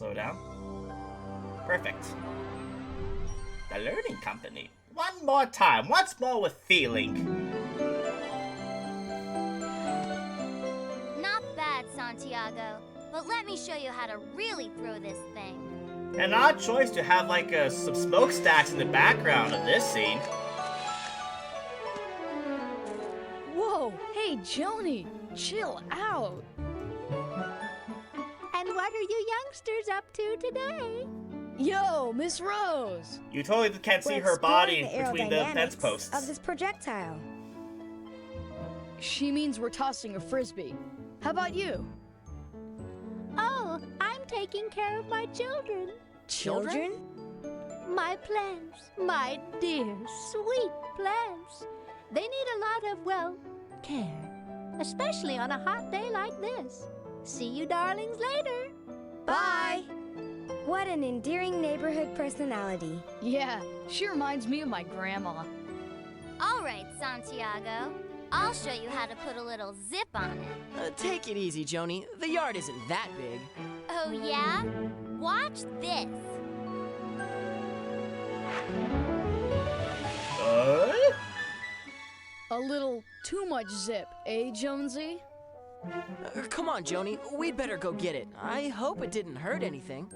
slow down. Perfect. The Learning Company. One more time, once more with feeling. Not bad, Santiago. But let me show you how to really throw this thing. An odd choice to have like some smokestacks in the background of this scene. Whoa, hey Joni, chill out. And what are you youngsters up to today? Yo, Miss Rose. You totally can't see her body between the fence posts. Of this projectile. She means we're tossing a frisbee. How about you? Oh, I'm taking care of my children. Children? My plants, my dear, sweet plants. They need a lot of, well, care. Especially on a hot day like this. See you darlings later. Bye. What an endearing neighborhood personality. Yeah, she reminds me of my grandma. All right, Santiago. I'll show you how to put a little zip on it. Take it easy, Joni. The yard isn't that big. Oh, yeah? Watch this. A little too much zip, eh, Jonesy? Come on, Joni. We'd better go get it. I hope it didn't hurt anything.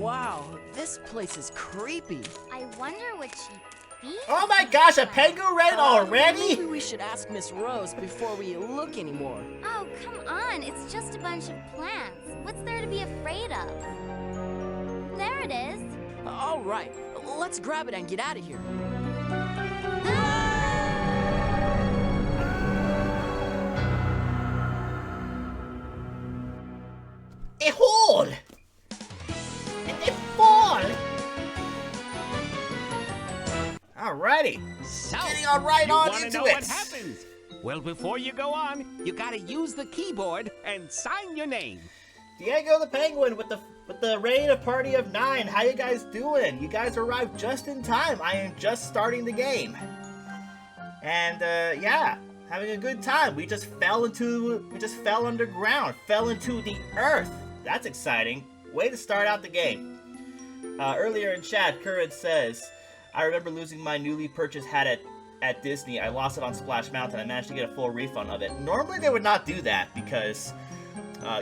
Wow, this place is creepy. I wonder what she feeds. Oh my gosh, a penguin ran already? Maybe we should ask Miss Rose before we look anymore. Oh, come on. It's just a bunch of plants. What's there to be afraid of? There it is. All right, let's grab it and get out of here. A hole! A fall! Alrighty. So, Getting all right you on wanna into know it. what happens? Well, before you go on, you gotta use the keyboard and sign your name. Diego the Penguin with the raid of party of 9. How you guys doing? You guys arrived just in time. I am just starting the game. And yeah, having a good time. We just fell underground, fell into the earth. That's exciting. Way to start out the game. Earlier in chat, Curran says, I remember losing my newly purchased hat at Disney. I lost it on Splash Mountain. I managed to get a full refund of it. Normally they would not do that because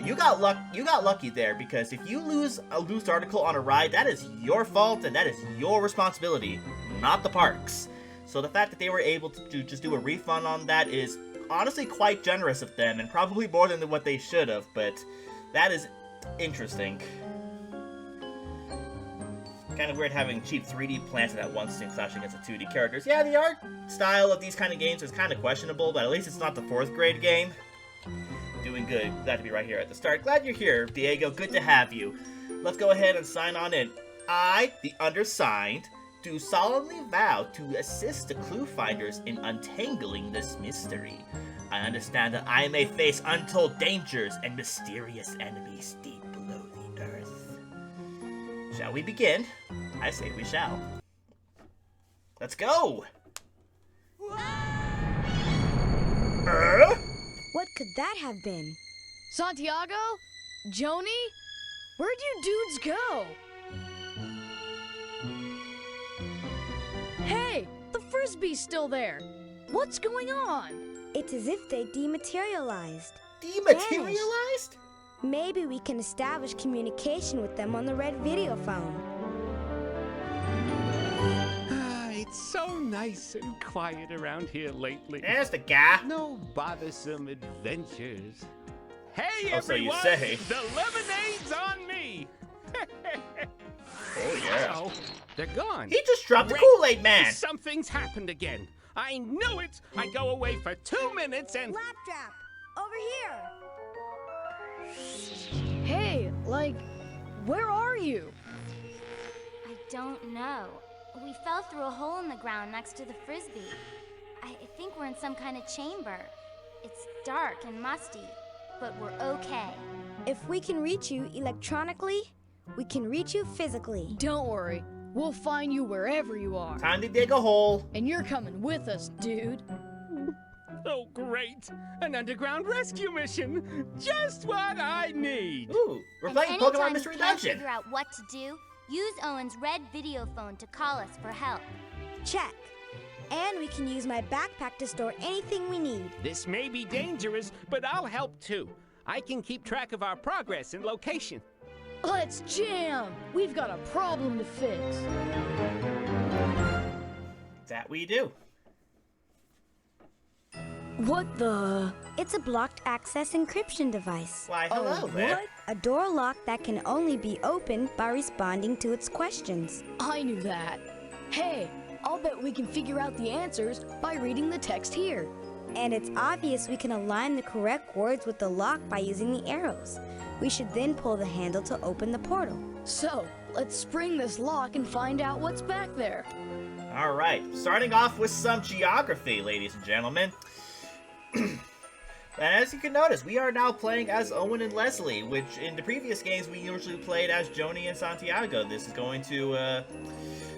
you got lucky there, because if you lose a loose article on a ride, that is your fault and that is your responsibility, not the parks. So the fact that they were able to just do a refund on that is honestly quite generous of them, and probably more than what they should have, but that is interesting. Kind of weird having cheap 3D plants in that one scene clashing against the 2D characters. Yeah, the art style of these kind of games is kind of questionable, but at least it's not the 4th grade game. Doing good. Glad to be right here at the start. Glad you're here, Diego. Good to have you. Let's go ahead and sign on in. I, the undersigned, do solemnly vow to assist the ClueFinders in untangling this mystery. I understand that I may face untold dangers and mysterious enemies deep below the earth. Shall we begin? I say we shall. Let's go! What could that have been? Santiago? Joni? Where'd you dudes go? Hey, the frisbee's still there. What's going on? It's as if they dematerialized. Dematerialized? Maybe we can establish communication with them on the red video phone. It's so nice and quiet around here lately. There's the guy. No bothersome adventures. Hey, Oh, so you everyone! say. The lemonade's on me! Oh, yeah. Oh, they're gone. He just dropped the Great. Kool-Aid Man. Something's happened again. I knew it! I go away for 2 minutes and... Laptrap! Over here! Hey, like, where are you? I don't know. We fell through a hole in the ground next to the frisbee. I think we're in some kind of chamber. It's dark and musty, but we're okay. If we can reach you electronically, we can reach you physically. Don't worry. We'll find you wherever you are. Time to dig a hole. And you're coming with us, dude. Oh, great! An underground rescue mission! Just what I need! Ooh, we're And playing anytime Pokemon you Mystery can't Dungeon. figure out what to do, use Owen's red video phone to call us for help. Check. And we can use my backpack to store anything we need. This may be dangerous, but I'll help too. I can keep track of our progress and location. Let's jam! We've got a problem to fix. That we do. What the? It's a blocked access encryption device. Why, hello there. What? A door lock that can only be opened by responding to its questions. I knew that. Hey, I'll bet we can figure out the answers by reading the text here. And it's obvious we can align the correct words with the lock by using the arrows. We should then pull the handle to open the portal. So, let's spring this lock and find out what's back there. All right, starting off with some geography, ladies and gentlemen. And as you can notice, we are now playing as Owen and Leslie, which in the previous games we usually played as Joni and Santiago. This is going to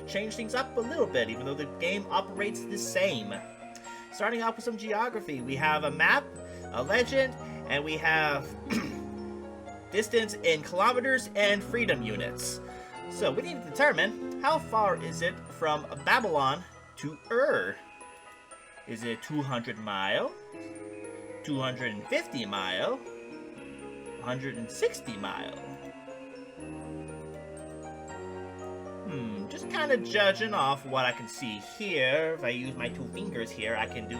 change things up a little bit, even though the game operates the same. Starting off with some geography, we have a map, a legend, and we have distance in kilometers and freedom units. So we need to determine how far is it from Babylon to Ur. Is it 200 mile, 250 mile, 160 mile? Just kind of judging off what I can see here. If I use my two fingers here, I can do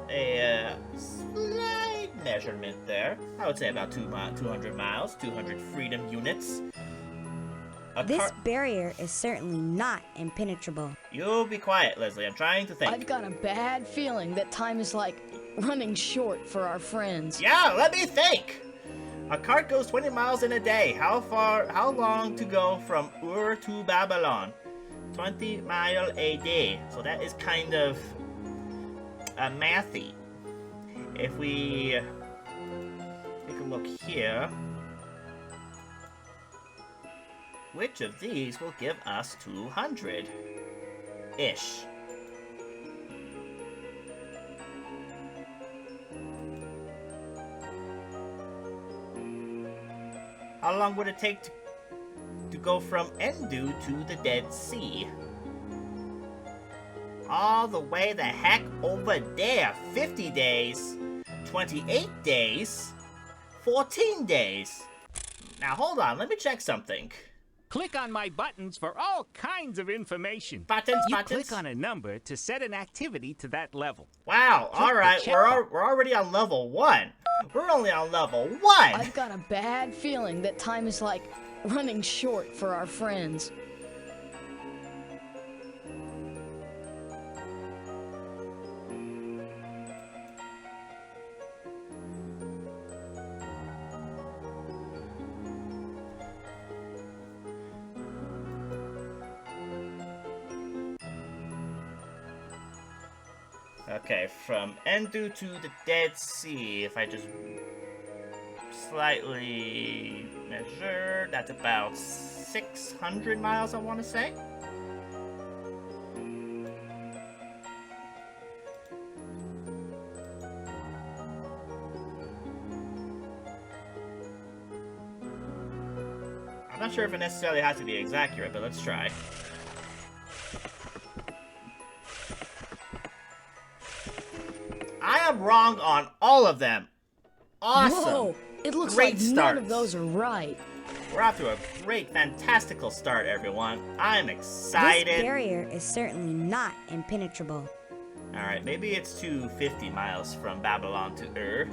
a slight measurement there. I would say about 200 miles, 200 freedom units. This barrier is certainly not impenetrable. You'll be quiet, Leslie. I'm trying to think. I've got a bad feeling that time is like running short for our friends. Yeah, let me think. A cart goes 20 miles in a day. How long to go from Ur to Babylon? 20 mile a day. So that is kind of mathy. If we take a look here, which of these will give us 200-ish? How long would it take to go from Endu to the Dead Sea? All the way the heck over there. 50 days, 28 days, 14 days. Now hold on, let me check something. Click on my buttons for all kinds of information. Buttons. Click on a number to set an activity to that level. Wow, alright, check we're already on level 1. We're only on level 1! I've got a bad feeling that time is like running short for our friends. Okay, from Endu to the Dead Sea, if I just slightly measure, that's about 600 miles, I want to say. I'm not sure if it necessarily has to be exact, but let's try. I am wrong on all of them. Awesome. Whoa, it looks Great like none starts. of those are right. We're off to a great, fantastical start, everyone. I'm excited. This barrier is certainly not impenetrable. Alright, maybe it's 250 miles from Babylon to Ur.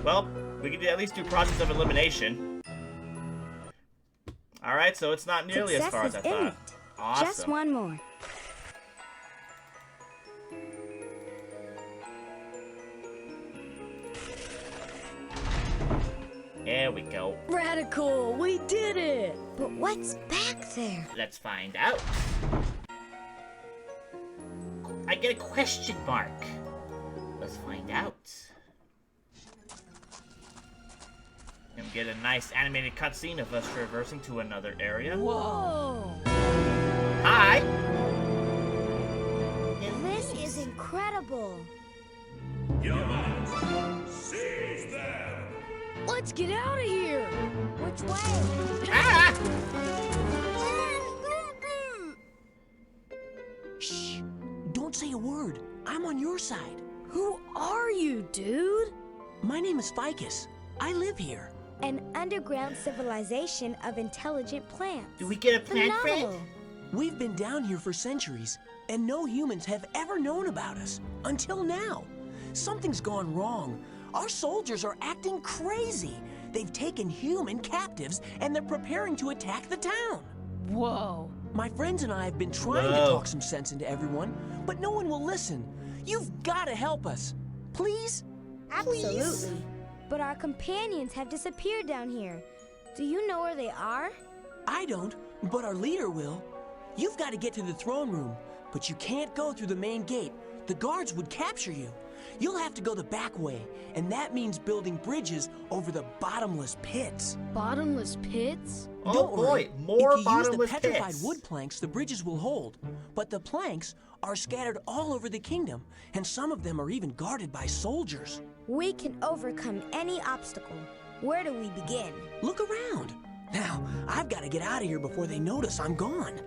Well, we could at least do process of elimination. Alright, so it's not nearly as far as I Success is thought. imminent. Awesome. Just one more. There we go. Radical, we did it! But what's back there? Let's find out. I get a question mark. Let's find out. And get a nice animated cutscene of us traversing to another area. Whoa! Hi! This is incredible. Seize them! Let's get out of here! Which way? Ah! Shh! Don't say a word. I'm on your side. Who are you, dude? My name is Ficus. I live here. An underground civilization of intelligent plants. Do we get a plant Phenomenal. friend? We've been down here for centuries, and no humans have ever known about us. Until now. Something's gone wrong. Our soldiers are acting crazy. They've taken human captives, and they're preparing to attack the town. Whoa. My friends and I have been trying to talk some sense into everyone, but no one will listen. You've got to help us. Please? Absolutely. But our companions have disappeared down here. Do you know where they are? I don't, but our leader will. You've got to get to the throne room, but you can't go through the main gate. The guards would capture you. You'll have to go the back way, and that means building bridges over the bottomless pits. Bottomless pits? Oh Don't boy, worry. more if you use the bottomless petrified pits. wood planks, the bridges will hold. But the planks are scattered all over the kingdom, and some of them are even guarded by soldiers. We can overcome any obstacle. Where do we begin? Look around. Now, I've got to get out of here before they notice I'm gone.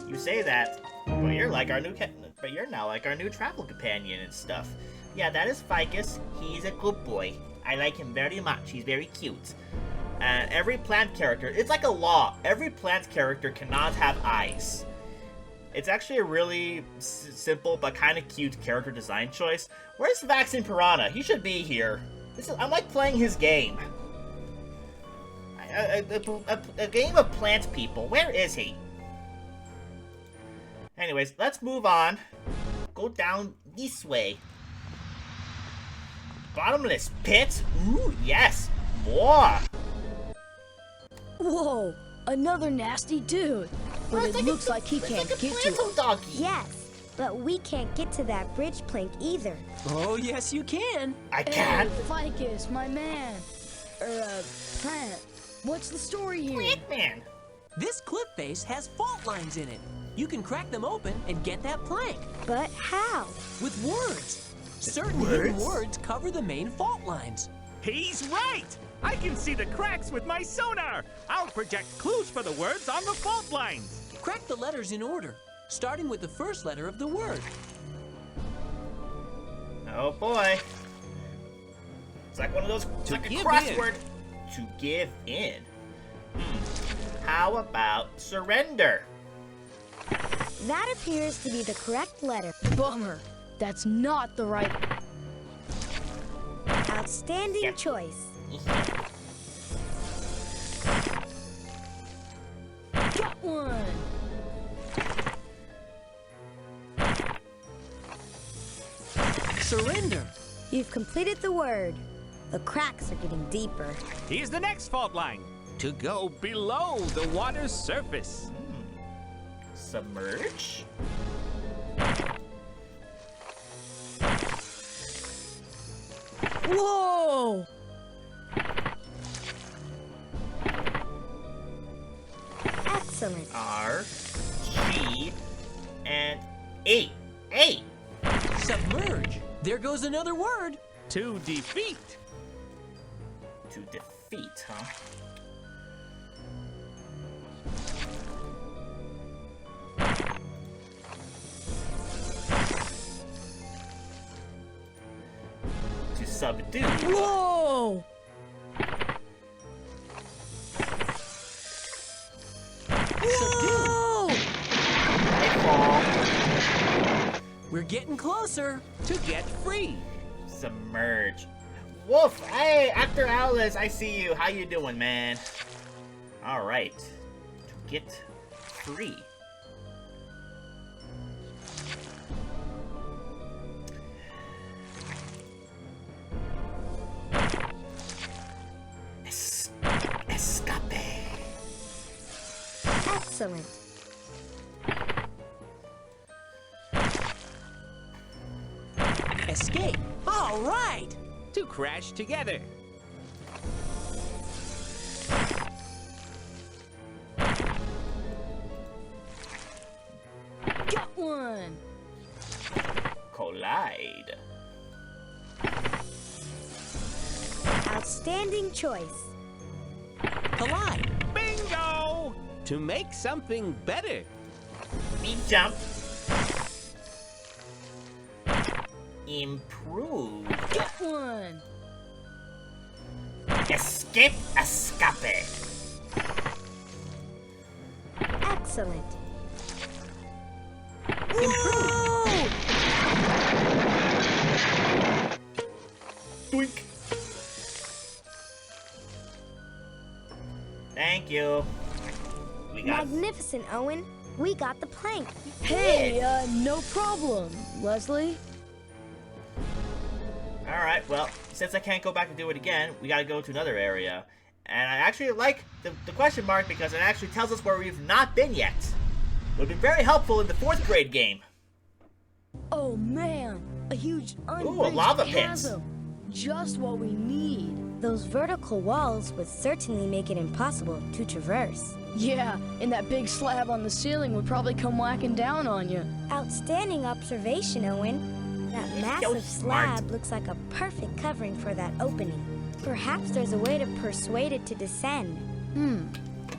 You say that, but you're like our new but you're now like our new travel companion and stuff. Yeah, that is Ficus. He's a good boy. I like him very much. He's very cute. And every plant character, it's like a law. Every plant character cannot have eyes. It's actually a really simple but kind of cute character design choice. Where's Vaccine Piranha? He should be here. I'm like playing his game. A game of plant people. Where is he? Anyways, let's move on. Go down this way. Bottomless pit? Ooh, yes. More. Whoa, another nasty dude. But it looks like he can't get to us. Doggy. Yes, but we can't get to that bridge plank either. Oh, yes, you can. I can't. Hey, Ficus, my man. Plant. What's the story here? Plant man. This cliff face has fault lines in it. You can crack them open and get that plank. But how? With words. Certain hidden words cover the main fault lines. He's right! I can see the cracks with my sonar! I'll project clues for the words on the fault lines! Crack the letters in order, starting with the first letter of the word. Oh boy. It's like one of those, it's like a give crossword. To give in. How about surrender? That appears to be the correct letter. Bummer. That's not the right. Outstanding Yep. choice. Got one. Surrender. You've completed the word. The cracks are getting deeper. Here's the next fault line. To go below the water's surface. Submerge? Whoa! Excellent. R, G, and E. A. Submerge. There goes another word. To defeat. To defeat, huh? To subdue. Whoa! Whoa! Nightfall. We're getting closer. To get free. Submerge. Wolf, hey, Actor Alice, I see you. How you doing, man? All right. To get free. Excellent. Escape. All right. To crash together. Got one! Collide. Outstanding choice. Collide. Bingo! To make something better. Big jump. Improve. Got one! Escape, escape. Excellent. Doink. Thank you. We got. Magnificent, Owen. We got the plank. Hey, no problem, Leslie. Alright, well, since I can't go back and do it again, we gotta go to another area. And I actually like the question mark because it actually tells us where we've not been yet. It would be very helpful in the 4th grade game. Oh man, a huge unbridged Ooh, a lava pit. chasm. Just what we need. Those vertical walls would certainly make it impossible to traverse. Yeah, and that big slab on the ceiling would probably come whacking down on you. Outstanding observation, Owen. That so massive smart. slab looks like a perfect covering for that opening. Perhaps there's a way to persuade it to descend.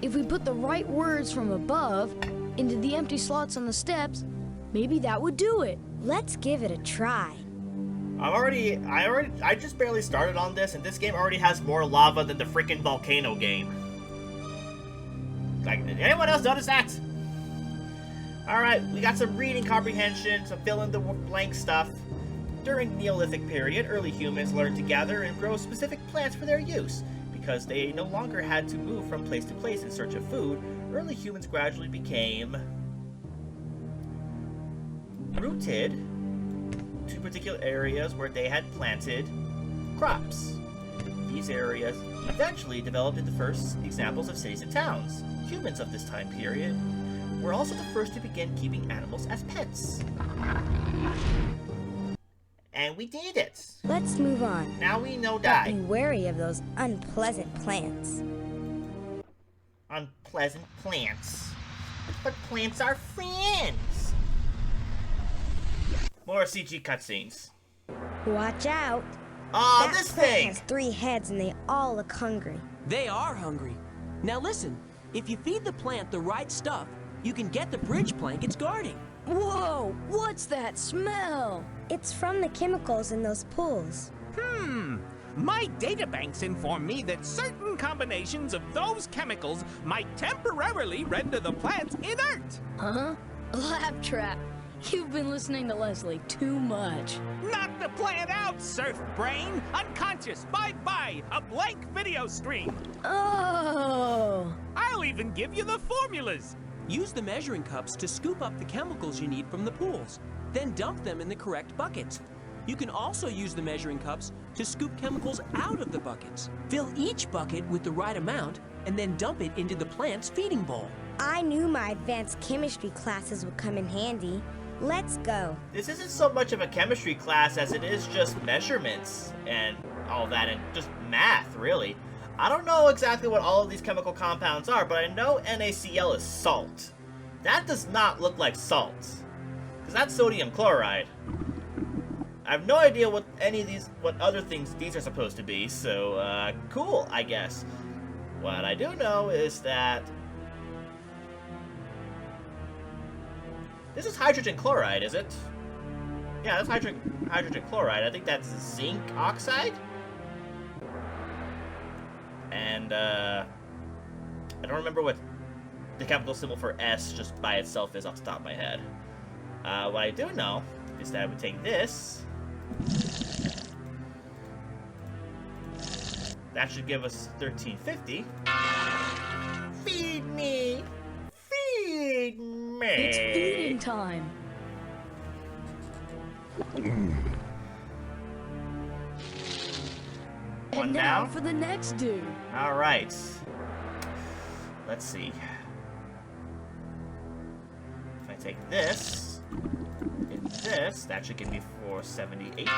If we put the right words from above into the empty slots on the steps, maybe that would do it. Let's give it a try. I just barely started on this, and this game already has more lava than the freaking volcano game. Like, did anyone else notice that? Alright, we got some reading comprehension, some fill in the blank stuff. During the Neolithic period, early humans learned to gather and grow specific plants for their use. Because they no longer had to move from place to place in search of food, early humans gradually became rooted to particular areas where they had planted crops. These areas eventually developed into the first examples of cities and towns. Humans of this time period were also the first to begin keeping animals as pets. And we did it! Let's move on. Now we know But die. be wary of those unpleasant plants. Unpleasant plants. But plants are friends! More CG cutscenes. Watch out. Oh, That this plant thing! has 3 heads and they all look hungry. They are hungry. Now listen, if you feed the plant the right stuff, you can get the bridge plank it's guarding. Whoa, what's that smell? It's from the chemicals in those pools. My databanks inform me that certain combinations of those chemicals might temporarily render the plants inert. Huh? A lab trap. You've been listening to Leslie too much. Knock the plant out, surf brain! Unconscious, bye-bye! A blank video stream! Oh! I'll even give you the formulas! Use the measuring cups to scoop up the chemicals you need from the pools, then dump them in the correct buckets. You can also use the measuring cups to scoop chemicals out of the buckets. Fill each bucket with the right amount, and then dump it into the plant's feeding bowl. I knew my advanced chemistry classes would come in handy. Let's go. This isn't so much of a chemistry class as it is just measurements and all that, and just math, really. I don't know exactly what all of these chemical compounds are, but I know NaCl is salt. That does not look like salt, because that's sodium chloride. I have no idea what what other things these are supposed to be, so, cool, I guess. What I do know is that this is hydrogen chloride, is it? Yeah, that's hydrogen chloride. I think that's zinc oxide? And, I don't remember what the capital symbol for S just by itself is off the top of my head. What I do know is that I would take this. That should give us 1350. Feed me! Feed me! It's feeding time. One And now down. for the next dude. Alright. Let's see. take this. And this. That should give me 478.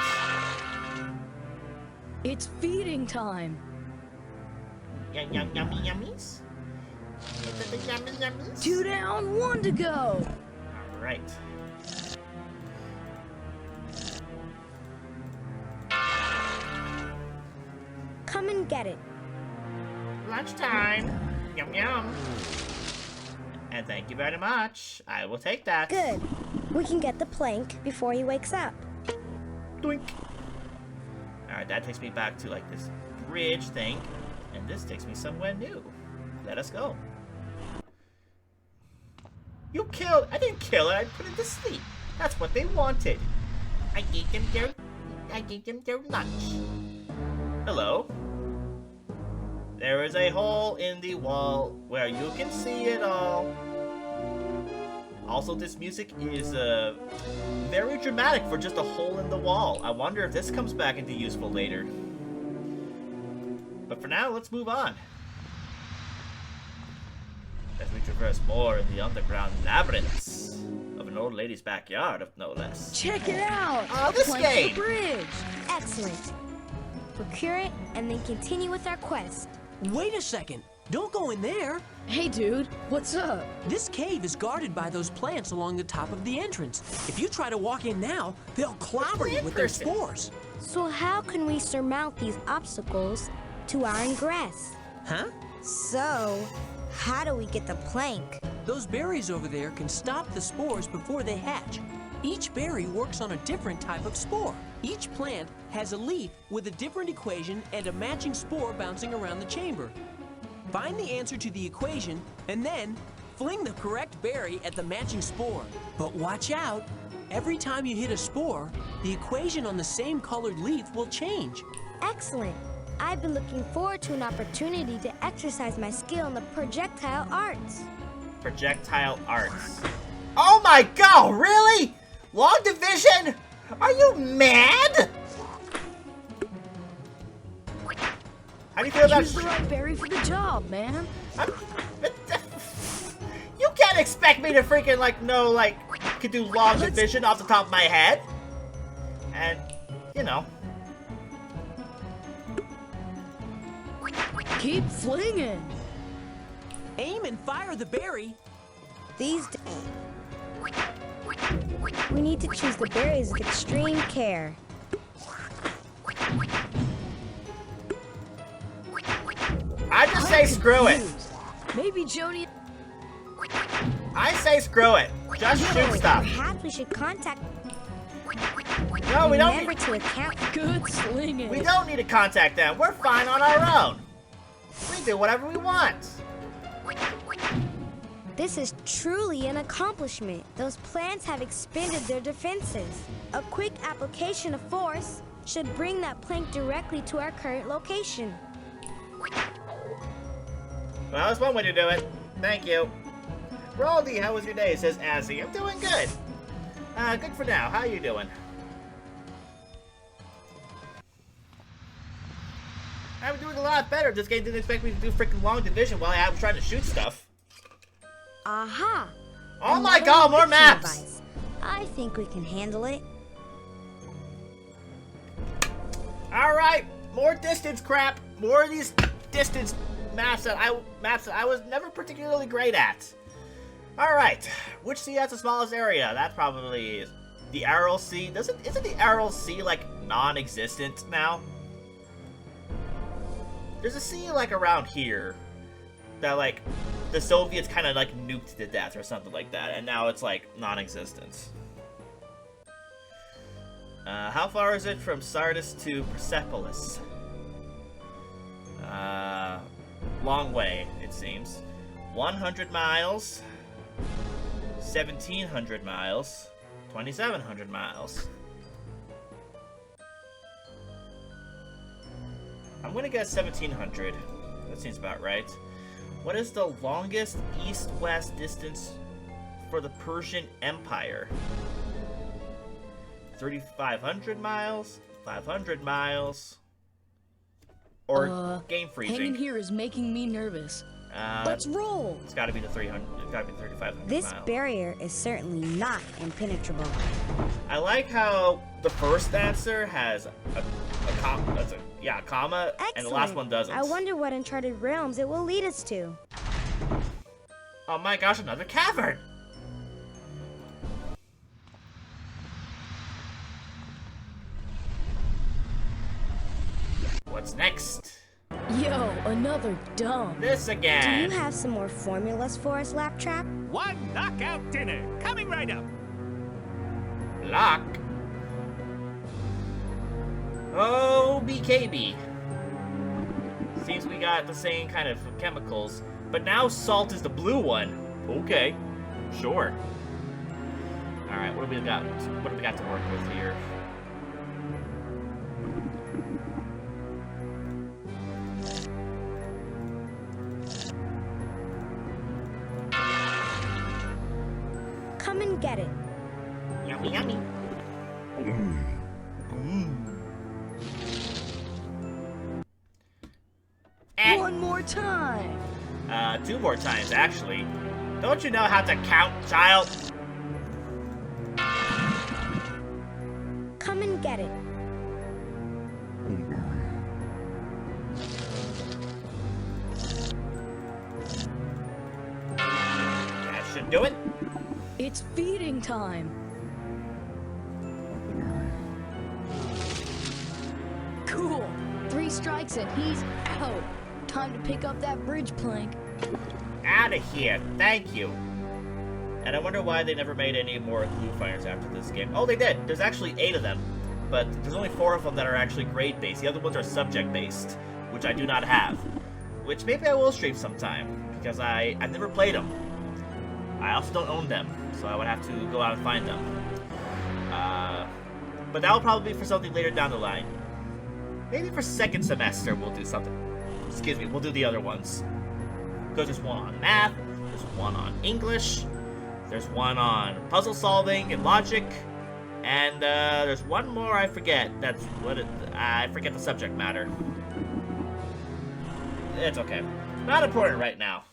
It's feeding time. Yummy yummies. Yummy yummies. 2 down, 1 to go. Alright. Come and get it. Lunchtime. Yum yum. And thank you very much. I will take that. Good. We can get the plank before he wakes up. Doink. Alright, that takes me back to like this bridge thing. And this takes me somewhere new. Let us go. You killed. I didn't kill it. I put it to sleep. That's what they wanted. I gave them their lunch. Hello. There is a hole in the wall where you can see it all. Also, this music is very dramatic for just a hole in the wall. I wonder if this comes back into useful later. But for now, let's move on. As we traverse more in the underground labyrinths of an old lady's backyard, if no less. Check it out. Oh, this Plank to game. the bridge. Excellent. Procure it and then continue with our quest. Wait a second. Don't go in there. Hey, dude, what's up? This cave is guarded by those plants along the top of the entrance. If you try to walk in now, they'll clobber you with their spores. So how can we surmount these obstacles to our ingress? Huh? So, how do we get the plank? Those berries over there can stop the spores before they hatch. Each berry works on a different type of spore. Each plant has a leaf with a different equation and a matching spore bouncing around the chamber. Find the answer to the equation and then fling the correct berry at the matching spore. But watch out! Every time you hit a spore, the equation on the same colored leaf will change. Excellent. I've been looking forward to an opportunity to exercise my skill in the projectile arts. Projectile arts. Oh my god, really? Long division? Are you mad? How do you feel about Choose the right berry for the job, man. You can't expect me to freaking could do long division off the top of my head. And, you know. Keep flinging. Aim and fire the berry. We need to choose the berries with extreme care. I just say screw it. Maybe Joni. I say screw it. Just shoot stuff. Perhaps we should contact. No, we don't. Remember to account. Good slinging. We don't need to contact them. We're fine on our own. We do whatever we want. This is truly an accomplishment. Those plants have expended their defenses. A quick application of force should bring that plank directly to our current location. Well, that's one way to do it. Thank you. Roldy, how was your day? Says Azzy. I'm doing good. Good for now. How you doing? I'm doing a lot better. This game didn't expect me to do freaking long division while I was trying to shoot stuff. Aha! Oh my Another god, more encryption maps! device. I think we can handle it. Alright, more distance crap. More of these distance maps that I was never particularly great at. Alright, which sea has the smallest area? That probably is the Aral Sea. Isn't the Aral Sea like non-existent now? There's a sea like around here that like the Soviets kind of like nuked to death or something like that, and now it's like non-existent. How far is it from Sardis to Persepolis? Long way, it seems. 100 miles, 1,700 miles, 2,700 miles. I'm gonna guess 1,700. That seems about right. What is the longest east-west distance for the Persian Empire? 3,500 miles? 500 miles? Or game freezing? Hanging here is making me nervous. Let's roll. It's got to be the 300. It's got to be the 3,500. This mile. barrier is certainly not impenetrable. I like how the first answer has a comma. Comma, Excellent. and the last one doesn't. I wonder what uncharted realms it will lead us to. Oh my gosh, another cavern! What's next? Yo, another dumb. This Do again. you have some more formulas for us, Laptrap? One knockout dinner coming right up. Lock. Oh, BKB. Seems we got the same kind of chemicals, but now salt is the blue one. Okay, sure. All right, what do we got? What do we got to work with here? Come and get it. Yummy, yummy. One more time. 2 more times, actually. Don't you know how to count, child? Come and get it. That should do it. It's feeding time. Cool. 3 strikes and he's out. Time to pick up that bridge plank. Out of here, thank you. And I wonder why they never made any more ClueFinders after this game. Oh, they did. There's actually 8 of them, but there's only 4 of them that are actually grade-based. The other ones are subject-based, which I do not have. Which maybe I will stream sometime, because I've never played them. I also don't own them, so I would have to go out and find them. But that'll probably be for something later down the line. Maybe for second semester we'll do something. Excuse me, we'll do the other ones. Because there's one on math, there's one on English, there's one on puzzle solving and logic, and there's one more I forget. That's what I forget the subject matter. It's okay. Not important right now.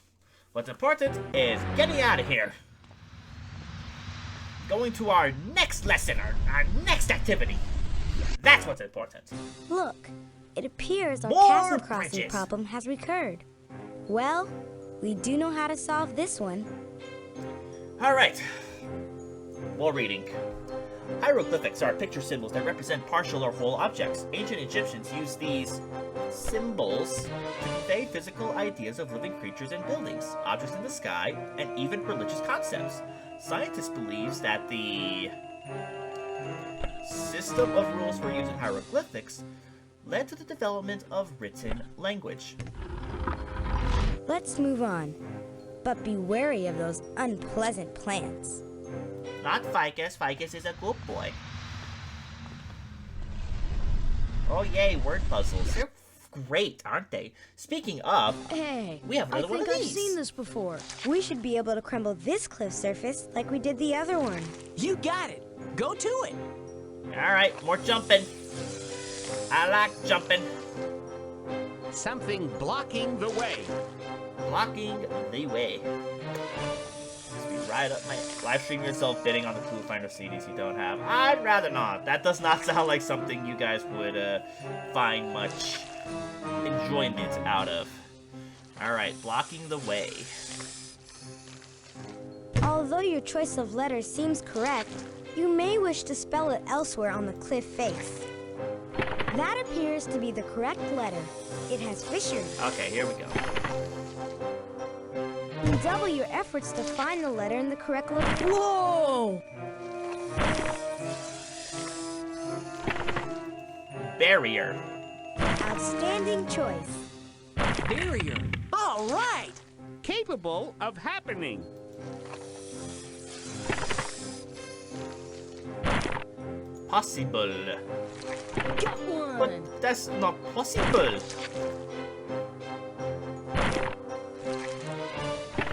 What's important is getting out of here. Going to our next lesson, our next activity. That's what's important. Look, it appears our More castle crossing bridges. problem has recurred. Well, we do know how to solve this one. Alright. More reading. Hieroglyphics are picture symbols that represent partial or whole objects. Ancient Egyptians used these symbols to convey physical ideas of living creatures and buildings, objects in the sky, and even religious concepts. Scientists believe that the system of rules for using hieroglyphics led to the development of written language. Let's move on. But be wary of those unpleasant plants. Not Ficus. Ficus is a good boy. Oh yay, word puzzles. They're great, aren't they? Speaking of, Hey, we have I another one think of I've these. seen this before. We should be able to crumble this cliff surface like we did the other one. You got it. Go to it. Alright, more jumping. I like jumping. Something blocking the way. Blocking the way. Just be right up my live stream yourself bidding on the ClueFinder CDs you don't have. I'd rather not. That does not sound like something you guys would find much enjoyment out of. Alright, blocking the way. Although your choice of letters seems correct, you may wish to spell it elsewhere on the cliff face. That appears to be the correct letter. It has fissures. Okay, here we go. Double your efforts to find the letter in the correct location. Whoa! Barrier. Outstanding choice. Barrier. All right. Capable of happening. Possible. Got one! But that's not possible.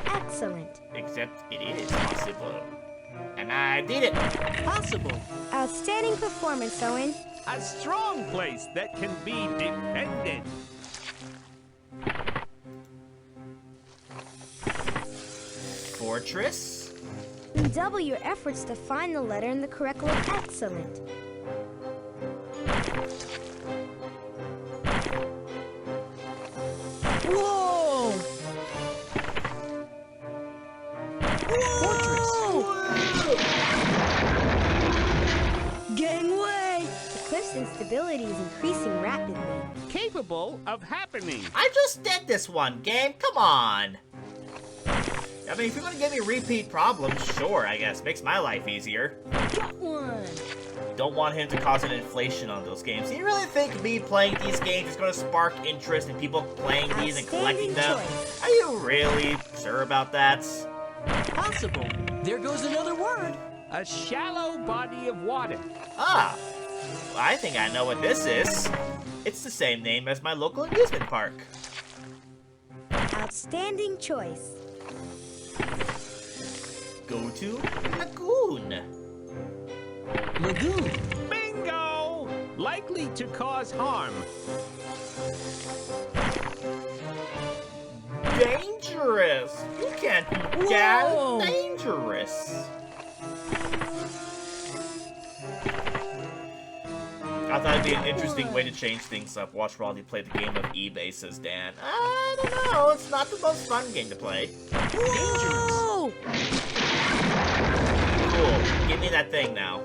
Excellent. Except it is possible. And I did it. Possible. Outstanding performance, Owen. A strong place that can be defended. fortress. Double your efforts to find the letter in the correct location. Excellent. Whoa! Fortress! Gangway! The cliff's instability is increasing rapidly. Capable of happening. I just did this one, game. Come on. I mean, if you're gonna give me repeat problems, sure, I guess. Makes my life easier. Got one! Don't want him to cause an inflation on those games. Do you really think me playing these games is gonna spark interest in people playing these and collecting them? choice. Are you really sure about that? Possible. There goes another word. A shallow body of water. Ah, well, I think I know what this is. It's the same name as my local amusement park. Outstanding choice. Go to Lagoon. Lagoon. Bingo! Likely to cause harm. Dangerous. You can't do that. Whoa. It's dangerous. I thought it'd be an interesting way to change things up. Watch Rodney play the game of eBay, says Dan. I don't know. It's not the most fun game to play. Whoa! Cool. Give me that thing now.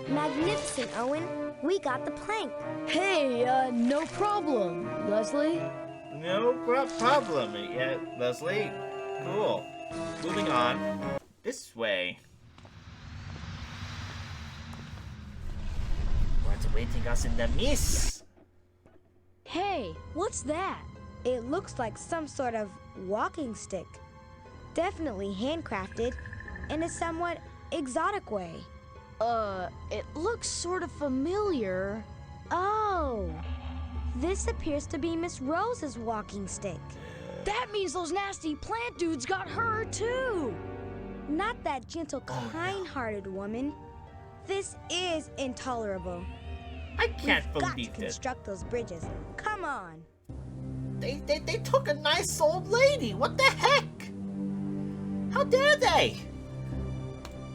Magnificent, Owen. We got the plank. Hey, no problem, Leslie. No problem. Yeah, Leslie. Cool. Moving on. This way. What's awaiting us in the mist? Hey, what's that? It looks like some sort of walking stick. Definitely handcrafted in a somewhat exotic way. It looks sort of familiar. Oh, this appears to be Miss Rose's walking stick. That means those nasty plant dudes got her, too! Not that gentle, kind-hearted woman. This is intolerable. I can't We've got to believe this. construct those bridges. Come on. They took a nice old lady. What the heck? How dare they?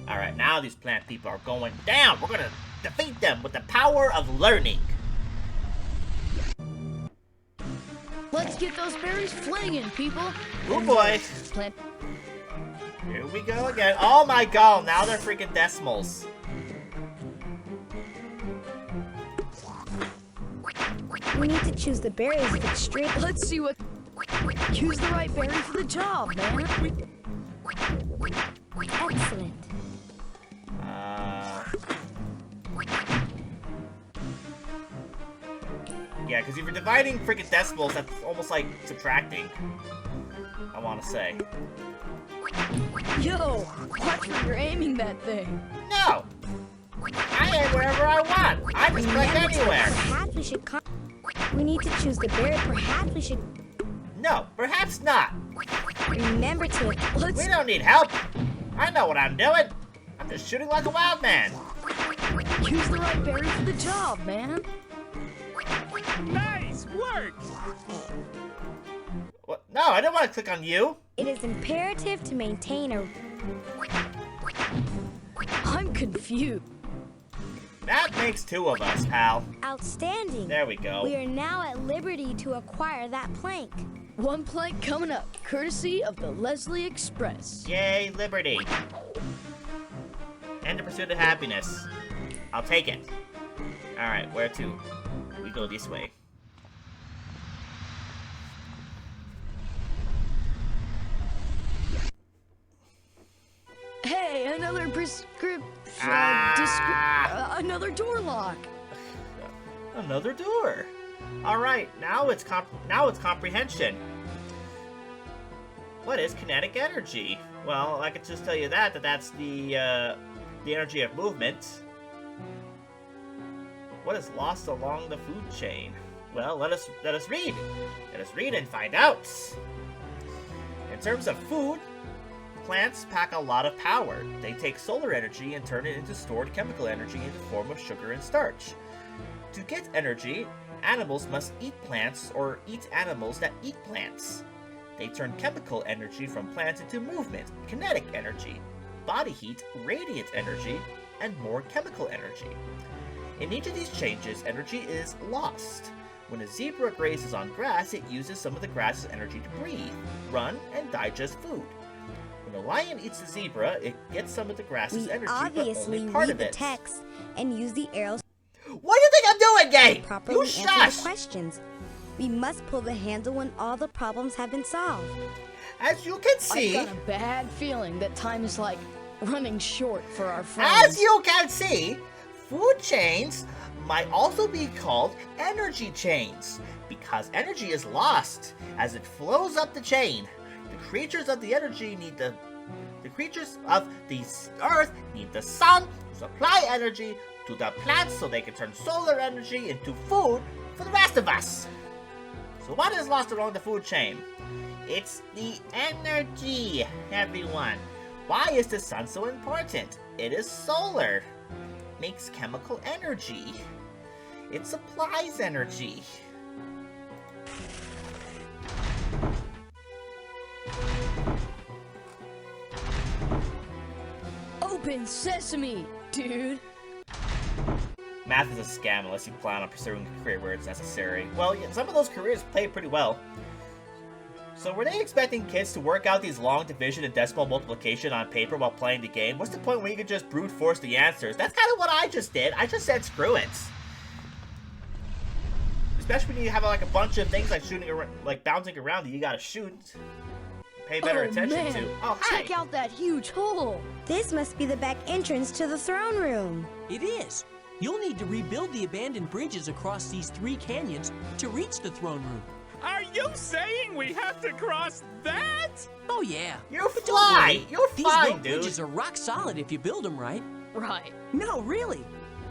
Alright, now these plant people are going down. We're gonna defeat them with the power of learning. Let's get those berries flinging, people! Oh boy. Plant. Here we go again. Oh my god, now they're freaking decimals. We need to choose the berries with extreme. Let's see what. Choose the right berry for the job, man. Excellent. Yeah, because if you're dividing freaking decimals, that's almost like subtracting. I want to say. Yo, watch where you're aiming that thing. No! I aim wherever I want. I just click anywhere. Perhaps we should. We need to choose the berry. Perhaps we should. No, perhaps not. Remember to. Let's. We don't need help. I know what I'm doing. I'm just shooting like a wild man. Choose the right berry for the job, man. Nice work! What? No, I don't want to click on you. It is imperative to maintain a. I'm confused. That makes two of us, pal. Outstanding. There we go. We are now at liberty to acquire that plank. One plank coming up, courtesy of the Leslie Express. Yay, liberty. And the pursuit of happiness. I'll take it. Alright, where to? We go this way. Hey, another another door lock. Another door. Alright, now it's comprehension. What is kinetic energy? Well, I could just tell you that's the energy of movement. What is lost along the food chain? Well, let us read. Let us read and find out. In terms of food, plants pack a lot of power. They take solar energy and turn it into stored chemical energy in the form of sugar and starch. To get energy, Animals must eat plants or eat animals that eat plants. They turn chemical energy from plants into movement, kinetic energy, body heat, radiant energy, and more chemical energy. In each of these changes, energy is lost. When a zebra grazes on grass, it uses some of the grass's energy to breathe, run, and digest food. When a lion eats the zebra, it gets some of the grass's We energy, obviously but only part read of the it. text and use the arrows What do you think I'm doing, game? properly You answer shush! the questions. We must pull the handle when all the problems have been solved. As you can see, I've got a bad feeling that time is like running short for our friends. as you can see, food chains might also be called energy chains because energy is lost as it flows up the chain. The creatures of the energy need the creatures of the earth need the sun to supply energy to the plants so they can turn solar energy into food for the rest of us. So what is lost along the food chain? It's the energy, everyone. Why is the sun so important? It is solar. Makes chemical energy. It supplies energy. Open sesame, dude. Math is a scam unless you plan on pursuing a career where it's necessary. Well, yeah, some of those careers pay pretty well. So were they expecting kids to work out these long division and decimal multiplication on paper while playing the game? What's the point when you could just brute force the answers? That's kind of what I just did. I just said screw it. Especially when you have like a bunch of things like shooting, like bouncing around that you gotta shoot. Pay better attention man. to. Oh, hi. Check out that huge hole. This must be the back entrance to the throne room. It is. You'll need to rebuild the abandoned bridges across these 3 canyons to reach the throne room. Are you saying we have to cross that? Oh yeah. You're But don't fine. worry, You're these fine, rope dude. bridges are rock solid if you build them right. Right. No, really.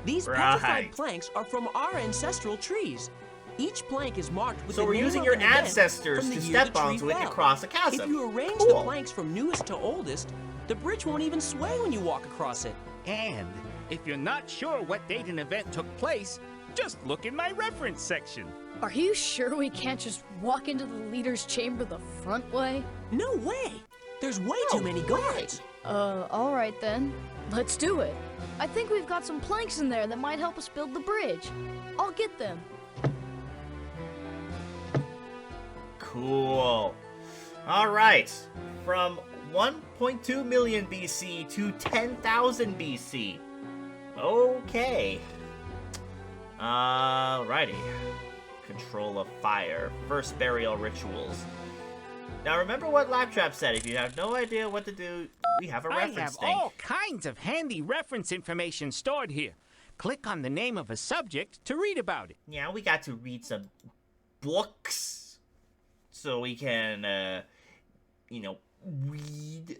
These Right. petrified planks are from our ancestral trees. Each plank is marked with So the we're name using of your an event ancestors from the to year step the on tree so we can fell. cross a chasm. If you arrange Cool. the planks from newest to oldest, the bridge won't even sway when you walk across it. And if you're not sure what date an event took place, just look in my reference section. Are you sure we can't just walk into the leader's chamber the front way? No way! There's way too many guards. All right then. Let's do it. I think we've got some planks in there that might help us build the bridge. I'll get them. Cool. Alright. From 1.2 million BC to 10,000 BC. Okay. Alrighty. Control of fire. First burial rituals. Now remember what Laptrap said. If you have no idea what to do, we have a I reference have thing. all kinds of handy reference information stored here. Click on the name of a subject to read about it. Yeah, we got to read some books. So we can, you know, read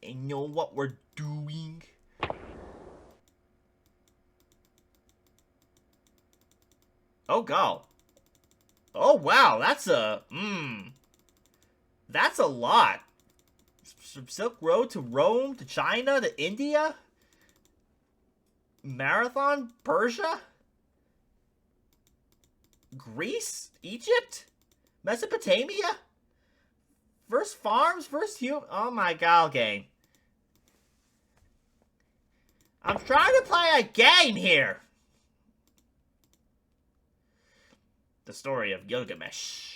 and know what we're doing. Oh, God. Oh, wow, that's a lot. From Silk Road to Rome to China to India? Marathon? Persia? Greece? Egypt? Mesopotamia? First farms? First human? Oh my god, game. I'm trying to play a game here! The story of Gilgamesh.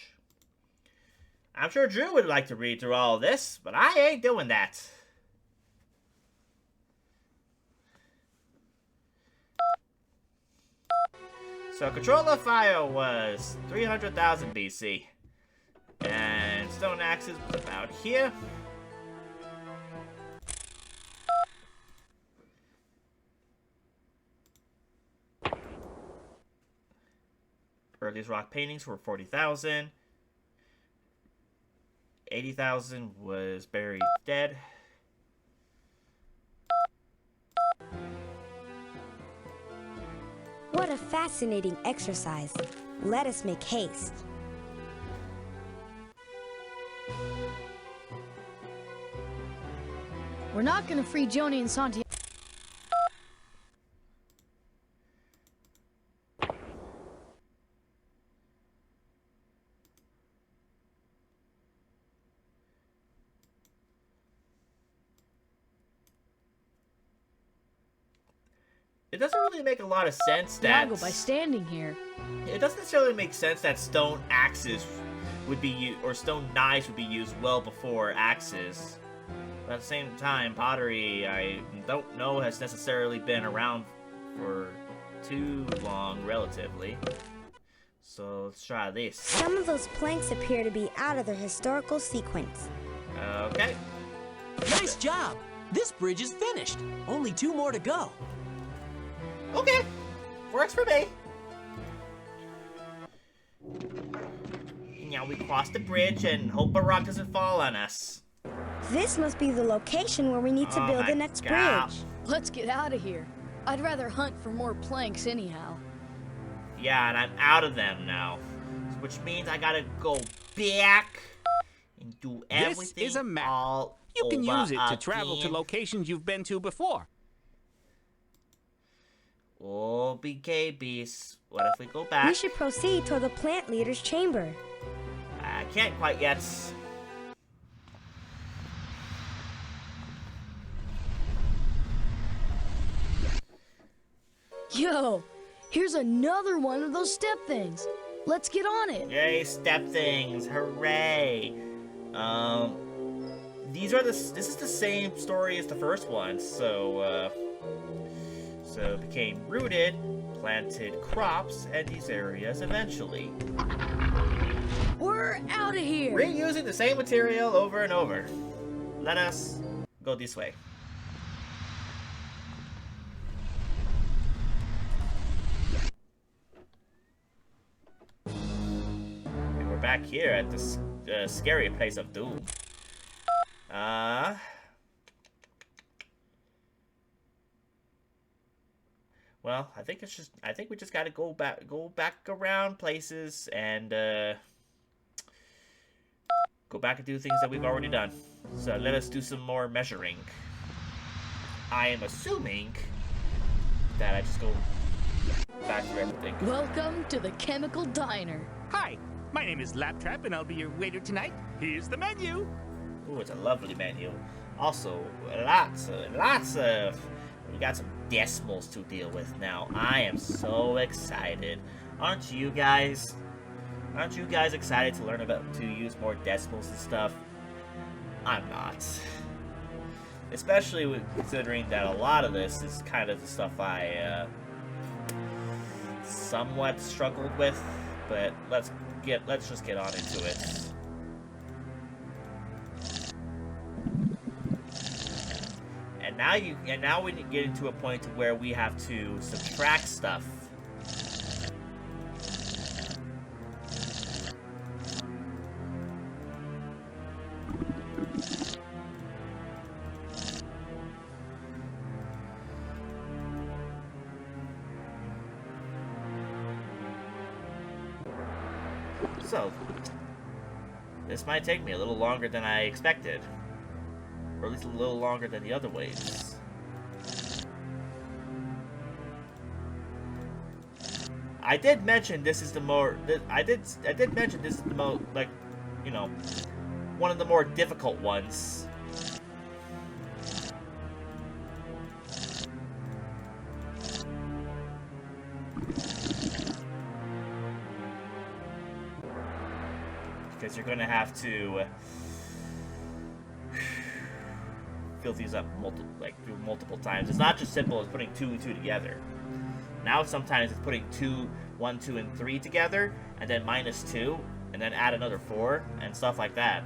I'm sure Drew would like to read through all of this, but I ain't doing that. So Control of Fire was 300,000 BC. And Stone Axes was about here. Earliest rock paintings were 40,000. 80,000 was buried dead. What a fascinating exercise. Let us make haste. We're not gonna free Joni and Santiago. it doesn't really make a lot of sense Yeah, that go by standing here. it doesn't necessarily make sense that stone axes would be or stone knives would be used well before axes. But at the same time, pottery, I don't know, has necessarily been around for too long, relatively. So let's try this. Some of those planks appear to be out of their historical sequence. Okay. Nice job! This bridge is finished. Only 2 more to go. Okay. Works for me. Now we cross the bridge and hope a rock doesn't fall on us. This must be the location where we need to Oh build my the next God. bridge. Let's get out of here. I'd rather hunt for more planks anyhow. Yeah, and I'm out of them now. Which means I gotta go back and do everything This is a map. all You can over use it to travel to again. locations you've been to before. Oh, BKBs. What if we go We back? should proceed toward the plant leader's chamber. I can't quite yet. Yo, here's another one of those step things. Let's get on it. Yay, step things. Hooray. This is the same story as the first one. So it became rooted, planted crops in these areas eventually. We're out of here. Reusing the same material over and over. Let us go this way. And we're back here at this scary place of doom. Well, I think we just gotta go back around places and go back and do things that we've already done. So let us do some more measuring. I am assuming that I just go back through everything. Welcome to the Chemical Diner. Hi, my name is Laptrap, and I'll be your waiter tonight. Here's the menu. Ooh, it's a lovely menu. Also, lots of. We got some decimals to deal with now. I am so excited. Aren't you guys? Aren't you guys excited to learn to use more decimals and stuff? I'm not. Especially considering that a lot of this is kind of the stuff I somewhat struggled with. But let's just get on into it. And now we get into a point where we have to subtract stuff. So, this might take me a little longer than I expected. Or at least a little longer than the other ways. I did mention this is the more... I did mention this is the most, like, you know, one of the more difficult ones. Because you're gonna have to fill these up multiple times. It's not just simple as putting 2 and 2 together. Now sometimes it's putting 2, 1, 2, and 3 together, and then minus 2, and then add another 4, and stuff like that.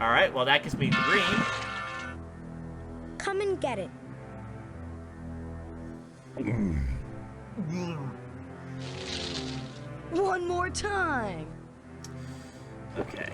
Alright, well that gives me 3. Come and get it. One more time. Okay.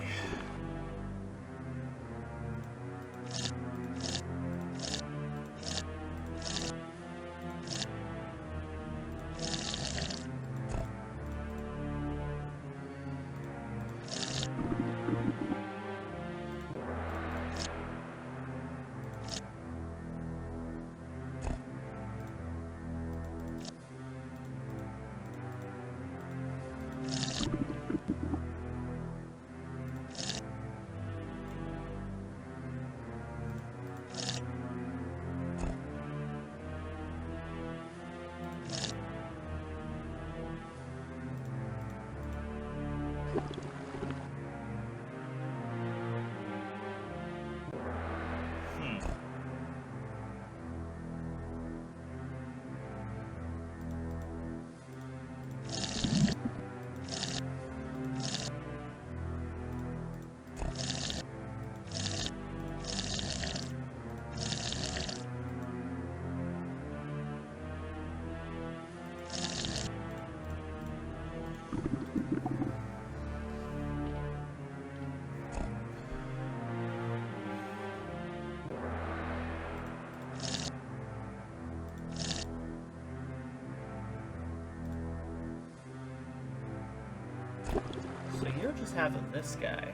just have this guy.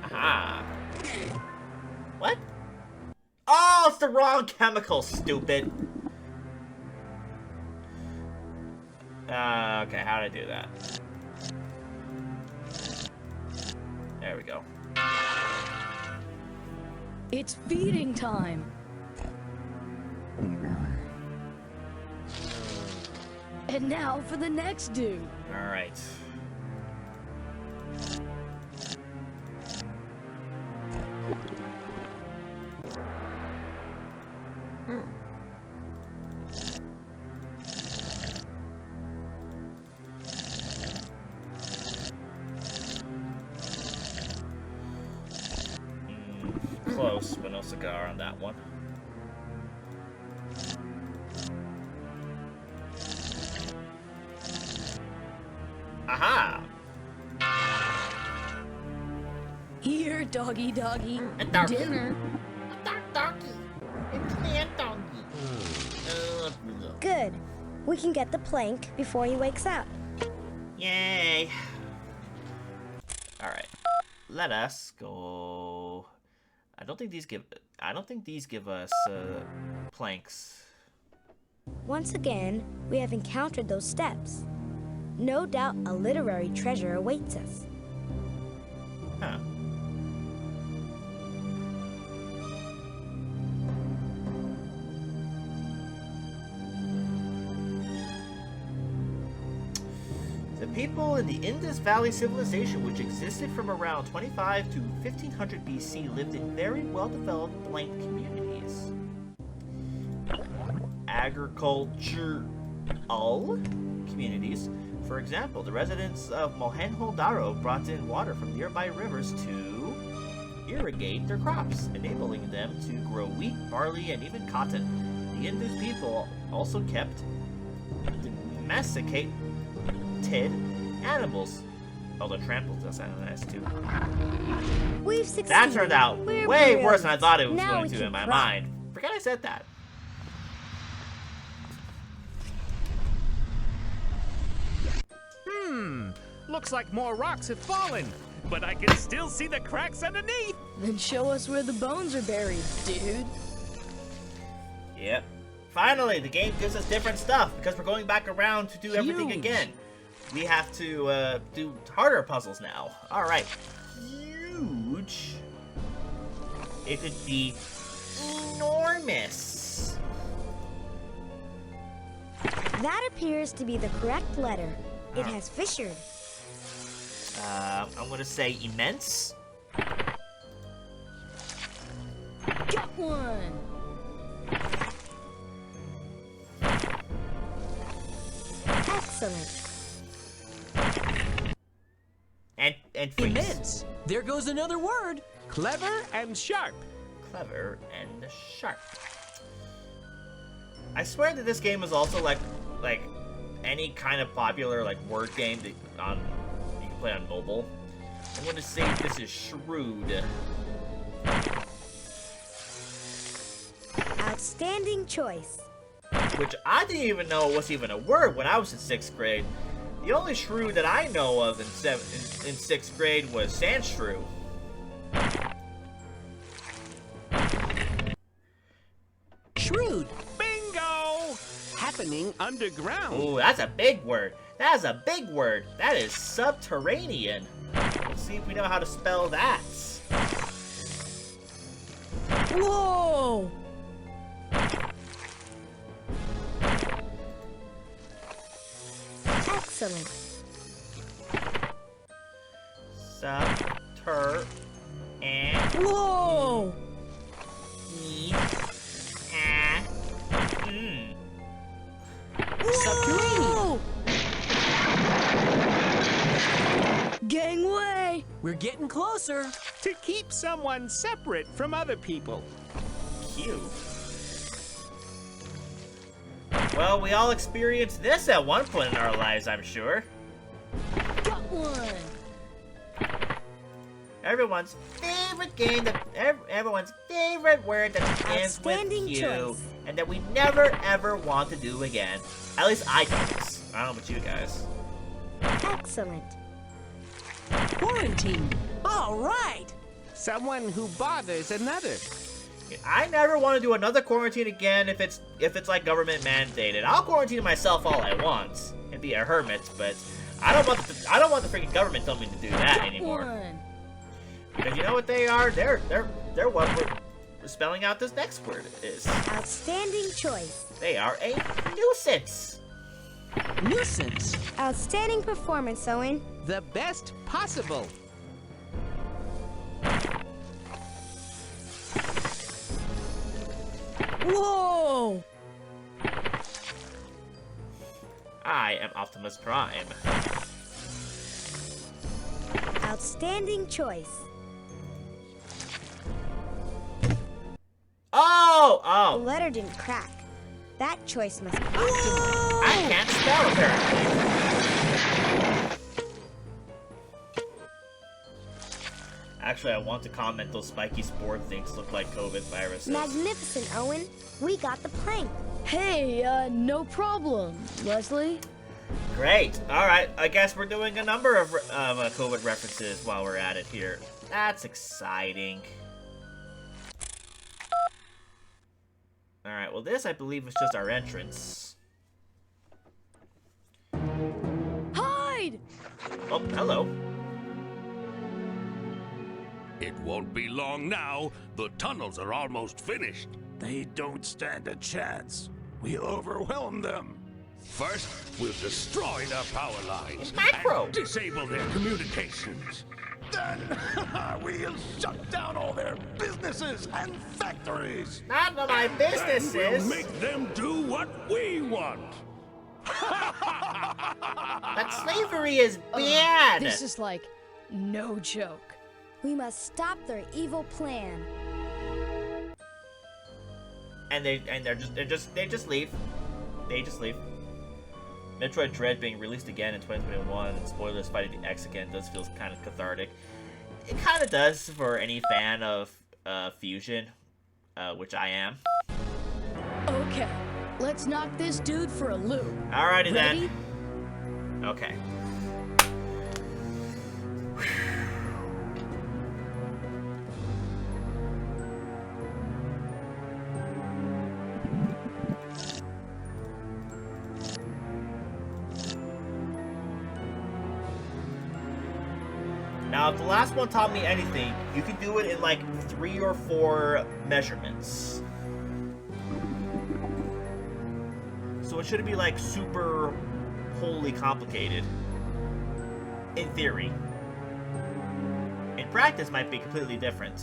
Aha. What? Oh, it's the wrong chemical, stupid. Okay, how'd I do that? There we go. It's feeding time. And now for the next dude. Alright. Close, but no cigar on that one. Aha! Here, doggy. Doggy. Dinner. Doggy. It's me, doggy. Good. We can get the plank before he wakes up. Yay! Alright. Let us go. I don't think these give us planks. Once again, we have encountered those steps. No doubt a literary treasure awaits us. Huh. The people in the Indus Valley civilization, which existed from around 25 to 1500 BC, lived in very well-developed blank communities. Agricultural communities. For example, the residents of Mohenjo-Daro brought in water from nearby rivers to irrigate their crops, enabling them to grow wheat, barley, and even cotton. The Indus people also kept domesticated animals. Although trampled does sound nice too. We've succeeded. That turned out We're way brilliant. worse than I thought it was Now going we to can in my cry. mind. Forget I said that. Looks like more rocks have fallen, but I can still see the cracks underneath. Then show us where the bones are buried, dude. Yep. Finally, the game gives us different stuff because we're going back around to do everything Huge. again. We have to do harder puzzles now. All right. Huge. It could be enormous. That appears to be the correct letter. It has fissured. I'm gonna say immense. Got one. Excellent. And freeze. Immense. There goes another word. Clever and sharp. Clever and sharp. I swear that this game is also like any kind of popular word game that you can play on mobile. I'm gonna say this is shrewd. Outstanding choice. Which I didn't even know was even a word when I was in 6th grade. The only shrew that I know of in 6th grade was sandshrew. Shrewd. Bingo! Happening underground. Ooh, that's a big word. That is a big word. That is subterranean. Let's see if we know how to spell that. Whoa! Excellent. Subter and Whoa! Subterranean. Gangway! We're getting closer. To keep someone separate from other people. Q. Well, we all experienced this at one point in our lives, I'm sure. Got one! Everyone's favorite game, everyone's favorite word that ends with Outstanding Q, choice. and that we never ever want to do again. At least I don't. I don't know about you guys. Excellent. Quarantine. All right. Someone who bothers another. I never want to do another quarantine again if it's like government mandated. I'll quarantine myself all I want and be a hermit, but I don't want the freaking government telling me to do that anymore. One. Because you know what they are? They're what we're spelling out this next word is. Outstanding choice. They are a nuisance. Nuisance. Outstanding performance, Owen. The best possible. Whoa! I am Optimus Prime. Outstanding choice. Oh! The Oh! letter didn't crack. That choice must be optimal. I can't spell apparently. Actually, I want to comment those spiky spore things look like COVID viruses. Magnificent, Owen. We got the plank. Hey, no problem, Leslie. Great. All right. I guess we're doing a number of COVID references while we're at it here. That's exciting. All right. Well, this I believe is just our entrance. Hide! Oh, hello. It won't be long now. The tunnels are almost finished. They don't stand a chance. We'll overwhelm them. First, we'll destroy their power lines Macro. and disable their communications. Then, we'll shut down all their businesses and factories. None of my Then businesses. we'll make them do what we want. But slavery is bad. This is like no joke. We must stop their evil plan. And they just leave. They just leave. Metroid Dread being released again in 2021, and spoilers fighting the X again does feel kind of cathartic. It kind of does for any fan of Fusion, which I am. Okay, let's knock this dude for a loop. Alrighty Ready? then. Okay. Now, if the last one taught me anything, you can do it in like 3 or 4 measurements. So it shouldn't be like super wholly complicated. In theory. In practice, might be completely different.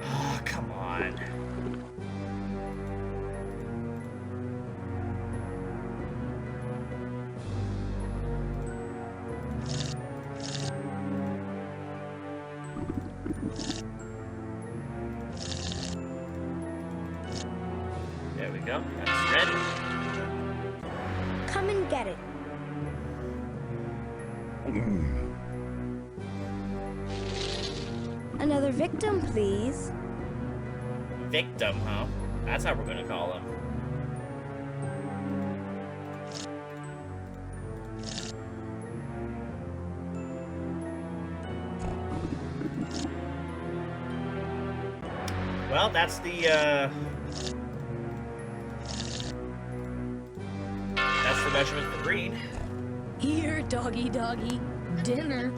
Oh, come on. There we go. That's ready. Come and get it. Another victim, please. Victim, huh? That's how we're gonna call him. Well, that's the measurement for green. Here, doggy doggy. Dinner.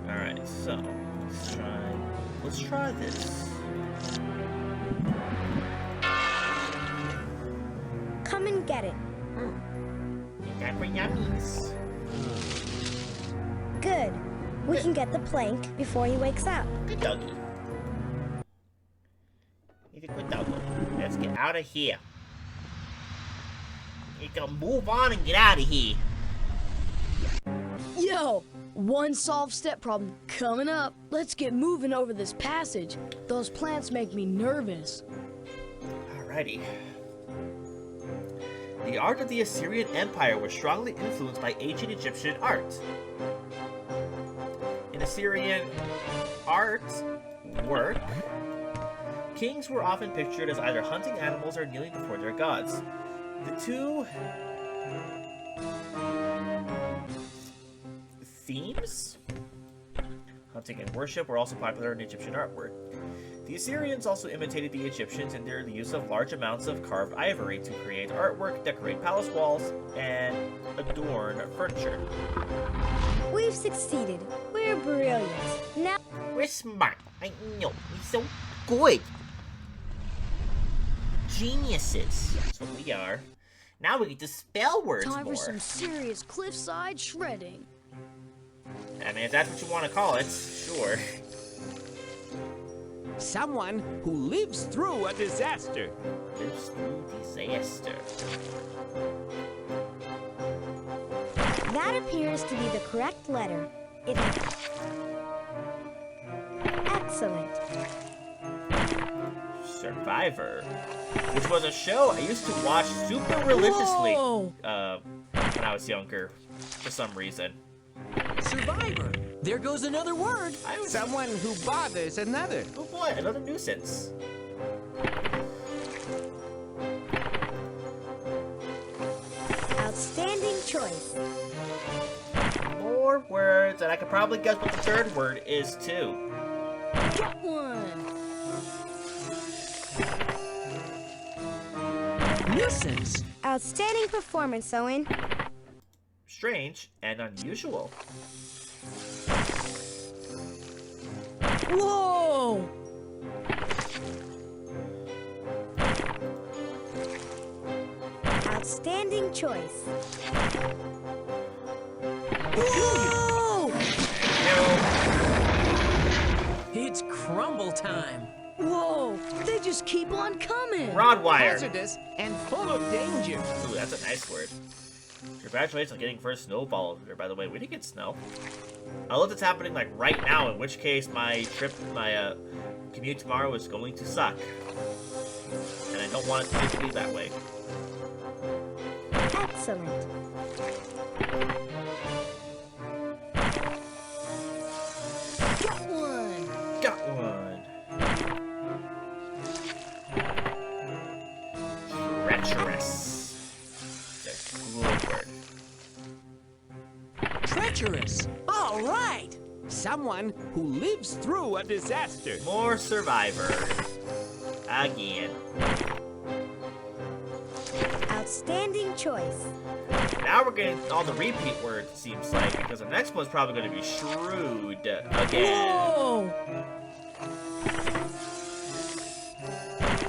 Alright, so let's try this. Come and get it. Got for yummies. Good. We can get the plank before he wakes up. Good doggy. He's a good doggy. Let's get out of here. You can move on and get out of here. Yo, one solved step problem coming up. Let's get moving over this passage. Those plants make me nervous. Alrighty. The art of the Assyrian Empire was strongly influenced by ancient Egyptian art. In Assyrian artwork, kings were often pictured as either hunting animals or kneeling before their gods. The two themes, hunting and worship, were also popular in Egyptian artwork. The Assyrians also imitated the Egyptians in their use of large amounts of carved ivory to create artwork, decorate palace walls, and adorn furniture. We've succeeded. We're brilliant. Now We're smart. I know. We're so good. Geniuses. That's what we are. Now we get to spell words Time more. for some serious cliffside shredding. I mean, if that's what you want to call it, sure. Someone who lives through a disaster. Lives through disaster. that appears to be the correct letter. It is. Excellent. Survivor, which was a show I used to watch super religiously when I was younger, for some reason. Survivor. There goes another word. Someone who bothers another. Oh boy, another nuisance. Outstanding choice. More words, and I could probably guess what the third word is too. Got one. Nuisance. Outstanding performance, Owen. Strange and unusual. Whoa! Outstanding choice. Whoa! It's crumble time. Whoa! They just keep on coming. Broadwire. Hazardous and full of danger. Ooh, that's a nice word. Congratulations on getting first snowball here, by the way. We didn't get snow. I love it's happening like right now, in which case my commute tomorrow is going to suck. And I don't want it to be that way. Excellent. Got one. Got one. Treacherous. It's a good word. Treacherous. All right. Someone who lives through a disaster. More Survivor. Again. Outstanding choice. Now we're getting all the repeat words, it seems like, because the next one's probably going to be shrewd again. Whoa!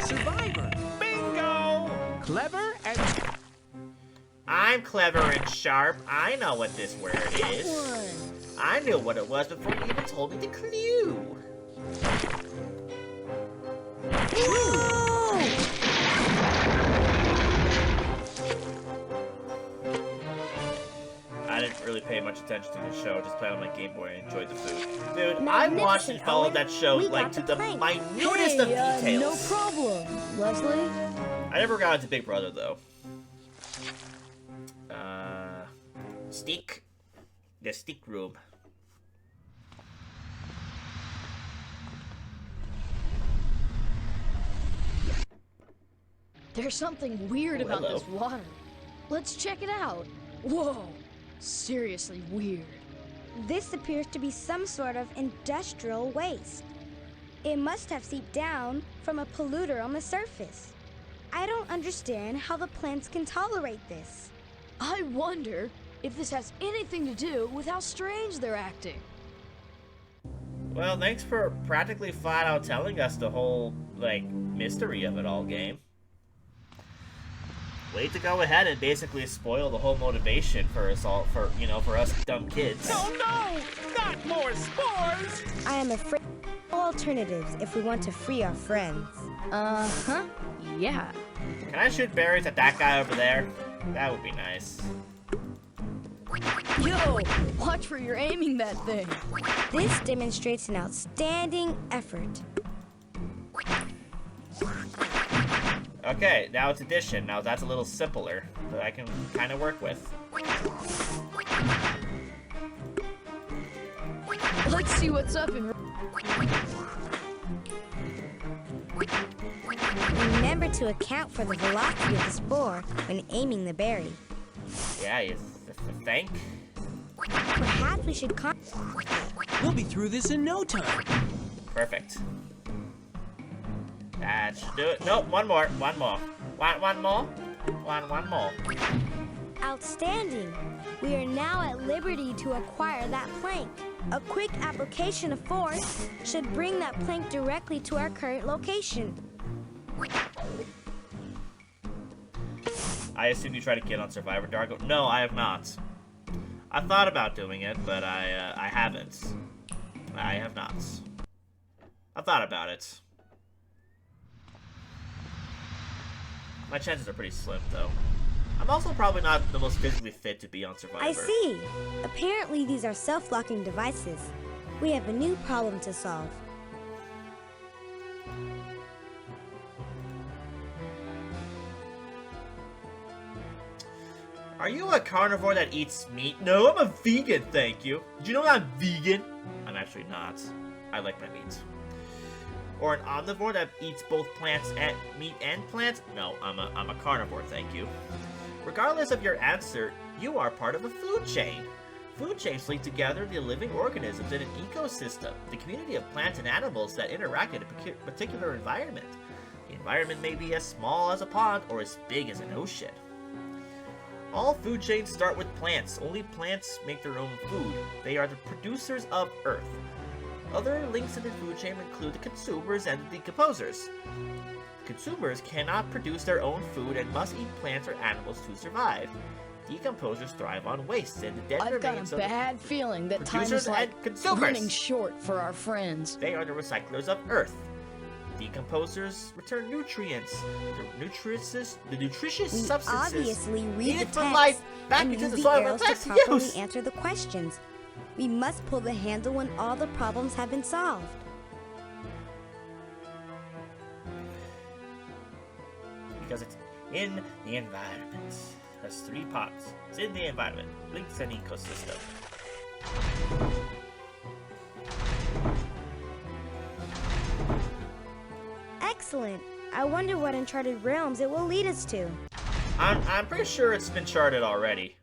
Survivor. Bingo! Clever and I'm clever and sharp. I know what this word Got is. one. I knew what it was before you even told me the clue. Whoa! I didn't really pay much attention to the show. Just played on my Game Boy and enjoyed the food. Dude, I watched and followed that show We like got to the the plank. minutest of Hey, details. no problem, Leslie. I never got into Big Brother though. Stick. The stick room. There's something weird about Hello. this water. Let's check it out. Whoa! seriously weird. This appears to be some sort of industrial waste. It must have seeped down from a polluter on the surface. I don't understand how the plants can tolerate this. I wonder if this has anything to do with how strange they're acting. Well, thanks for practically flat out telling us the whole, like, mystery of it all, game. Way to go ahead and basically spoil the whole motivation for us all, for us dumb kids. Oh no! Not more spores! I am afraid of alternatives if we want to free our friends. Uh-huh. Yeah. Can I shoot berries at that guy over there? That would be nice. Yo, watch where you're aiming that thing. This demonstrates an outstanding effort. Okay, now it's addition. Now that's a little simpler that I can kind of work with. Let's see what's up in... Remember to account for the velocity of the spore when aiming the berry. Yeah, you think? Perhaps we should We'll be through this in no time. Perfect. That should do it. Nope, one more. One more. One more. One more. Outstanding! We are now at liberty to acquire that plank. A quick application of force should bring that plank directly to our current location. I assume you tried to get on Survivor, Dargo. No, I have not. I thought about doing it, but I haven't. I have not. I thought about it. My chances are pretty slim, though. I'm also probably not the most physically fit to be on Survivor. I see. Apparently these are self-locking devices. We have a new problem to solve. Are you a carnivore that eats meat? No, I'm a vegan, thank you. Did you know I'm vegan? I'm actually not. I like my meat. Or an omnivore that eats both plants and meat and plants? No, I'm a carnivore, thank you. Regardless of your answer, you are part of a food chain. Food chains link together the living organisms in an ecosystem, the community of plants and animals that interact in a particular environment. The environment may be as small as a pond or as big as an ocean. All food chains start with plants. Only plants make their own food. They are the producers of Earth. Other links in the food chain include the consumers and the decomposers. Consumers cannot produce their own food and must eat plants or animals to survive. Decomposers thrive on waste and the dead I've got remains a of bad feeling that time producers is like and consumers. running short for our friends. They are the recyclers of Earth. Decomposers return nutrients, the nutritious We substances obviously read the needed for text life back and into use the the soil arrows for to properly use. answer the questions. We must pull the handle when all the problems have been solved. Because it's in the environment. There's 3 parts. It's in the environment. Links an ecosystem. Excellent. I wonder what uncharted realms it will lead us to. I'm pretty sure it's been charted already.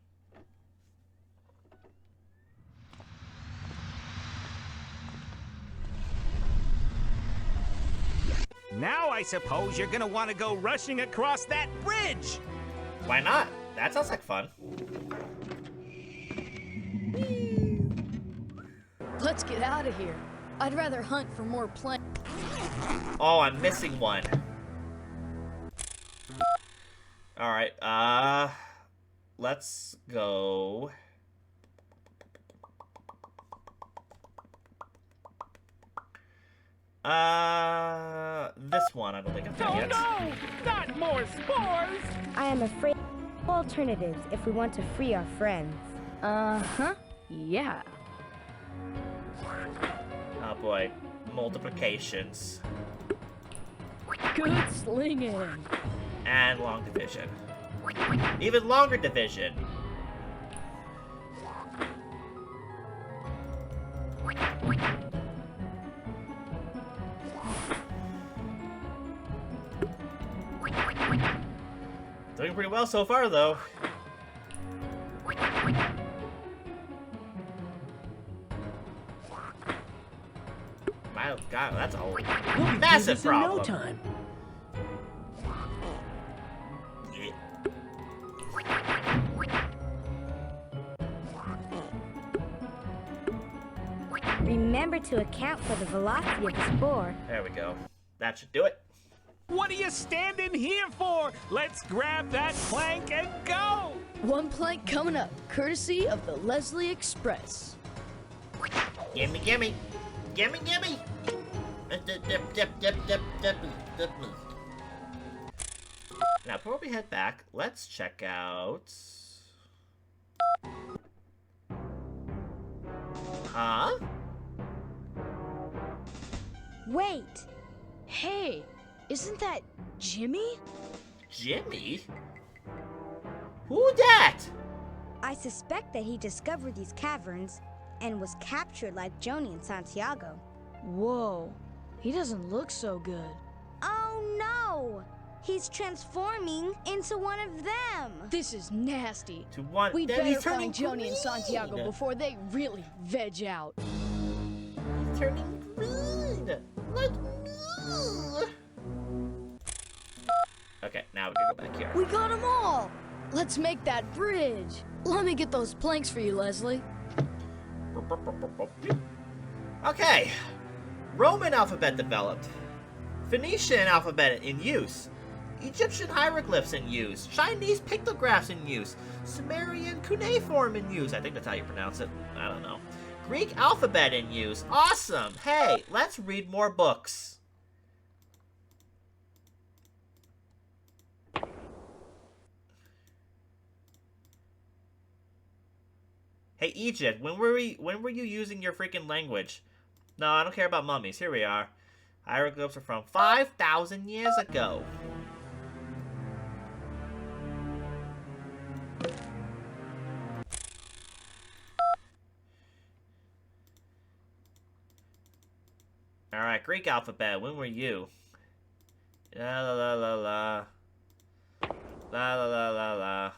Now I suppose you're gonna want to go rushing across that bridge! Why not? That sounds like fun. Let's get out of here. I'd rather hunt for more plants. Oh, I'm missing one. Alright, let's go. This one, I don't think I've done Oh yet. no! Not more spores! I am afraid of alternatives if we want to free our friends. Uh-huh. Yeah. Oh boy, multiplications. Good slinging. And long division. Even longer division. Doing pretty well so far, though. God, that's a We'll be massive through this in problem. no time. Remember to account for the velocity of the spore. There we go. That should do it. What are you standing here for? Let's grab that plank and go! One plank coming up, courtesy of the Leslie Express. Gimme, gimme. Gimme, gimme. Now, before we head back, let's check out... Huh? Wait! Hey, isn't that Jimmy? Jimmy? Who dat? I suspect that he discovered these caverns and was captured like Joni and Santiago. Whoa, he doesn't look so good. Oh no! He's transforming into one of them! This is nasty. To one. We'd Then better he's turning find Joni green. and Santiago before they really veg out. He's turning green. Like me. Okay, now we can go back here. We got them all! Let's make that bridge. Let me get those planks for you, Leslie. Okay. Roman alphabet developed. Phoenician alphabet in use. Egyptian hieroglyphs in use. Chinese pictographs in use. Sumerian cuneiform in use. I think that's how you pronounce it. I don't know. Greek alphabet in use. Awesome. Hey, let's read more books. Hey Egypt, when were you using your freaking language? No, I don't care about mummies. Here we are. Hieroglyphs are from 5,000 years ago. Alright, Greek alphabet, when were you? La la la la la. La la la la la.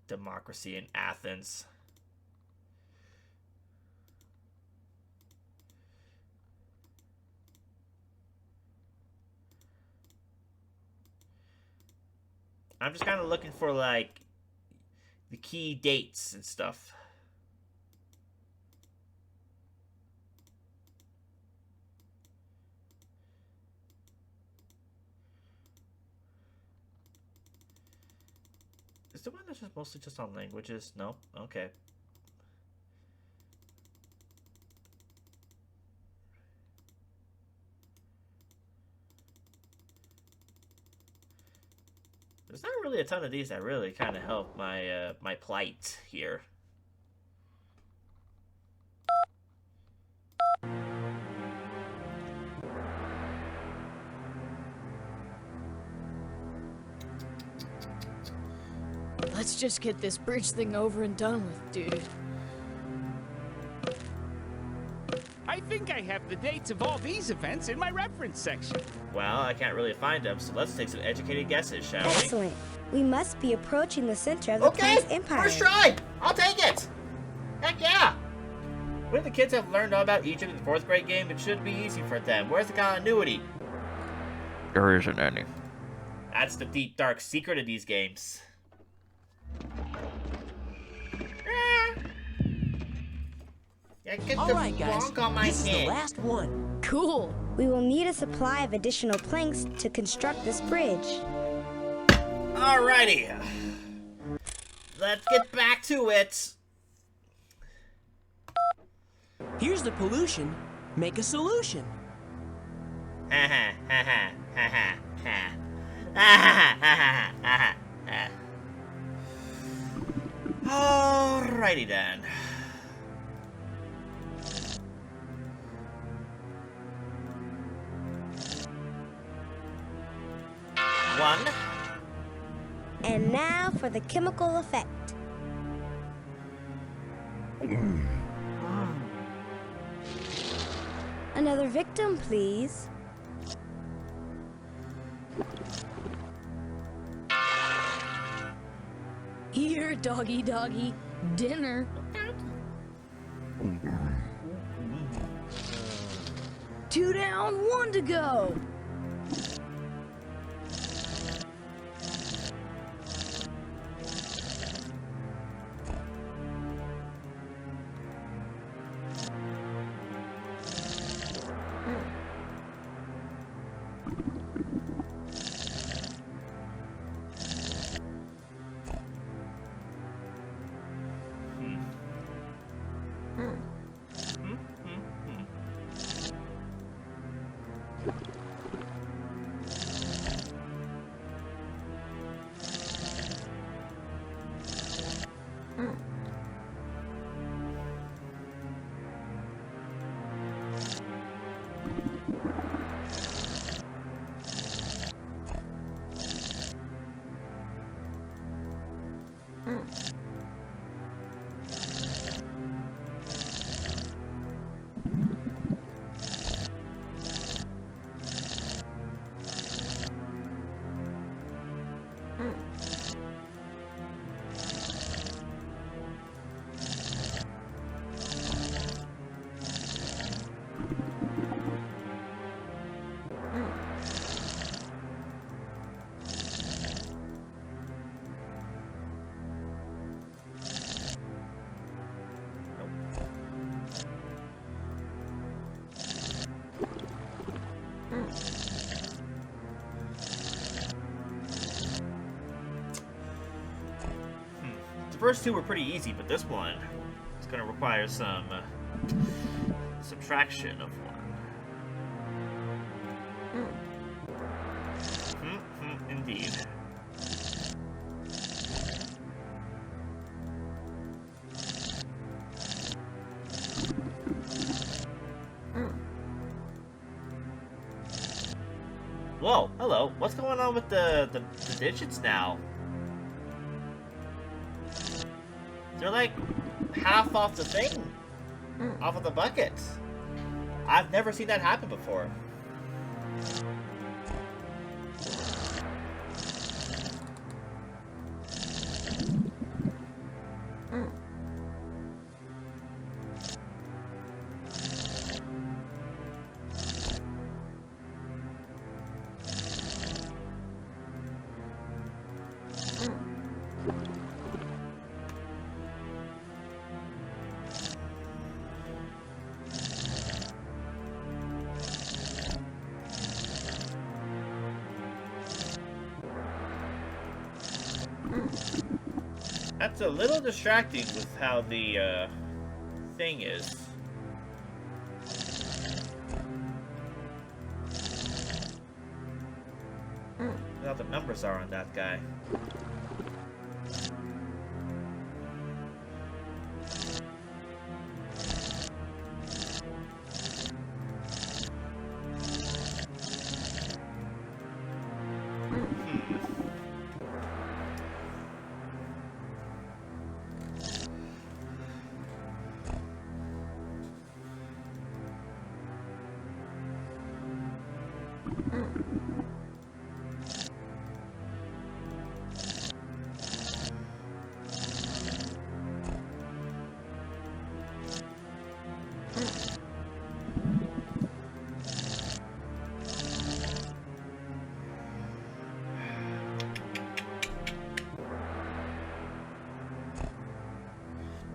Democracy in Athens. I'm just kind of looking for, like, the key dates and stuff. Is the one that's just mostly just on languages? No? Okay. There's not really a ton of these that really kind of help my my plight here. Let's just get this bridge thing over and done with, dude. I think I have the dates of all these events in my reference section. Well, I can't really find them, so let's take some educated guesses, shall we? Excellent. We must be approaching the center of the Okay, Plants Empire. first try! I'll take it! Heck yeah! When the kids have learned all about Egypt in the 4th grade game, it should be easy for them. Where's the continuity? There isn't any. That's the deep, dark secret of these games. Yeah, get All the right, guys. bonk on my This is the head. last one. Cool. We will need a supply of additional planks to construct this bridge. Alrighty. Let's get back to it. Here's the pollution. Make a solution. Ha ha ha ha ha ha ha. Ha ha ha ha ha. Alrighty then. One. And now for the chemical effect. Another victim, please. Here, doggy doggy, dinner. 2 down, 1 to go. The first two were pretty easy, but this one is going to require some subtraction of one. Indeed. Whoa, hello. What's going on with the digits now? They're like half off the thing. Off of the bucket. I've never seen that happen before. That's a little distracting with how the thing is. How the numbers are on that guy.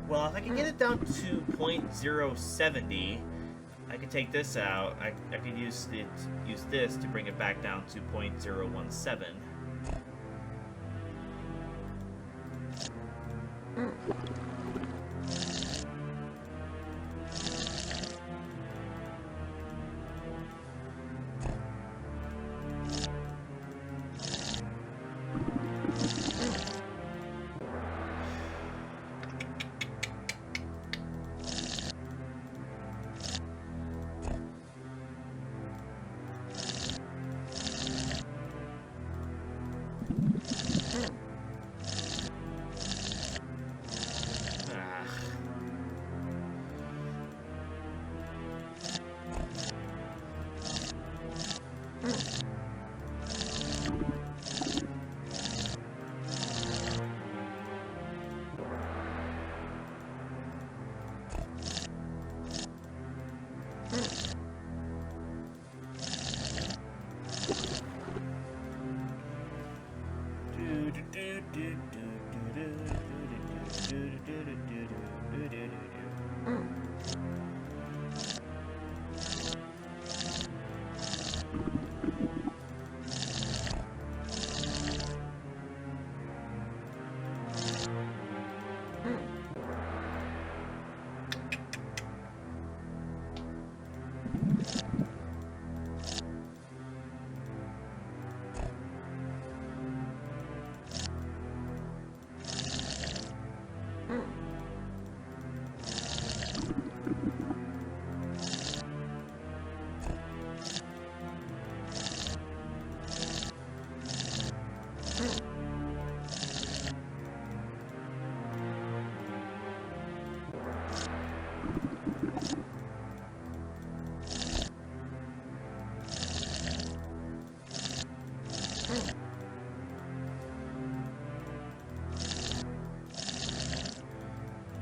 Well, if I can get it down to 0.070, I can take this out. I can use this to bring it back down to 0.017.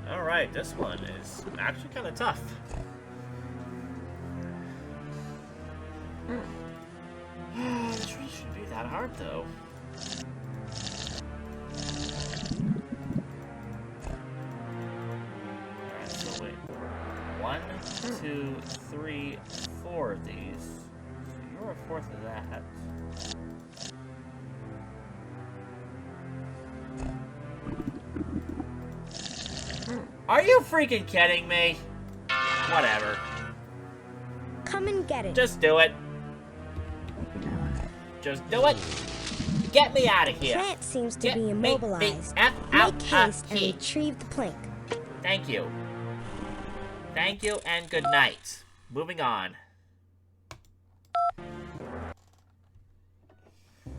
Alright, this one is actually kind of tough. This shouldn't be that hard, though. Alright, so wait. 1, 2, 3, 4 of these. So you're a fourth of that. Are you freaking kidding me? Whatever. Come and get it. Just do it. Just do it. Get me out of here. Plant seems to Get be me immobilized. out Make haste and here. retrieve the plank. Thank you. Thank you and good night. Moving on.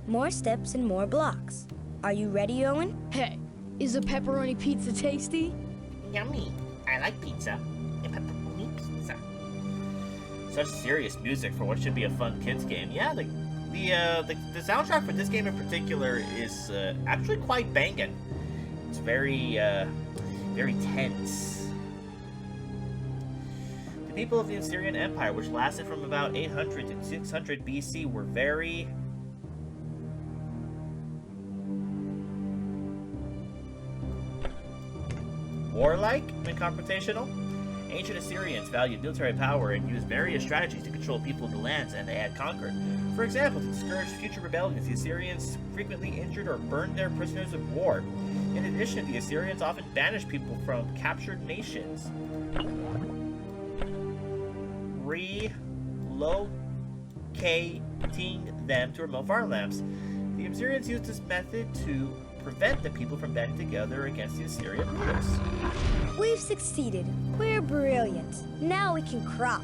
More steps and more blocks. Are you ready, Owen? Hey, is a pepperoni pizza tasty? Yummy. I like pizza. And pepperoni pizza. Such serious music for what should be a fun kids game. Yeah, the soundtrack for this game in particular is actually quite banging. It's very very tense. The people of the Assyrian Empire, which lasted from about 800 to 600 BC, were very warlike and confrontational. Ancient Assyrians valued military power and used various strategies to control people of the lands and they had conquered. For example, to discourage future rebellions, the Assyrians frequently injured or burned their prisoners of war. In addition, the Assyrians often banished people from captured nations, relocating them to remote farmlands. The Assyrians used this method to prevent the people from banding together against the Assyrian rulers. We've succeeded. We're brilliant. Now we can cross.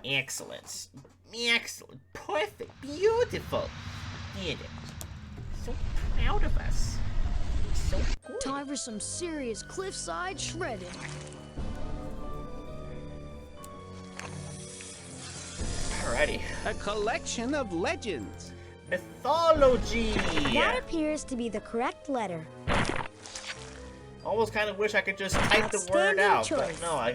Excellent. Excellent. Perfect. Beautiful. Did it. So proud of us. So good. Time for some serious cliffside shredding. Alrighty. A collection of legends. Mythology. That appears to be the correct letter. Almost kind of wish I could just type the word Outstanding out, choice. but no, I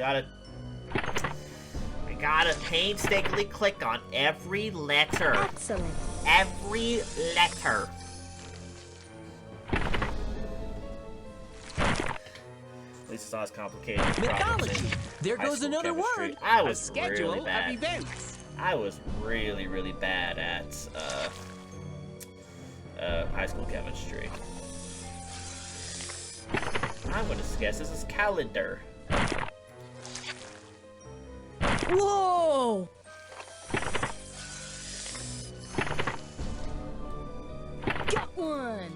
gotta painstakingly click on every letter. Excellent. Every letter. At least it's not as complicated. as Mythology. probably There high goes school another chemistry. word. I A was schedule really of bad. events. I was really bad at high school chemistry. I'm gonna guess this is calendar. Whoa! Got one!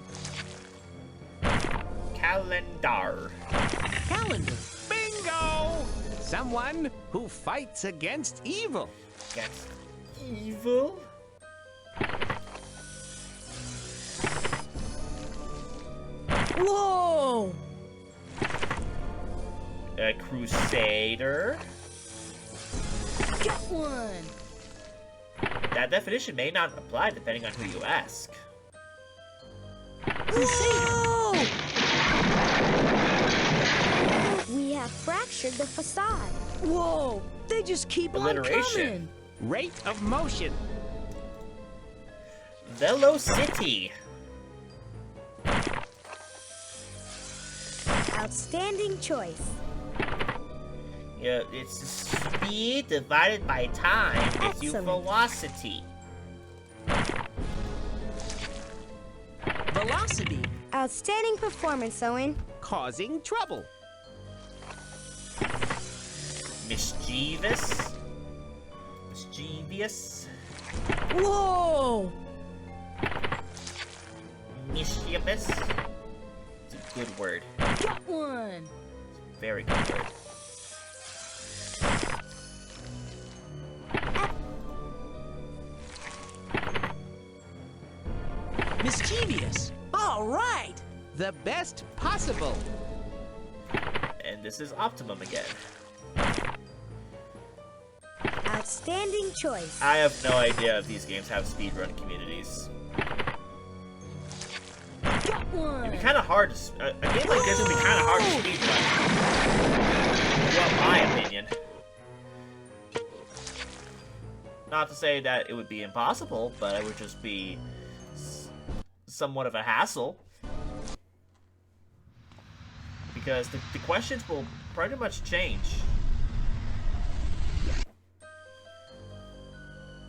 Calendar. Calendar. Bingo! Someone who fights against evil. Against evil? Whoa! A crusader. Got one! that definition may not apply depending on who you ask. Whoa! We have fractured the facade. Whoa! They just keep on Alliteration. coming. Rate of motion. Velocity. Outstanding choice. Yeah, it's the speed divided by time gives you Excellent. velocity. Velocity. Outstanding performance, Owen. Causing trouble. Mischievous. Mischievous. Whoa! Mischievous. It's a good word. Got one. Very good word. Mischievous. All right. The best possible. And this is optimum again. Outstanding choice. I have no idea if these games have speedrun communities. Got one. It'd be kind of hard to... a game like this would be kind of hard to speedrun. Well, my opinion. Not to say that it would be impossible, but it would just be somewhat of a hassle. Because the questions will pretty much change.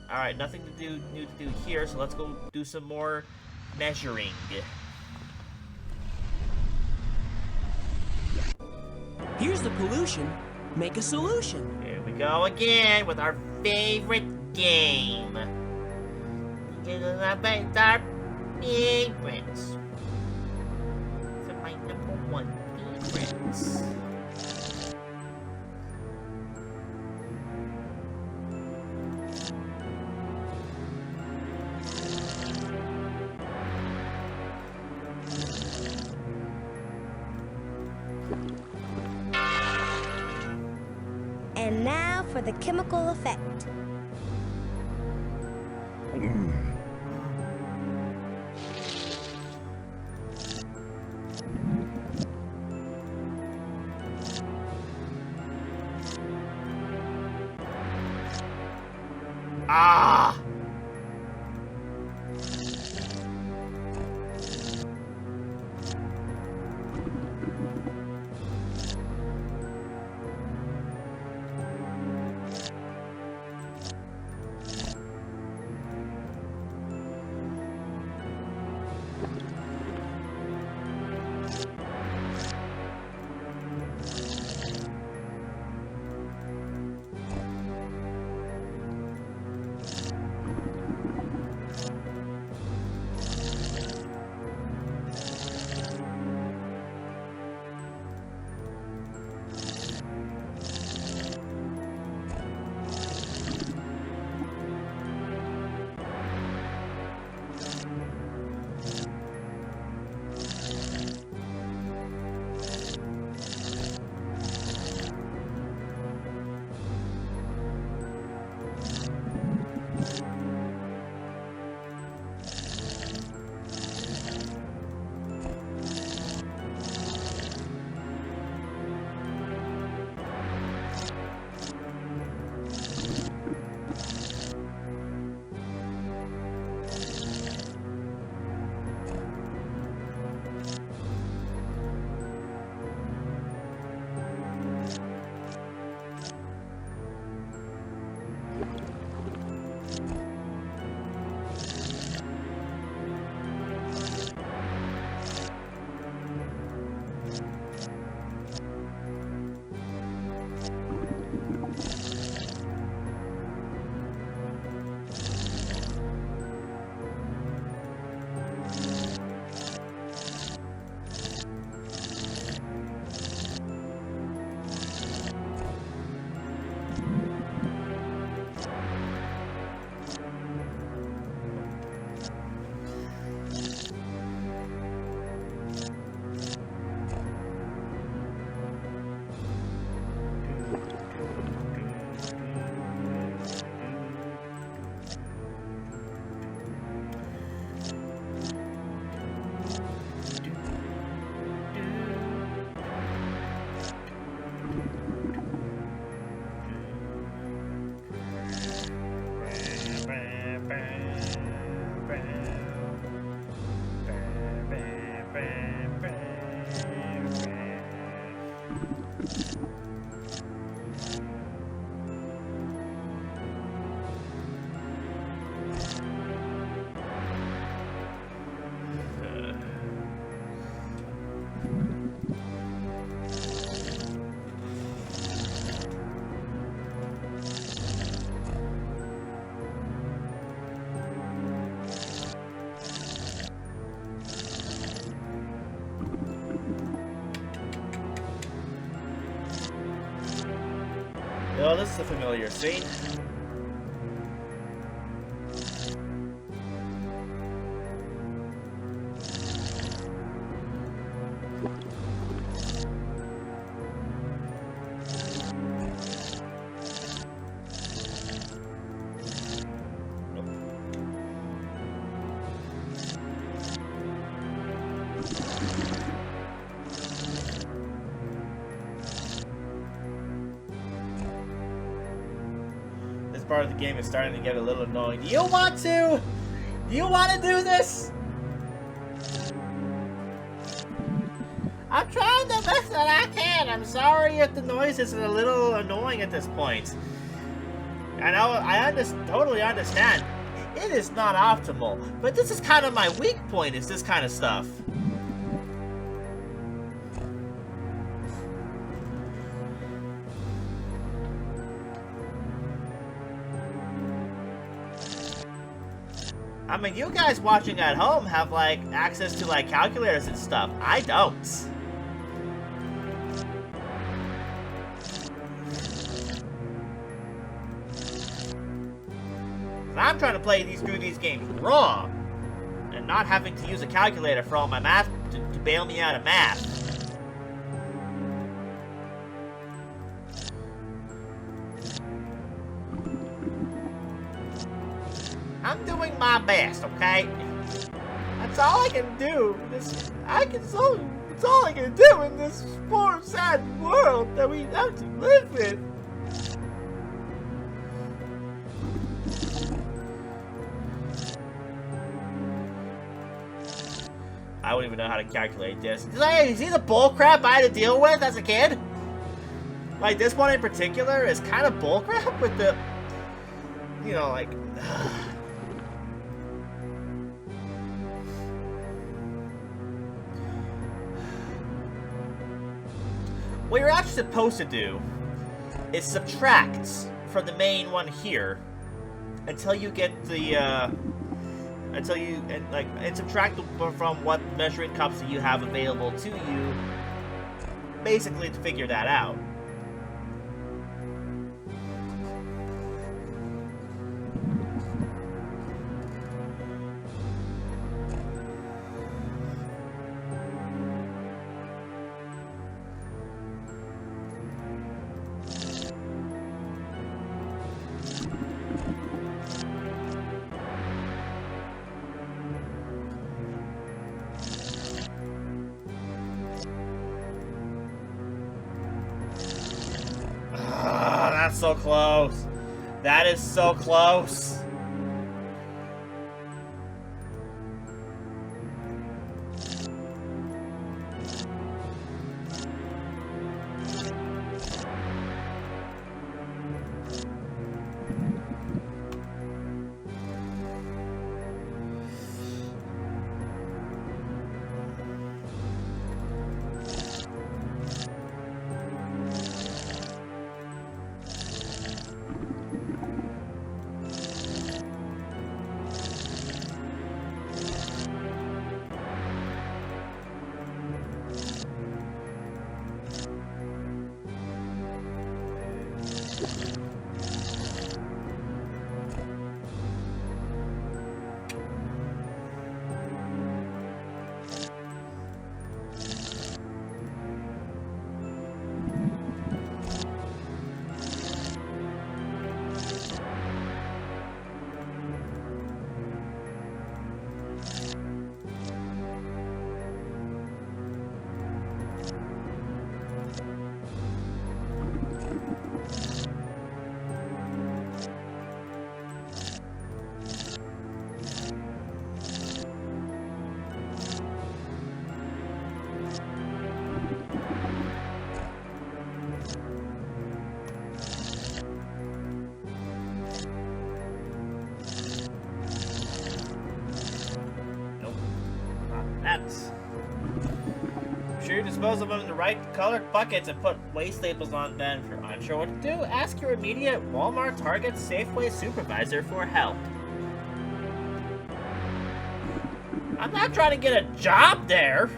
Alright, nothing new to do here, so let's go do some more measuring. Here's the pollution. Make a solution. Here we go again with our favorite game. Our favorites. So my number one favorites. And now for the chemical effect. Ah! Oh, this is a familiar scene. This part of the game is starting to get a little annoying. Do you want to? Do you want to do this? I'm trying the best that I can. I'm sorry if the noise is a little annoying at this point. I know, I totally understand. It is not optimal, but this is kind of my weak point, is this kind of stuff. I mean, you guys watching at home have, like, access to, like, calculators and stuff. I don't. I'm trying to play through these games raw, and not having to use a calculator for all my math to bail me out of math. I'm doing my best, okay? That's all I can do. It's all I can do in this poor, sad world that we have to live in. I wouldn't even know how to calculate this. You see the bullcrap I had to deal with as a kid? Like, this one in particular is kind of bullcrap with the... You know, like... What you're actually supposed to do is subtract from the main one here until you get the, and subtract from what measuring cups that you have available to you, basically to figure that out. That's so close. That is so close. Sure you dispose of them in the right colored buckets and put waste labels on them. If you're unsure what to do, ask your immediate Walmart, Target, Safeway supervisor for help. I'm not trying to get a job there.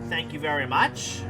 Thank you very much.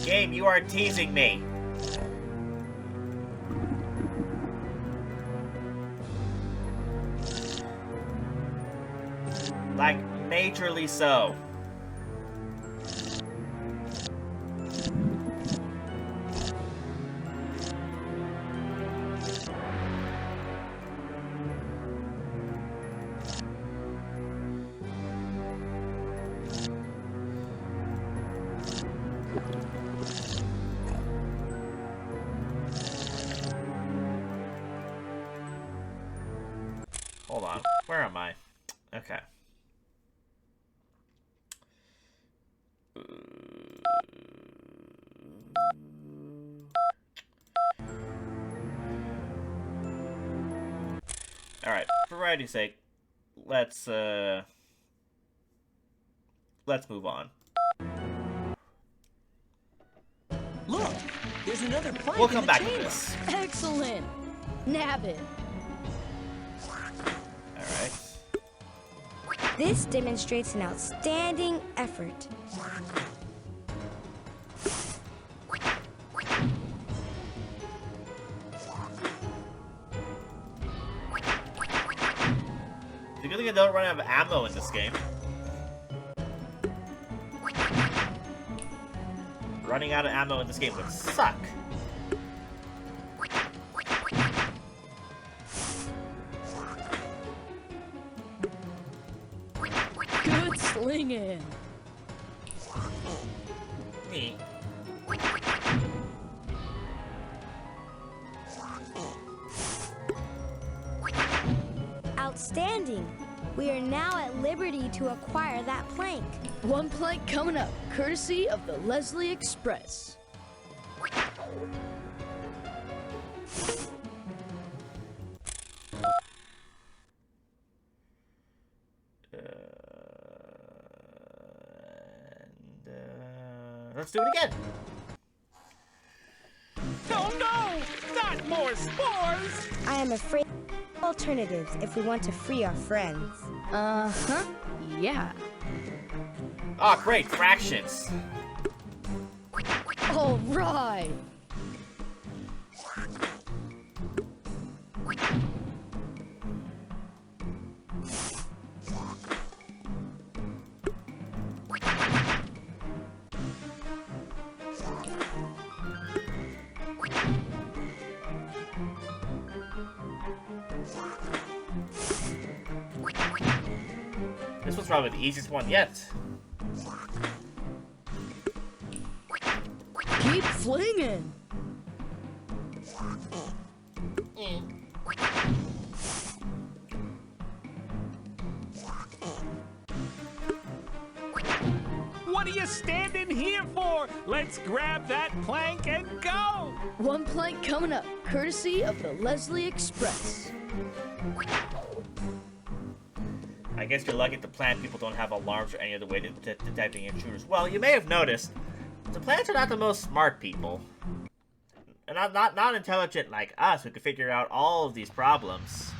Game, you are teasing me. Like, majorly so. Hold on, where am I? Okay. Alright, for variety's sake, let's move on. Look, there's another plank We'll in come the back chamber. to this. Excellent. Nab it. Alright. This demonstrates an outstanding effort. It's a good thing I don't run out of ammo in this game. Running out of ammo in this game would suck. Good slinging. Me. Outstanding. We are now at liberty to acquire that plank. One plank coming up, courtesy of the Leslie Express. Let's do it again. Oh no! Not more spores! I am afraid of alternatives if we want to free our friends. Uh-huh. Yeah. Oh, great, fractions. All right. This was probably the easiest one yet. Keep flinging. What are you standing here for? Let's grab that plank and go! One plank coming up, courtesy of the Leslie Express. I guess you're lucky the plant people don't have alarms or any other way to detecting intruders. Well, you may have noticed, the plants are not the most smart people. And not intelligent like us who can figure out all of these problems.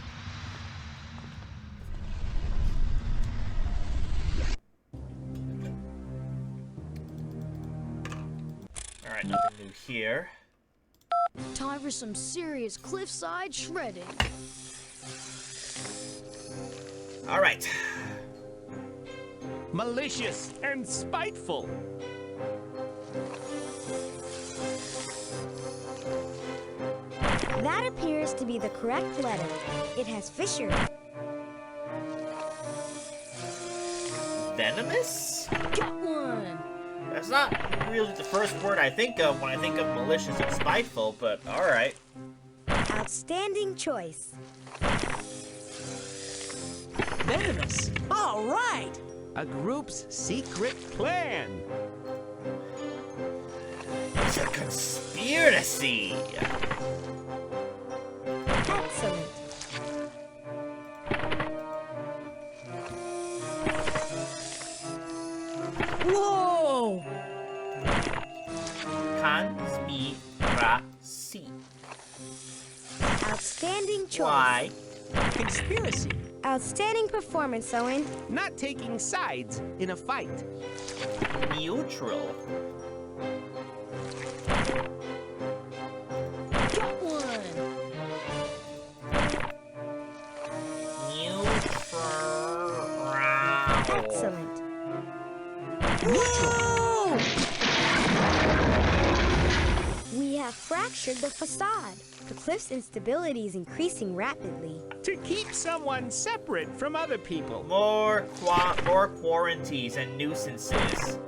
Alright, nothing new here. Time for some serious cliffside shredding. Alright. Malicious and spiteful. That appears to be the correct letter. It has fissure. Venomous? Got one. That's not really the first word I think of when I think of malicious and spiteful, but alright. Outstanding choice. Venomous. All right. A group's secret plan. It's a conspiracy! Excellent. Whoa! Conspiracy. Outstanding choice. Why? Conspiracy. Outstanding performance, Owen. Not taking sides in a fight. Neutral. Excellent. Whoa! We have fractured the facade. The cliff's instability is increasing rapidly. To keep someone separate from other people. More quarantines and nuisances.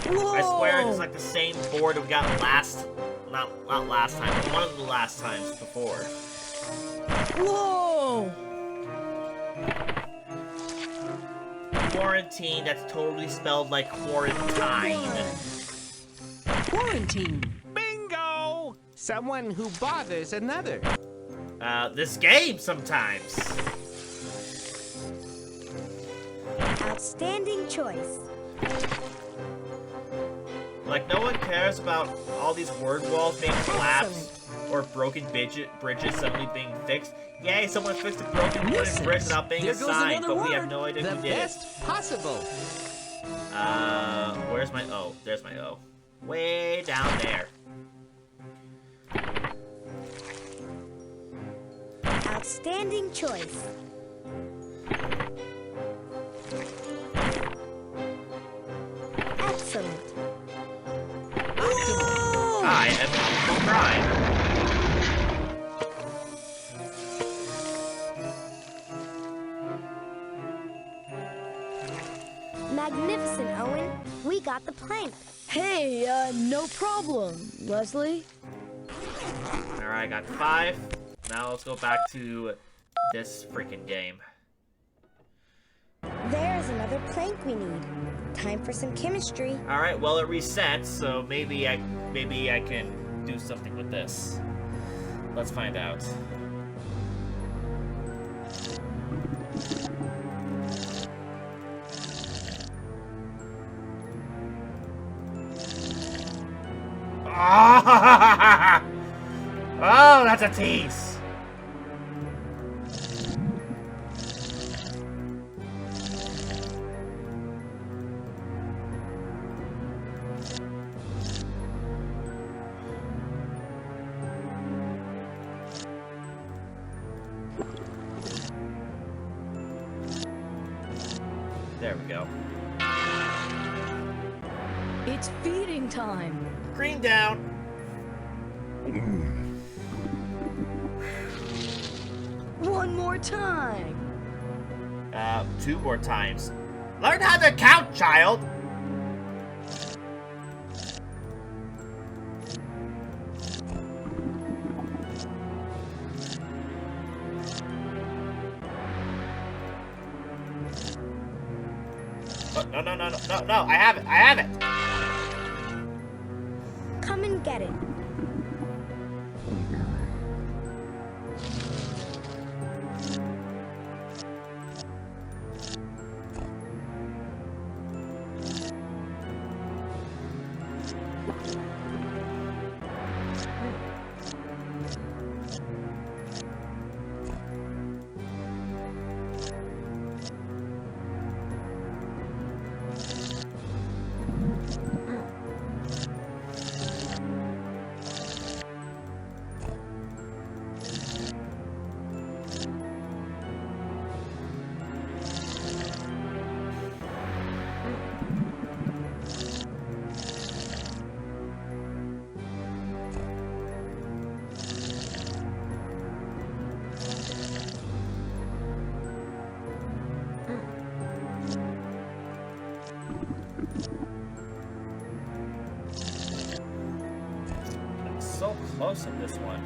Whoa! I swear it's like the same board we got not last time, but one of the last times before. Whoa! Quarantine, that's totally spelled like quarantine. Quarantine. Bingo! Someone who bothers another. This game sometimes. Outstanding choice. Like, no one cares about all these word walls being collapsed or broken bridges suddenly being fixed. Yay, someone fixed a broken wooden bridge without being There goes assigned, another but we have word. no idea The who did it. best possible. Where's my O? There's my O. Way down there. Outstanding choice. Excellent. I am Optimal Prime. Magnificent, Owen. We got the plank. Hey, no problem, Leslie. Alright, I got 5. Now let's go back to this freaking game. There's another plank we need. Time for some chemistry. Alright, well it resets, so maybe I can do something with this. Let's find out. Oh, that's a tease. There we go. It's feeding time. Green down. One more time. 2 more times. Learn how to count, child! Oh, no, I have it! Come and get it. So close in this one.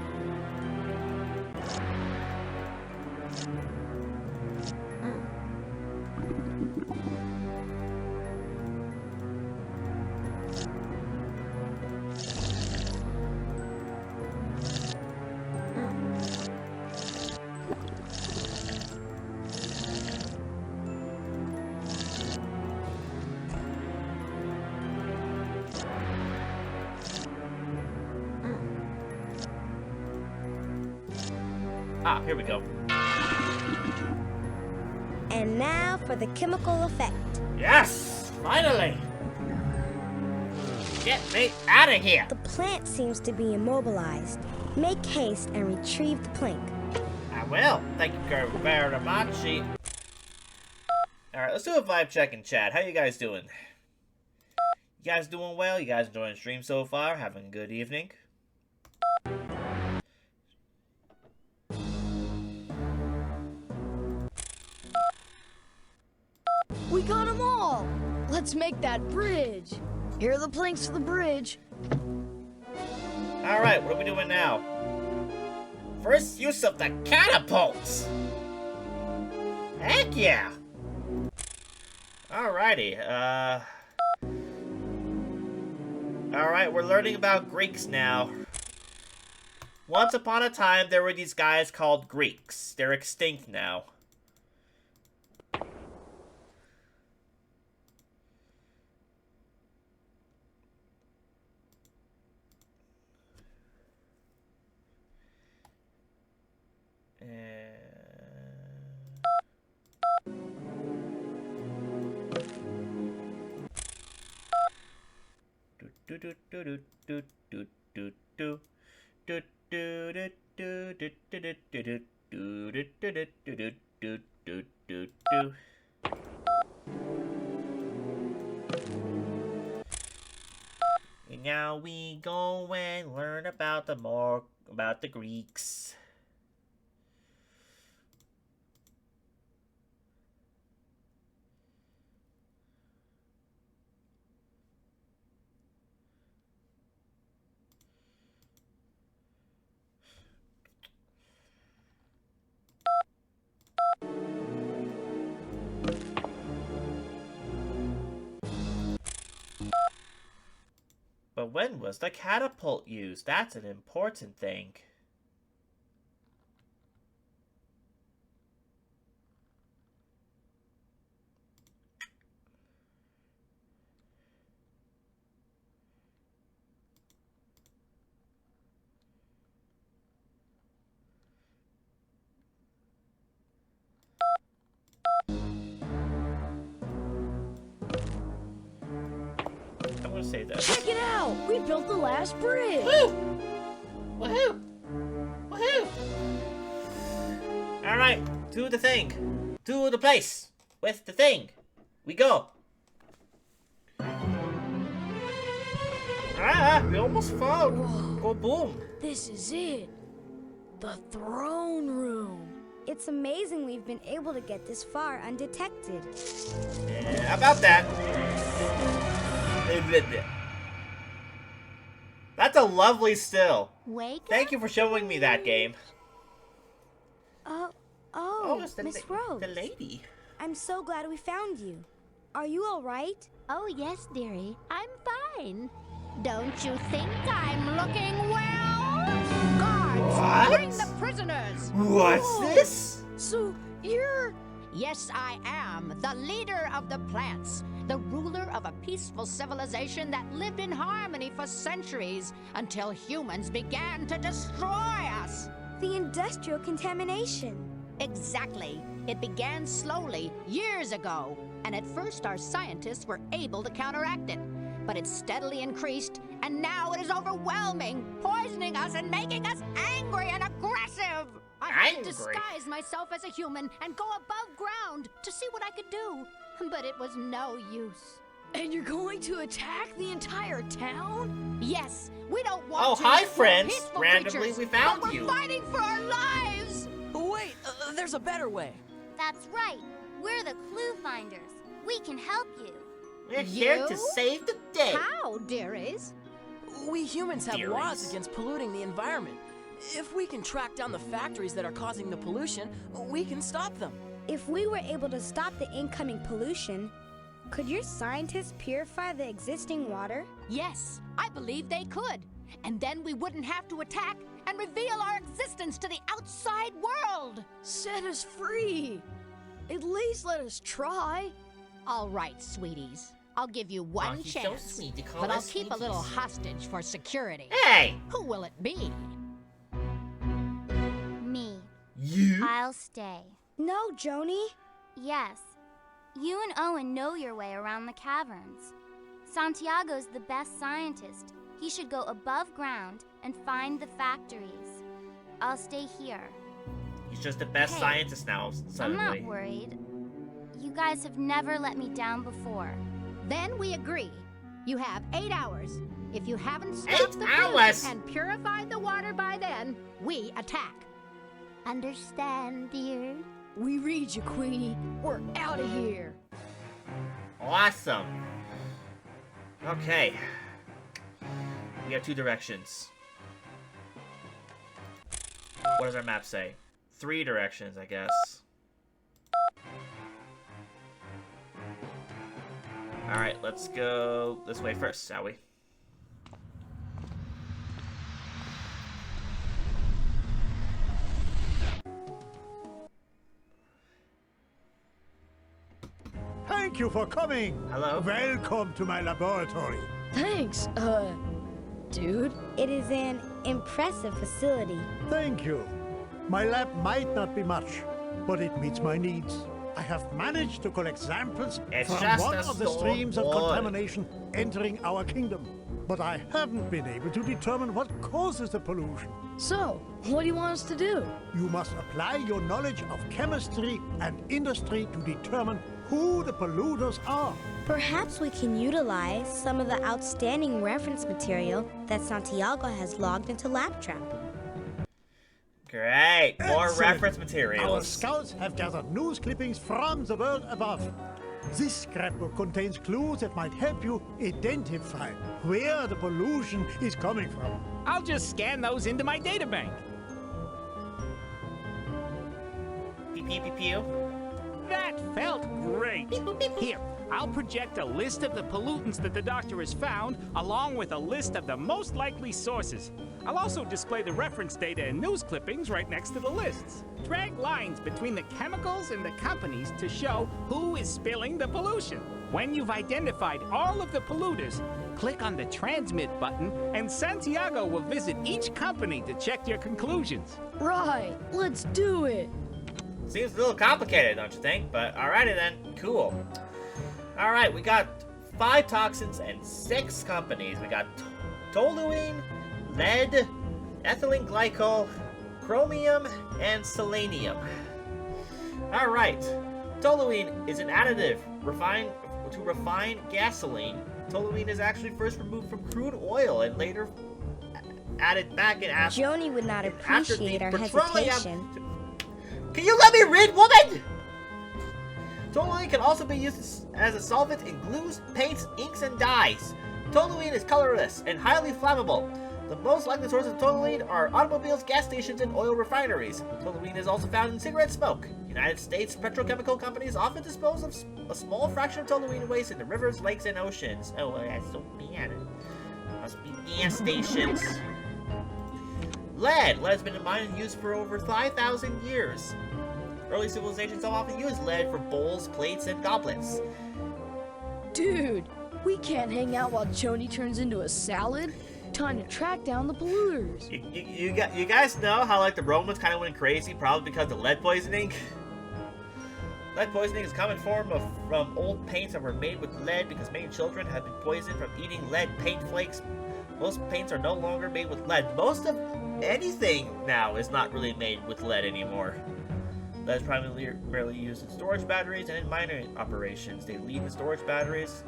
Ah, here we go. And now for the chemical effect. Yes! Finally! Get me out of here! The plant seems to be immobilized. Make haste and retrieve the plank. I will. Thank you very much. Alright, let's do a vibe check in chat. How you guys doing? You guys doing well? You guys enjoying the stream so far? Having a good evening? We got them all! Let's make that bridge. Here are the planks for the bridge. Alright, what are we doing now? First use of the catapults! Heck yeah! Alrighty, Alright, we're learning about Greeks now. Once upon a time, there were these guys called Greeks. They're extinct now. And now we go and learn about the Greeks. But when was the catapult used? That's an important thing. I'm gonna say this. Check it out! We built the last bridge! Woo! Woohoo! Woohoo! Alright, to the thing. To the place. With the thing. We go. Ah, we almost found. Whoa. Go boom. This is it. The throne room. It's amazing we've been able to get this far undetected. Yeah, how about that? That's a lovely still. Wake Thank you for showing me that game. Oh, it's Miss Rose. the lady. I'm so glad we found you. Are you all right? Oh, yes, dearie. I'm fine. Don't you think I'm looking well? Guards, What? bring the prisoners. What's Whoa. this? So, you're... Yes, I am the leader of the plants, the ruler of a peaceful civilization that lived in harmony for centuries until humans began to destroy us. The industrial contamination. Exactly. It began slowly, years ago, and at first our scientists were able to counteract it. But it steadily increased, and now it is overwhelming, poisoning us and making us angry and aggressive. I had to Angry? disguise myself as a human and go above ground to see what I could do. But it was no use. And you're going to attack the entire town? Yes, we don't want Oh, to. hi, We're friends. peaceful Randomly, creatures, we found but you. we're fighting for our lives. Wait, there's a better way. That's right. We're the ClueFinders. We can help you. We're here to You? save the day. How, dearies? We humans have Theories. laws against polluting the environment. If we can track down the factories that are causing the pollution, we can stop them. If we were able to stop the incoming pollution, could your scientists purify the existing water? Yes, I believe they could. And then we wouldn't have to attack and reveal our existence to the outside world. Set us free. At least let us try. All right, sweeties. I'll give you one Oh, he's so chance. sweet to call But I'll us keep a little sweeties. hostage for security. Hey! Who will it be? Me. You? I'll stay. No, Joni. Yes. You and Owen know your way around the caverns. Santiago's the best scientist. He should go above ground and find the factories. I'll stay here. He's just the best Hey, scientist now, I'm suddenly. not worried. You guys have never let me down before. Then we agree. You have 8 hours. If you haven't 8 stopped the hours? pollution and purified the water by then, we attack. Understand, dear? We read you, Queenie. We're out of here. Awesome. Okay. We have 2 directions. What does our map say? 3 directions, I guess. Alright, let's go this way first, shall we? Thank you for coming. Hello? Welcome to my laboratory. Thanks, dude. It is an impressive facility. Thank you. My lab might not be much, but it meets my needs. I have managed to collect samples It's from just one a of the storm streams of boy. contamination entering our kingdom. But I haven't been able to determine what causes the pollution. So, what do you want us to do? You must apply your knowledge of chemistry and industry to determine who the polluters are. Perhaps we can utilize some of the outstanding reference material that Santiago has logged into LabTrap. Great! More Excellent. reference Our materials. scouts have gathered news clippings from the world above. This scrapbook contains clues that might help you identify where the pollution is coming from. I'll just scan those into my databank. Pew pew pew pew. That felt great. Here, I'll project a list of the pollutants that the doctor has found, along with a list of the most likely sources. I'll also display the reference data and news clippings right next to the lists. Drag lines between the chemicals and the companies to show who is spilling the pollution. When you've identified all of the polluters, click on the transmit button and Santiago will visit each company to check your conclusions. Right, let's do it. Seems a little complicated, don't you think? But alrighty then, cool. Alright, we got 5 toxins and 6 companies. We got toluene, lead, ethylene glycol, chromium, and selenium. Alright, toluene is an additive to refine gasoline. Toluene is actually first removed from crude oil and later added back in after. Joni would not appreciate our hesitation. Can you let me read, woman? Toluene can also be used as a solvent in glues, paints, inks, and dyes. Toluene is colorless and highly flammable. The most likely sources of toluene are automobiles, gas stations, and oil refineries. Toluene is also found in cigarette smoke. United States petrochemical companies often dispose of a small fraction of toluene waste into rivers, lakes, and oceans. Oh, that's so bad. Must be gas stations. Lead. Lead has been mined and used for over 5,000 years. Early civilizations have often used lead for bowls, plates, and goblets. Dude, we can't hang out while Joni turns into a salad. Time to track down the polluters. You guys know how like the Romans kind of went crazy, probably because of lead poisoning? Lead poisoning is a common form from old paints that were made with lead because many children have been poisoned from eating lead paint flakes. Most paints are no longer made with lead. Most of anything now is not really made with lead anymore. Lead is primarily used in storage batteries and in mining operations. The lead in storage batteries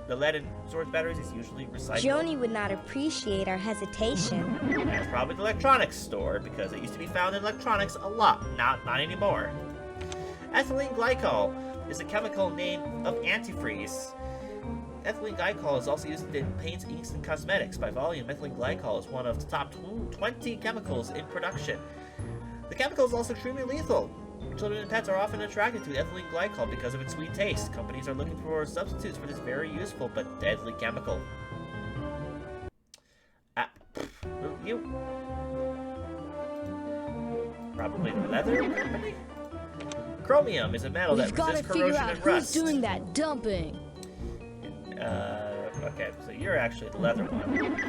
is usually recycled. Joni would not appreciate our hesitation. That's probably the electronics store because it used to be found in electronics a lot, not anymore. Ethylene glycol is a chemical name of antifreeze. Ethylene glycol is also used in paints, inks, and cosmetics. By volume, ethylene glycol is one of the top 20 chemicals in production. The chemical is also extremely lethal. Children and pets are often attracted to ethylene glycol because of its sweet taste. Companies are looking for substitutes for this very useful but deadly chemical. You? Probably the leather company? Chromium is a metal that resists corrosion and rust. Who's doing that dumping. Okay, so you're actually the leather one.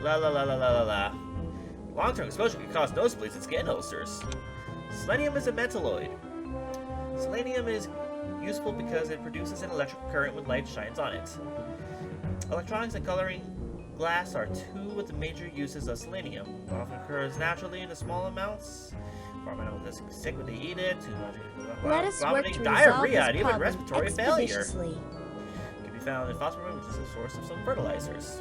La la la la la la la. Long-term exposure can cause nosebleeds and skin ulcers. Selenium is a metalloid. Selenium is useful because it produces an electrical current when light shines on it. Electronics and coloring glass are two of the major uses of selenium. It often occurs naturally in small amounts. Farm animals are sick when they eat it. Too much Let us work vomiting, to diarrhea, resolve and this even problem respiratory failure. expeditiously. It can be found in phosphorus, which is a source of some fertilizers.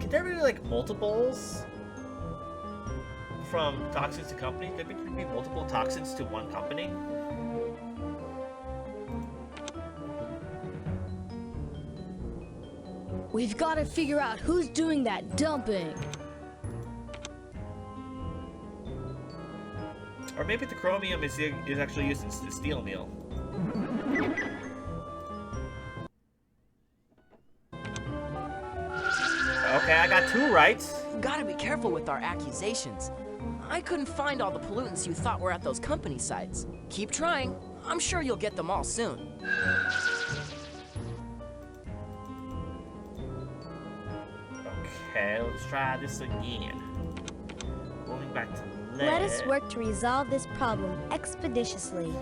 Can there be like multiples from toxins to companies? Could there be multiple toxins to one company? We've got to figure out who's doing that dumping. Or maybe the chromium is actually used in the steel mill. Okay, I got 2 right. Gotta be careful with our accusations. I couldn't find all the pollutants you thought were at those company sites. Keep trying. I'm sure you'll get them all soon. Okay, let's try this again. Going back to lead. Let us work to resolve this problem expeditiously.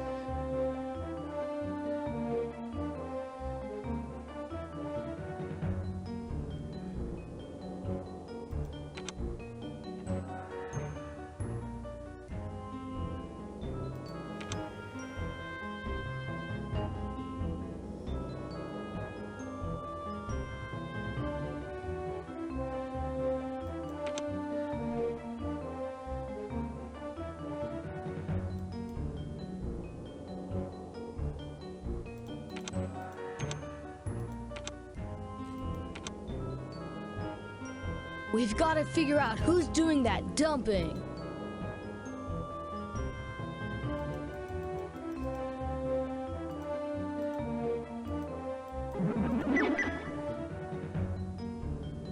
We've got to figure out who's doing that dumping.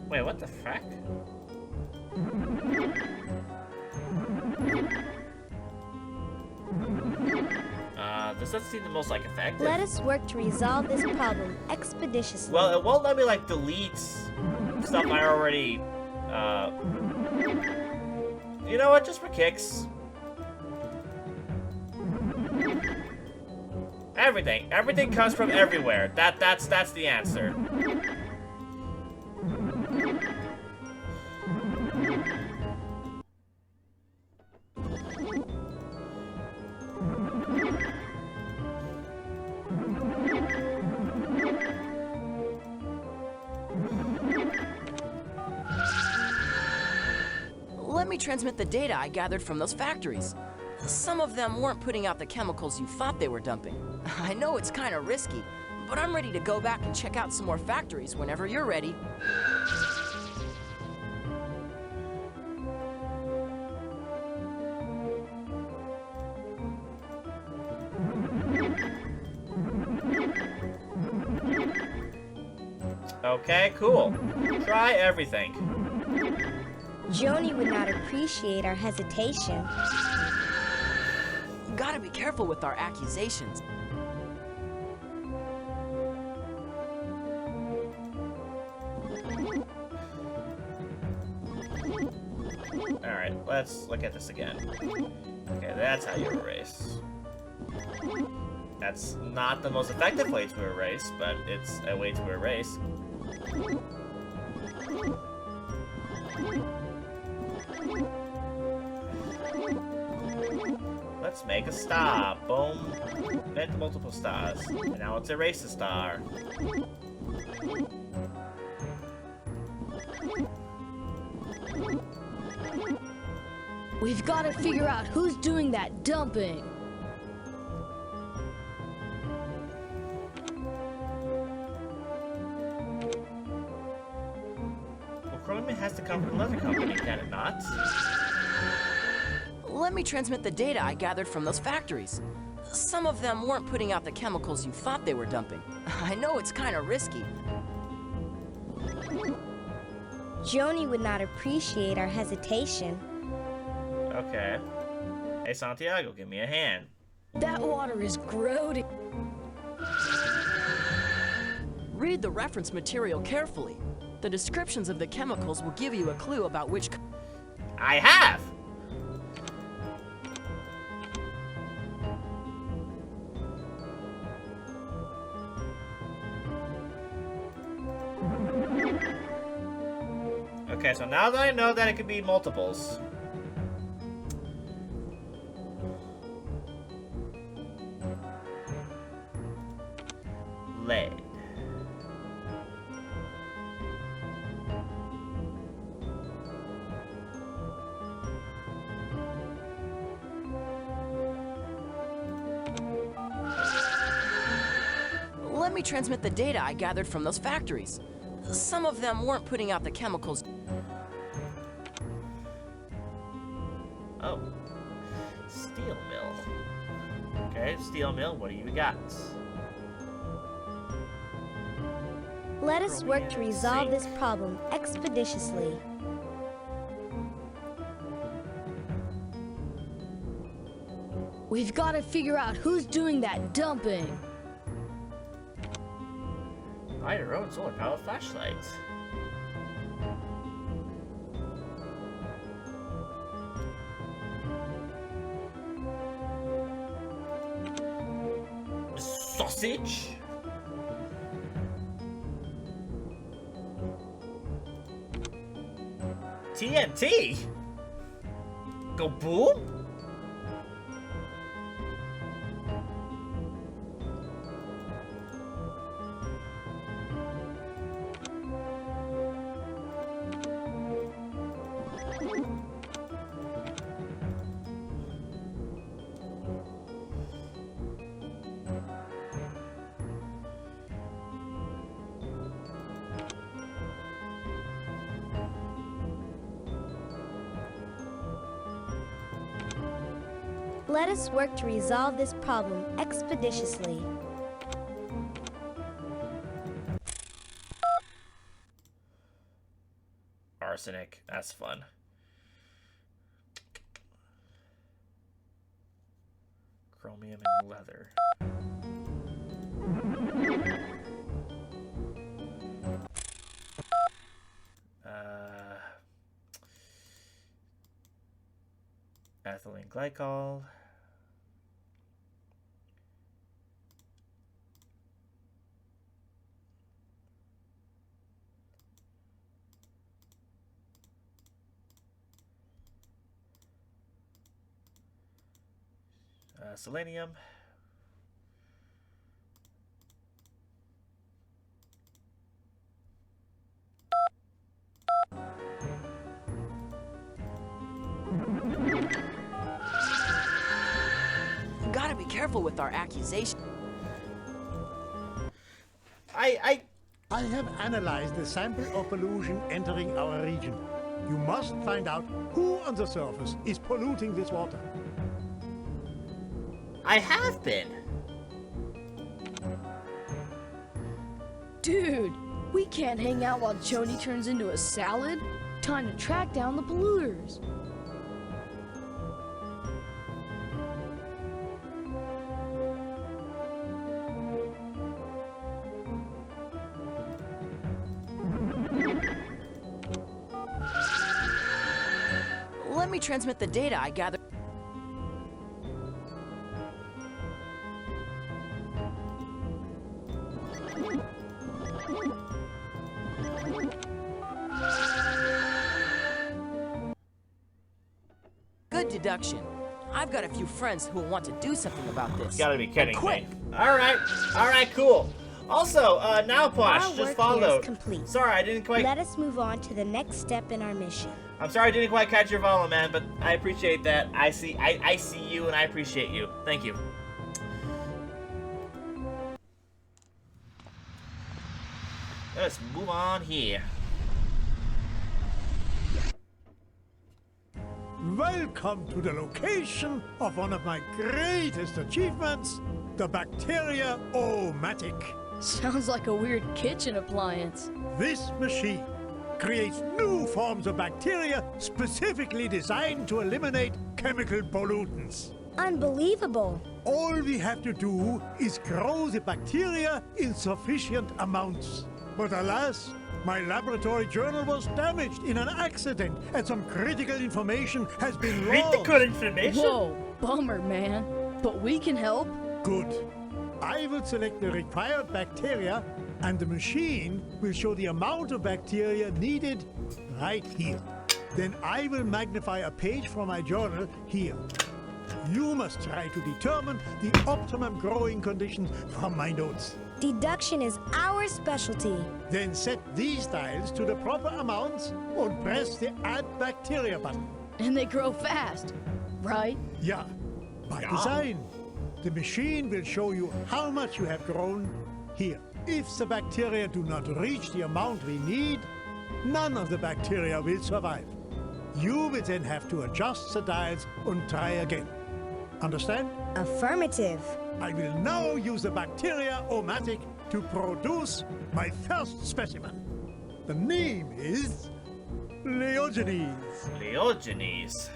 Wait, what the frack? This doesn't seem the most like effective. Let us work to resolve this problem expeditiously. Well, it won't let me like delete stuff I already. You know what? Just for kicks. Everything comes from everywhere. That's the answer. Let me transmit the data I gathered from those factories. Some of them weren't putting out the chemicals you thought they were dumping. I know it's kind of risky, but I'm ready to go back and check out some more factories whenever you're ready. Okay, cool. Try everything. Joni would not appreciate our hesitation. Gotta be careful with our accusations. Alright, let's look at this again. Okay, that's how you erase. That's not the most effective way to erase, but it's a way to erase. Let's make a star. Boom. Meant multiple stars. And now let's erase the star. We've got to figure out who's doing that dumping. Well, chromium has to come from another company, can it not? Let me transmit the data I gathered from those factories. Some of them weren't putting out the chemicals you thought they were dumping. I know it's kind of risky. Joni would not appreciate our hesitation. Okay. Hey, Santiago, give me a hand. That water is grody. Read the reference material carefully. The descriptions of the chemicals will give you a clue about which... I have! Okay, so now that I know that it could be multiples. Lead. Let me transmit the data I gathered from those factories. Some of them weren't putting out the chemicals. Oh. Steel mill. Okay, steel mill, what do you got? Let us work to resolve this problem expeditiously. We've got to figure out who's doing that dumping. Buy your own solar powered flashlights. Sausage? TNT? Go boom? Let us work to resolve this problem expeditiously. Arsenic, that's fun. Chromium and leather. Ethylene glycol. Selenium. Gotta be careful with our accusation. I have analyzed the sample of pollution entering our region. You must find out who on the surface is polluting this water. I have been. Dude, we can't hang out while Joni turns into a salad. Time to track down the polluters. Let me transmit the data I gathered. Good deduction. I've got a few friends who will want to do something about this. You gotta be kidding And quick. me. Alright, cool. Also, now Posh, Our just work here follow. is complete. Sorry, I didn't quite. Let us move on to the next step in our mission. I'm sorry I didn't quite catch your follow, man, but I appreciate that. I see you and I appreciate you. Thank you. Let's move on here. Welcome to the location of one of my greatest achievements, the Bacteria-O-Matic. Sounds like a weird kitchen appliance. This machine creates new forms of bacteria specifically designed to eliminate chemical pollutants. Unbelievable. All we have to do is grow the bacteria in sufficient amounts. But alas, my laboratory journal was damaged in an accident, and some critical information has been lost. Critical information? Whoa, bummer, man. But we can help. Good. I will select the required bacteria, and the machine will show the amount of bacteria needed right here. Then I will magnify a page from my journal here. You must try to determine the optimum growing conditions from my notes. Deduction is our specialty. Then set these tiles to the proper amounts and press the Add Bacteria button. And they grow fast, right? Yeah, by design. The machine will show you how much you have grown here. If the bacteria do not reach the amount we need, none of the bacteria will survive. You will then have to adjust the dials and try again. Understand? Affirmative. I will now use the bacteria-o-matic to produce my first specimen. The name is Leogenes. Leogenes.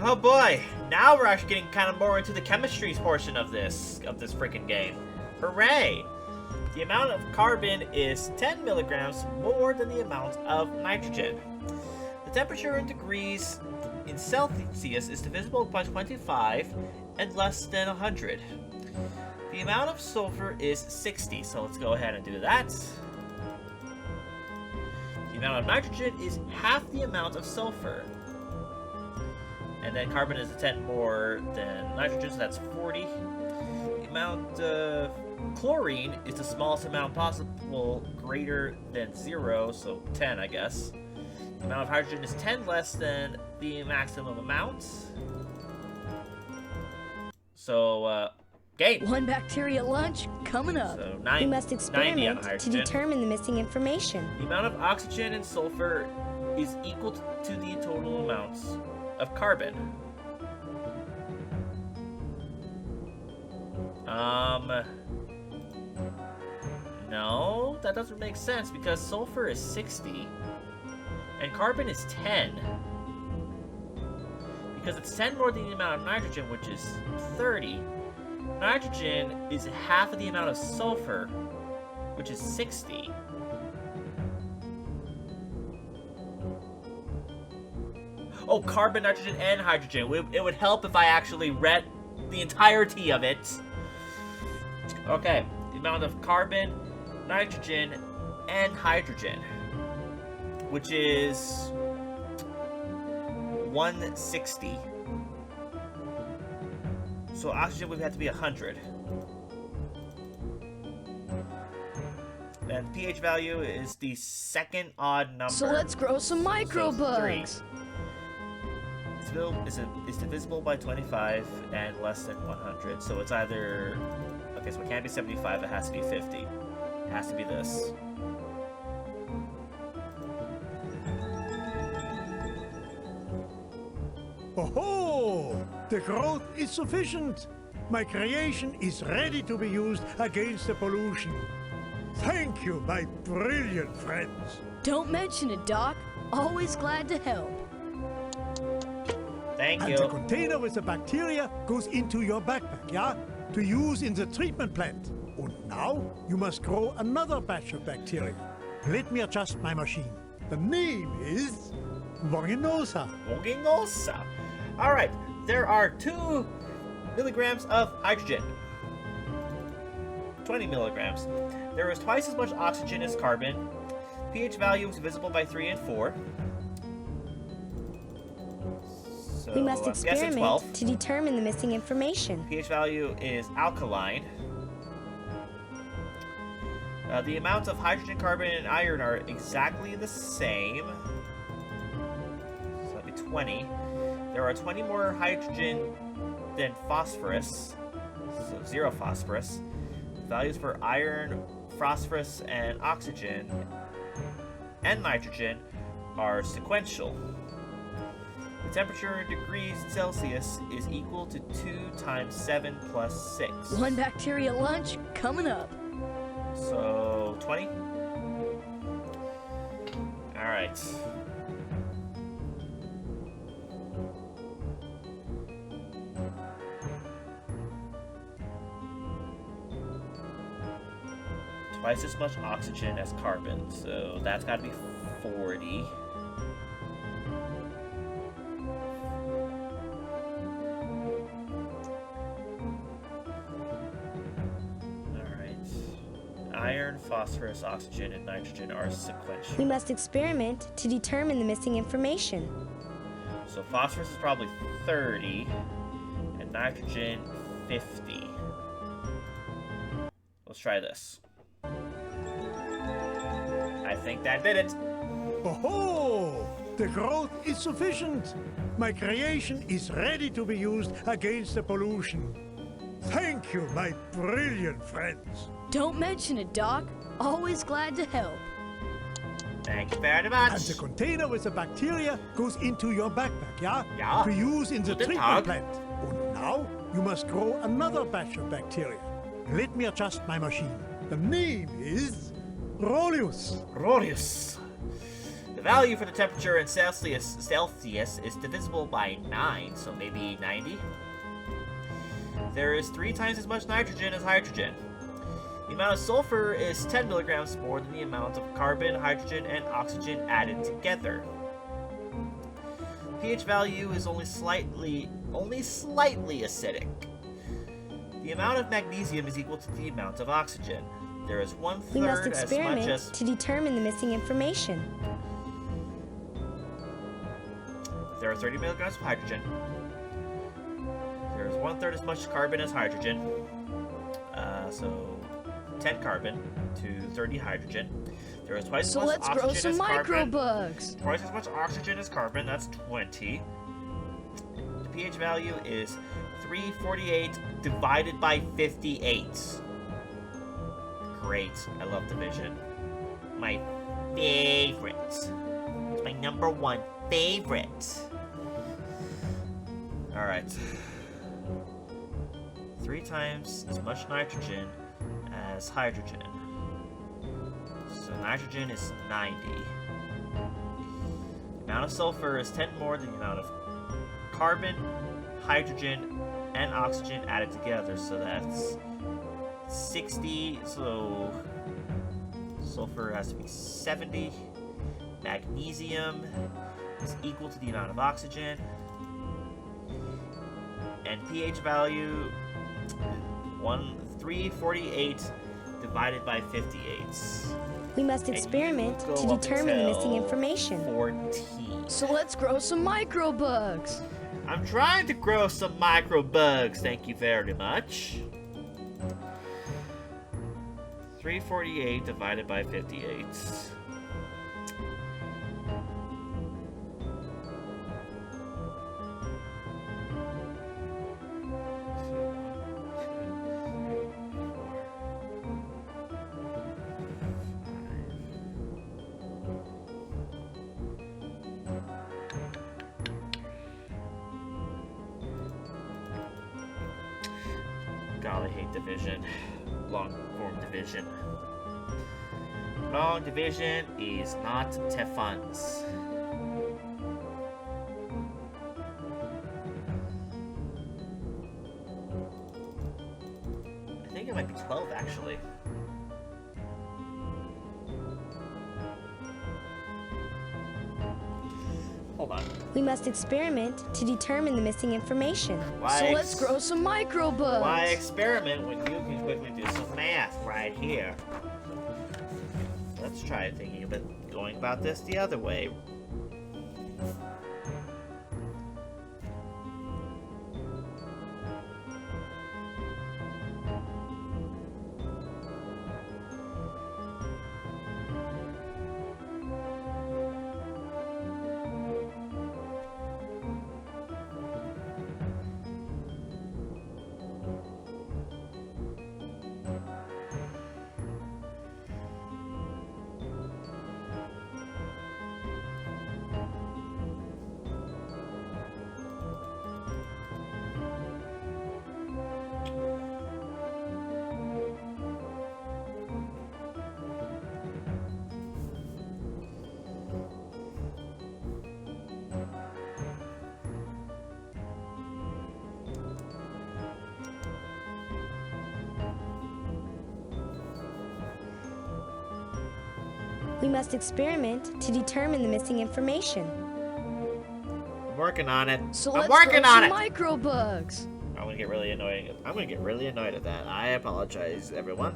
Oh boy, now we're actually getting kind of more into the chemistry portion of this freaking game. Hooray! The amount of carbon is 10 milligrams more than the amount of nitrogen. The temperature in degrees in Celsius is divisible by 25 and less than 100. The amount of sulfur is 60, so let's go ahead and do that. The amount of nitrogen is half the amount of sulfur. And then carbon is 10 more than nitrogen, so that's 40. The amount of chlorine is the smallest amount possible, greater than 0, so 10, I guess. The amount of hydrogen is 10 less than the maximum amount. So, game. One bacteria lunch coming up. So We must 90 on experiment to hydrogen. determine the missing information. The amount of oxygen and sulfur is equal to the total amounts of carbon. No, that doesn't make sense because sulfur is 60 and carbon is 10. Because it's 10 more than the amount of nitrogen, which is 30. Nitrogen is half of the amount of sulfur, which is 60. Oh, carbon, nitrogen, and hydrogen. It would help if I actually read the entirety of it. Okay, the amount of carbon, nitrogen, and hydrogen, which is 160. So oxygen would have to be 100. And pH value is the second odd number. So let's grow some microbugs. It's divisible by 25 and less than 100. So it's either... Okay, so it can't be 75, it has to be 50. It has to be this. Oh, the growth is sufficient. My creation is ready to be used against the pollution. Thank you, my brilliant friends. Don't mention it, Doc. Always glad to help. Thank And you. the container with the bacteria goes into your backpack, yeah? To use in the treatment plant. And now you must grow another batch of bacteria. Let me adjust my machine. The name is Vonginosa. Vonginosa. Alright, there are 2 milligrams of hydrogen. 20 milligrams. There is twice as much oxygen as carbon. pH value is divisible by 3 and 4. So We must I'm guessing 12. experiment to determine the missing information. pH value is alkaline. The amounts of hydrogen, carbon, and iron are exactly the same. So that'd be 20. There are 20 more hydrogen than phosphorus. So 0 phosphorus. Values for iron, phosphorus, and oxygen and nitrogen are sequential. The temperature in degrees Celsius is equal to 2 times 7 plus 6. One bacteria lunch coming up. So, 20? Alright. twice as much oxygen as carbon, so that's got to be 40. Iron, phosphorus, oxygen, and nitrogen are sequential. We must experiment to determine the missing information. So phosphorus is probably 30, and nitrogen 50. Let's try this. I think that did it. Oh, the growth is sufficient. My creation is ready to be used against the pollution. Thank you, my brilliant friends. Don't mention it, Doc. Always glad to help. Thank you very much. And the container with the bacteria goes into your backpack, yeah? Yeah. To use in the Guten treatment Tag. plant. And now you must grow another batch of bacteria. Let me adjust my machine. The name is Rolius. Glorious. The value for the temperature in Celsius is divisible by 9, so maybe 90. There is 3 times as much nitrogen as hydrogen. The amount of sulfur is 10 milligrams more than the amount of carbon, hydrogen, and oxygen added together. pH value is only slightly acidic. The amount of magnesium is equal to the amount of oxygen. There is 1/3 We must as much experiment as to determine the missing information. there are 30 milligrams of hydrogen. There is 1/3 as much carbon as hydrogen. So 10 carbon to 30 hydrogen. There is twice So as much let's grow oxygen some as carbon. microbugs. Twice as much oxygen as carbon, that's 20. The pH value is 348 divided by 58. Great, I love division. My favorite. It's my #1 favorite. Alright. 3 times as much nitrogen as hydrogen. So nitrogen is 90. The amount of sulfur is 10 more than the amount of carbon, hydrogen, and oxygen added together. So that's 60. So sulfur has to be 70. Magnesium is equal to the amount of oxygen. And pH value 348 divided by 58. We must experiment go to up determine the missing until information. 14. So let's grow some microbugs. I'm trying to grow some microbugs, thank you very much. 348 divided by 58. God, I hate division. Long form division. Long division is not Tefun's. I think it might be 12 actually. Hold on. We must experiment to determine the missing information. Why So let's grow some microbugs. Why experiment when you can quickly do some math right here? Let's try thinking about going about this the other way. We must experiment to determine the missing information. I'm working on it. So I'm let's working throw on some it. microbugs. I'm gonna get really annoying. I'm gonna get really annoyed at that. I apologize, everyone.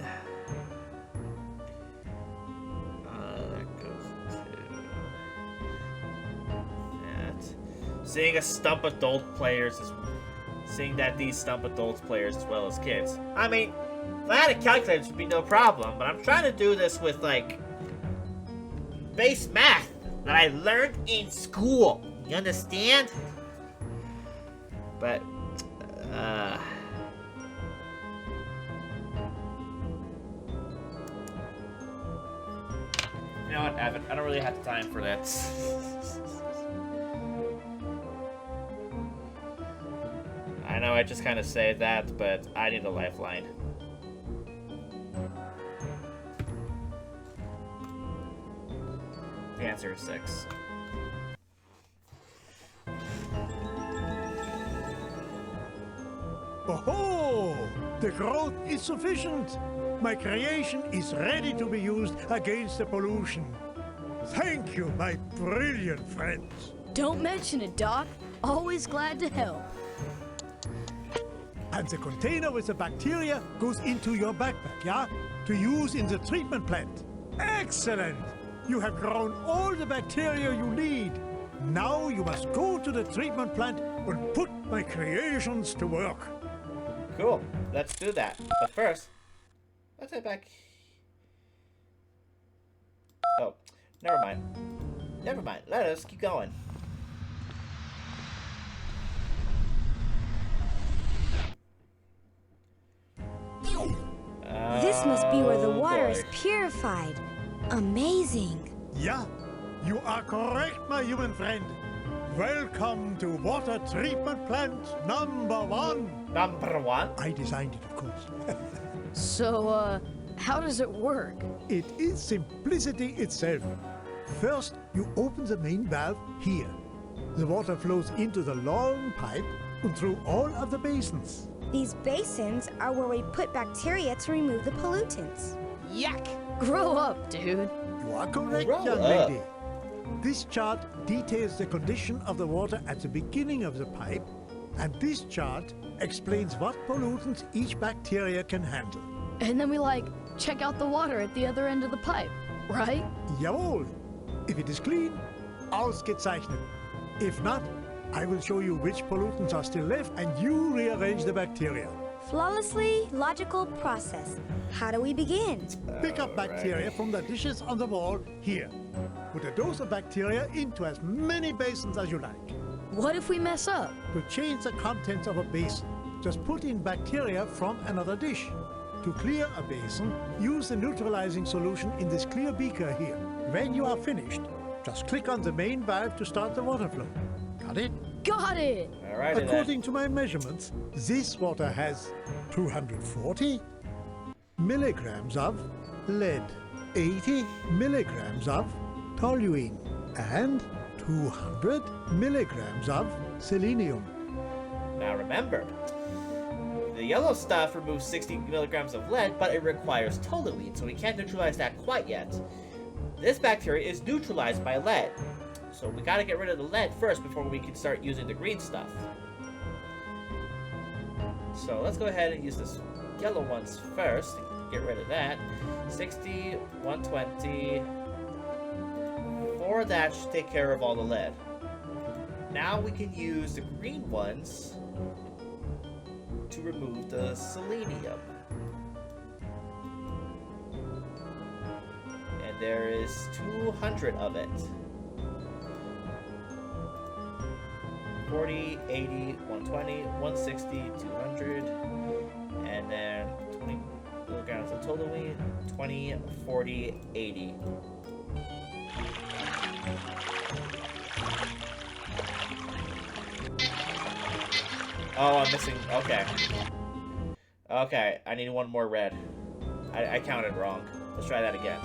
That goes to that. Seeing that these stump adults players as well as kids. I mean, if I had a calculator, this would be no problem. But I'm trying to do this with like base math that I learned in school. You understand? But you know what, Evan? I don't really have the time for that. I know I just kind of say that, but I need a lifeline. The answer is 6. Oh, the growth is sufficient. My creation is ready to be used against the pollution. Thank you, my brilliant friends. Don't mention it, Doc. Always glad to help. And the container with the bacteria goes into your backpack, yeah? To use in the treatment plant. Excellent! You have grown all the bacteria you need. Now you must go to the treatment plant and put my creations to work. Cool. Let's do that. But first, let's head back. Oh, never mind. Never mind. Let us keep going. This must be where the water boy. is purified. Amazing. Yeah, you are correct, my human friend. Welcome to water treatment plant number 1. Number 1? I designed it, of course. So, how does it work? It is simplicity itself. First, you open the main valve here. The water flows into the long pipe and through all of the basins. These basins are where we put bacteria to remove the pollutants. Yuck! Grow up, dude. You are correct, Grow young up. lady. This chart details the condition of the water at the beginning of the pipe, and this chart explains what pollutants each bacteria can handle. And then we, check out the water at the other end of the pipe, right? Jawohl! If it is clean, ausgezeichnet. If not, I will show you which pollutants are still left, and you rearrange the bacteria. Flawlessly logical process. How do we begin? Pick up bacteria from the dishes on the wall here. Put a dose of bacteria into as many basins as you like. What if we mess up? To change the contents of a basin, just put in bacteria from another dish. To clear a basin, use the neutralizing solution in this clear beaker here. When you are finished, just click on the main valve to start the water flow. Got it? Got it! Alrighty then. According to my measurements, this water has 240 milligrams of lead, 80 milligrams of toluene, and 200 milligrams of selenium. Now remember, the yellow stuff removes 60 milligrams of lead, but it requires toluene, so we can't neutralize that quite yet. This bacteria is neutralized by lead, so we gotta get rid of the lead first before we can start using the green stuff. So let's go ahead and use this yellow ones first to get rid of that. 60, 120. 4 of that should take care of all the lead. Now we can use the green ones to remove the selenium. And there is 200 of it. 40, 80, 120, 160, 200, and then 20 milligrams of toluene, 20, 40, 80. Oh, I'm missing. Okay. Okay, I need one more red. I counted wrong. Let's try that again.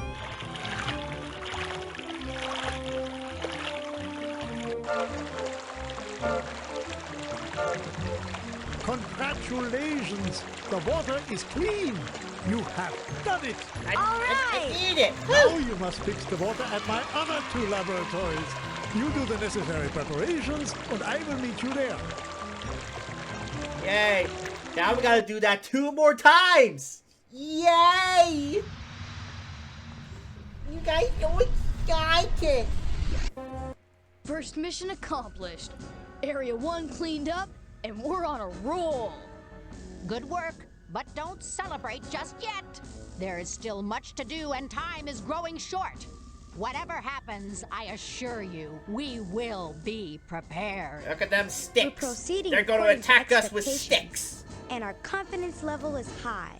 Congratulations! The water is clean! You have done it! I need it! Now you must fix the water at my other 2 laboratories. You do the necessary preparations, and I will meet you there. Yay! Now we gotta do that 2 more times! Yay! You guys so excited! First mission accomplished. Area 1 cleaned up, and we're on a roll. Good work, but don't celebrate just yet. There is still much to do and time is growing short. Whatever happens, I assure you, we will be prepared. Look at them sticks! We're proceeding They're gonna according to attack us with expectations, sticks! and our confidence level is high.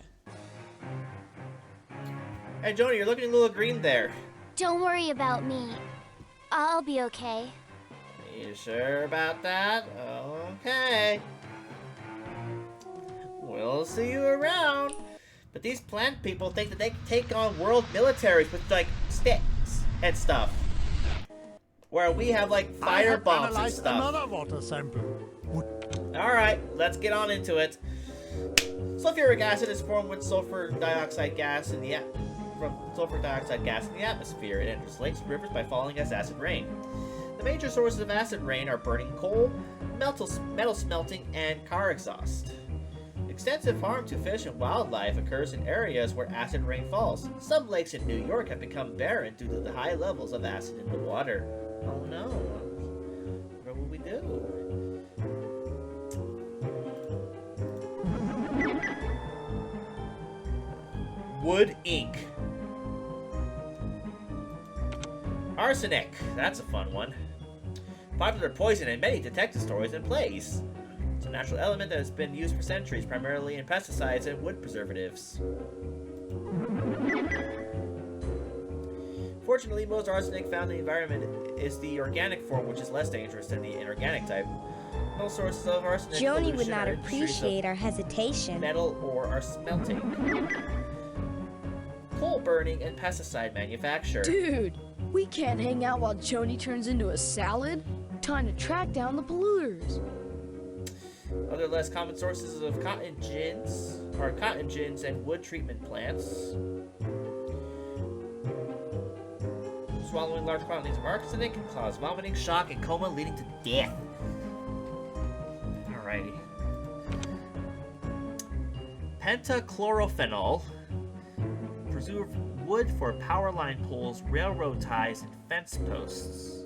Hey, Joni, you're looking a little green there. Don't worry about me. I'll be okay. You sure about that? Okay. We'll see you around. But these plant people think that they can take on world militaries with, like, sticks and stuff. Where we have, like, fire bombs and stuff. Another water sample. Alright, let's get on into it. Sulfuric acid is formed with sulfur dioxide gas in the atmosphere. It enters lakes and rivers by falling as acid rain. The major sources of acid rain are burning coal, metal smelting, and car exhaust. Extensive harm to fish and wildlife occurs in areas where acid rain falls. Some lakes in New York have become barren due to the high levels of acid in the water. Oh no. What will we do? Wood ink. Arsenic. That's a fun one. Popular poison in many detective stories and plays. It's a natural element that has been used for centuries, primarily in pesticides and wood preservatives. Fortunately, most arsenic found in the environment is the organic form, which is less dangerous than the inorganic type. No sources of arsenic Joni would pollution not are industries of appreciate our hesitation. metal or are smelting. Coal burning and pesticide manufacture. Dude, we can't hang out while Joni turns into a salad. Time to track down the polluters. Other less common sources of cotton gins are cotton gins and wood treatment plants. Swallowing large quantities of arsenic can cause vomiting, shock, and coma, leading to death. Alrighty. Pentachlorophenol. Preserve wood for power line poles, railroad ties, and fence posts.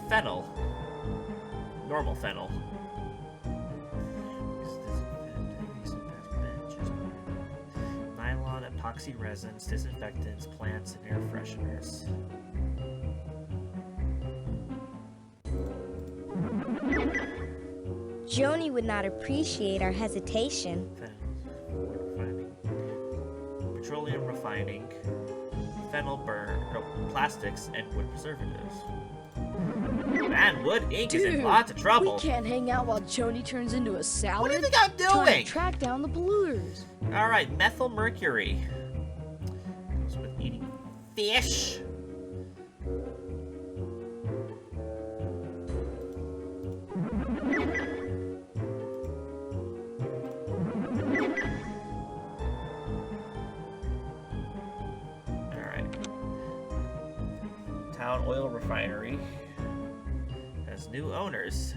Fennel. Normal fennel. Nylon, epoxy resins, disinfectants, plants, and air fresheners. Joni would not appreciate our hesitation. Petroleum refining, fennel burn, plastics, and wood preservatives. Man, wood ink is in lots of trouble. We can't hang out while Joni turns into a salad. What do you think I'm doing? Trying to track down the polluters. All right, methyl mercury. Goes with eating fish. Town oil refinery has new owners.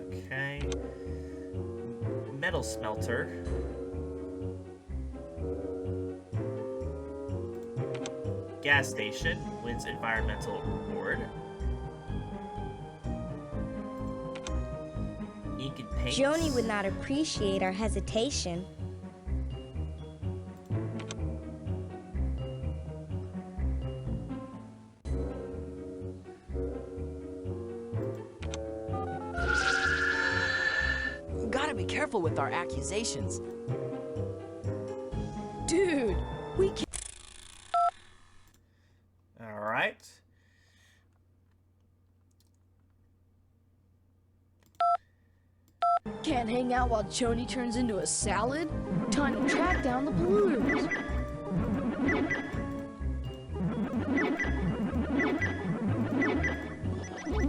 Okay. Metal smelter. Gas station wins environmental reward. Ink and paint. Joni would not appreciate our hesitation. Gotta be careful with our accusations. Dude, we can't. All right. Can't hang out while Joni turns into a salad? Time to track down the polluters.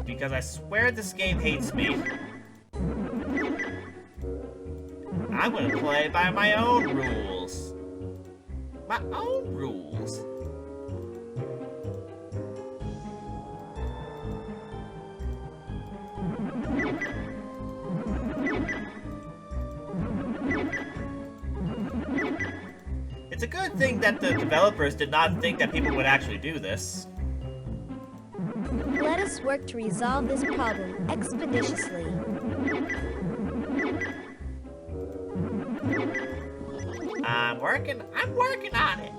Because I swear this game hates me. I'm gonna play by my own rules. My own rules. It's a good thing that the developers did not think that people would actually do this. Let us work to resolve this problem expeditiously. I'm working on it.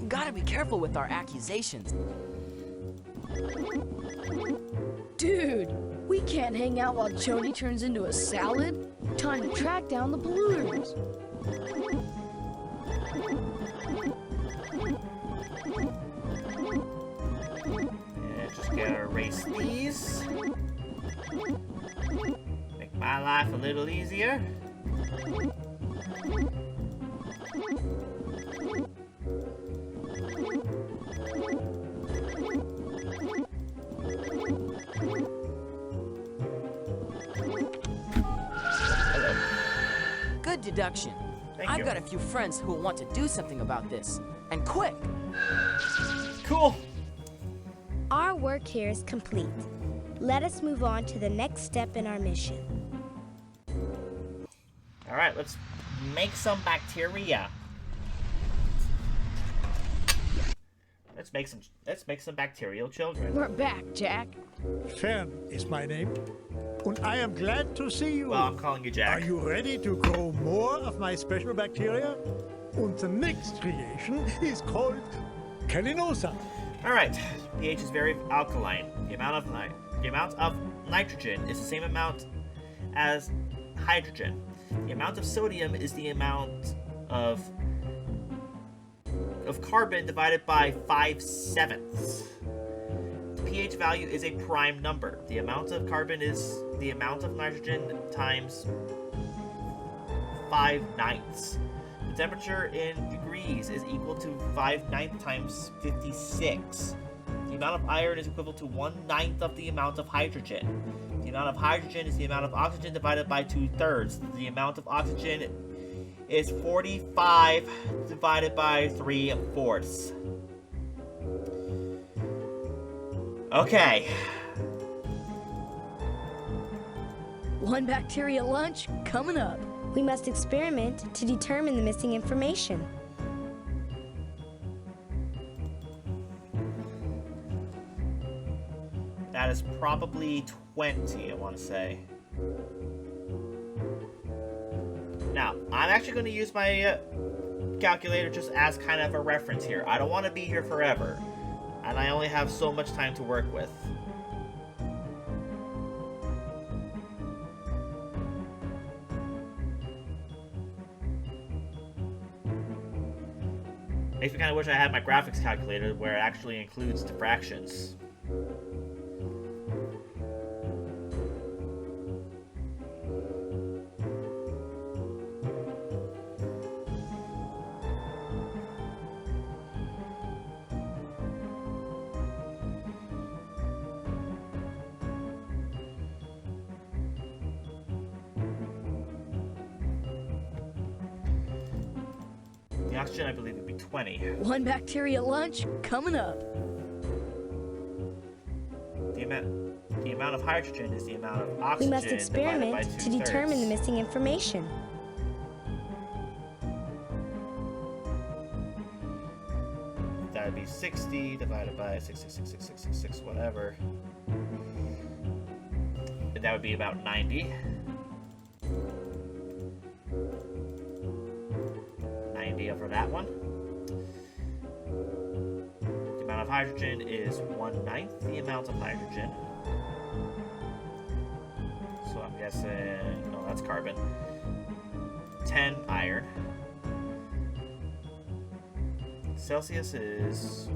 Gotta be careful with our accusations. Dude, we can't hang out while Joni turns into a salad. Time to track down the polluters. Yeah, just gotta erase these. Make my life a little easier. Good deduction. Thank I've you. got a few friends who will want to do something about this. And quick! Cool. Our work here is complete. Let us move on to the next step in our mission. All right, let's make some bacteria. Let's make some bacterial children. We're back, Jack. Fern is my name. And I am glad to see you. Well, I'm calling you Jack. Are you ready to grow more of my special bacteria? And the next creation is called Calinosa. All right, pH is very alkaline. The amount of nitrogen is the same amount as hydrogen. The amount of sodium is the amount of carbon divided by 5/7. The pH value is a prime number. The amount of carbon is the amount of nitrogen times 5/9. The temperature in degrees is equal to 5/9 times 56. The amount of iron is equivalent to 1/9 of the amount of hydrogen. The amount of hydrogen is the amount of oxygen divided by 2/3. The amount of oxygen is 45 divided by 3/4. Okay. One bacteria lunch coming up. We must experiment to determine the missing information. That is probably 20, I want to say. Now, I'm actually going to use my calculator just as kind of a reference here. I don't want to be here forever, and I only have so much time to work with. Makes me kind of wish I had my graphics calculator where it actually includes the fractions. The oxygen, I believe, would be 20. One bacteria lunch coming up. The amount of hydrogen is the amount of We oxygen must divided by experiment to 2/3. determine the missing information. That would be 60 divided by 6666666 whatever. And that would be about 90. 90 over that one. The amount of hydrogen is 1/9 the amount of hydrogen. So I'm guessing, no, that's carbon. 10 iron. Celsius is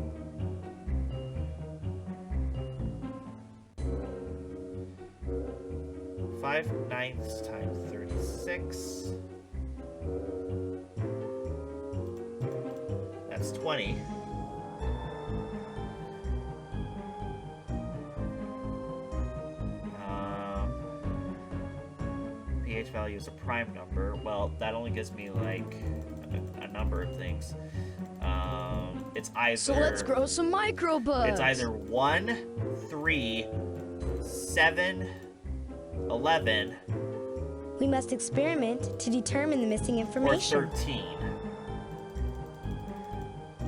5/9 times 36. That's 20. pH value is a prime number. Well, that only gives me like a number of things. It's either. So let's grow some microbugs. It's either 1, 3, 7, 11. We must experiment to determine the missing information. Or 13.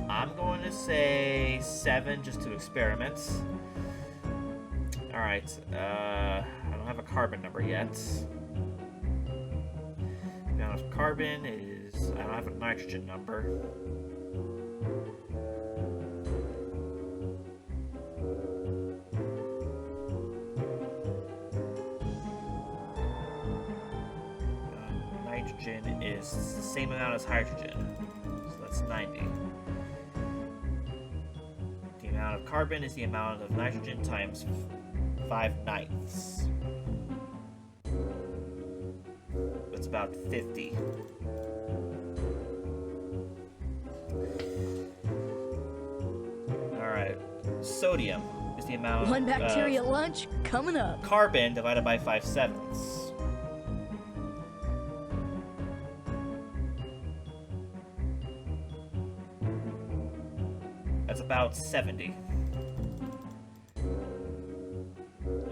I'm going to say 7 just to experiment. Alright, I don't have a carbon number yet. The amount of carbon is... I don't have a nitrogen number. Nitrogen is the same amount as hydrogen, so that's 90. The amount of carbon is the amount of nitrogen times 5/9. That's about 50. Alright, sodium is the amount One bacteria lunch coming up. Carbon divided by 5/7. That's about 70.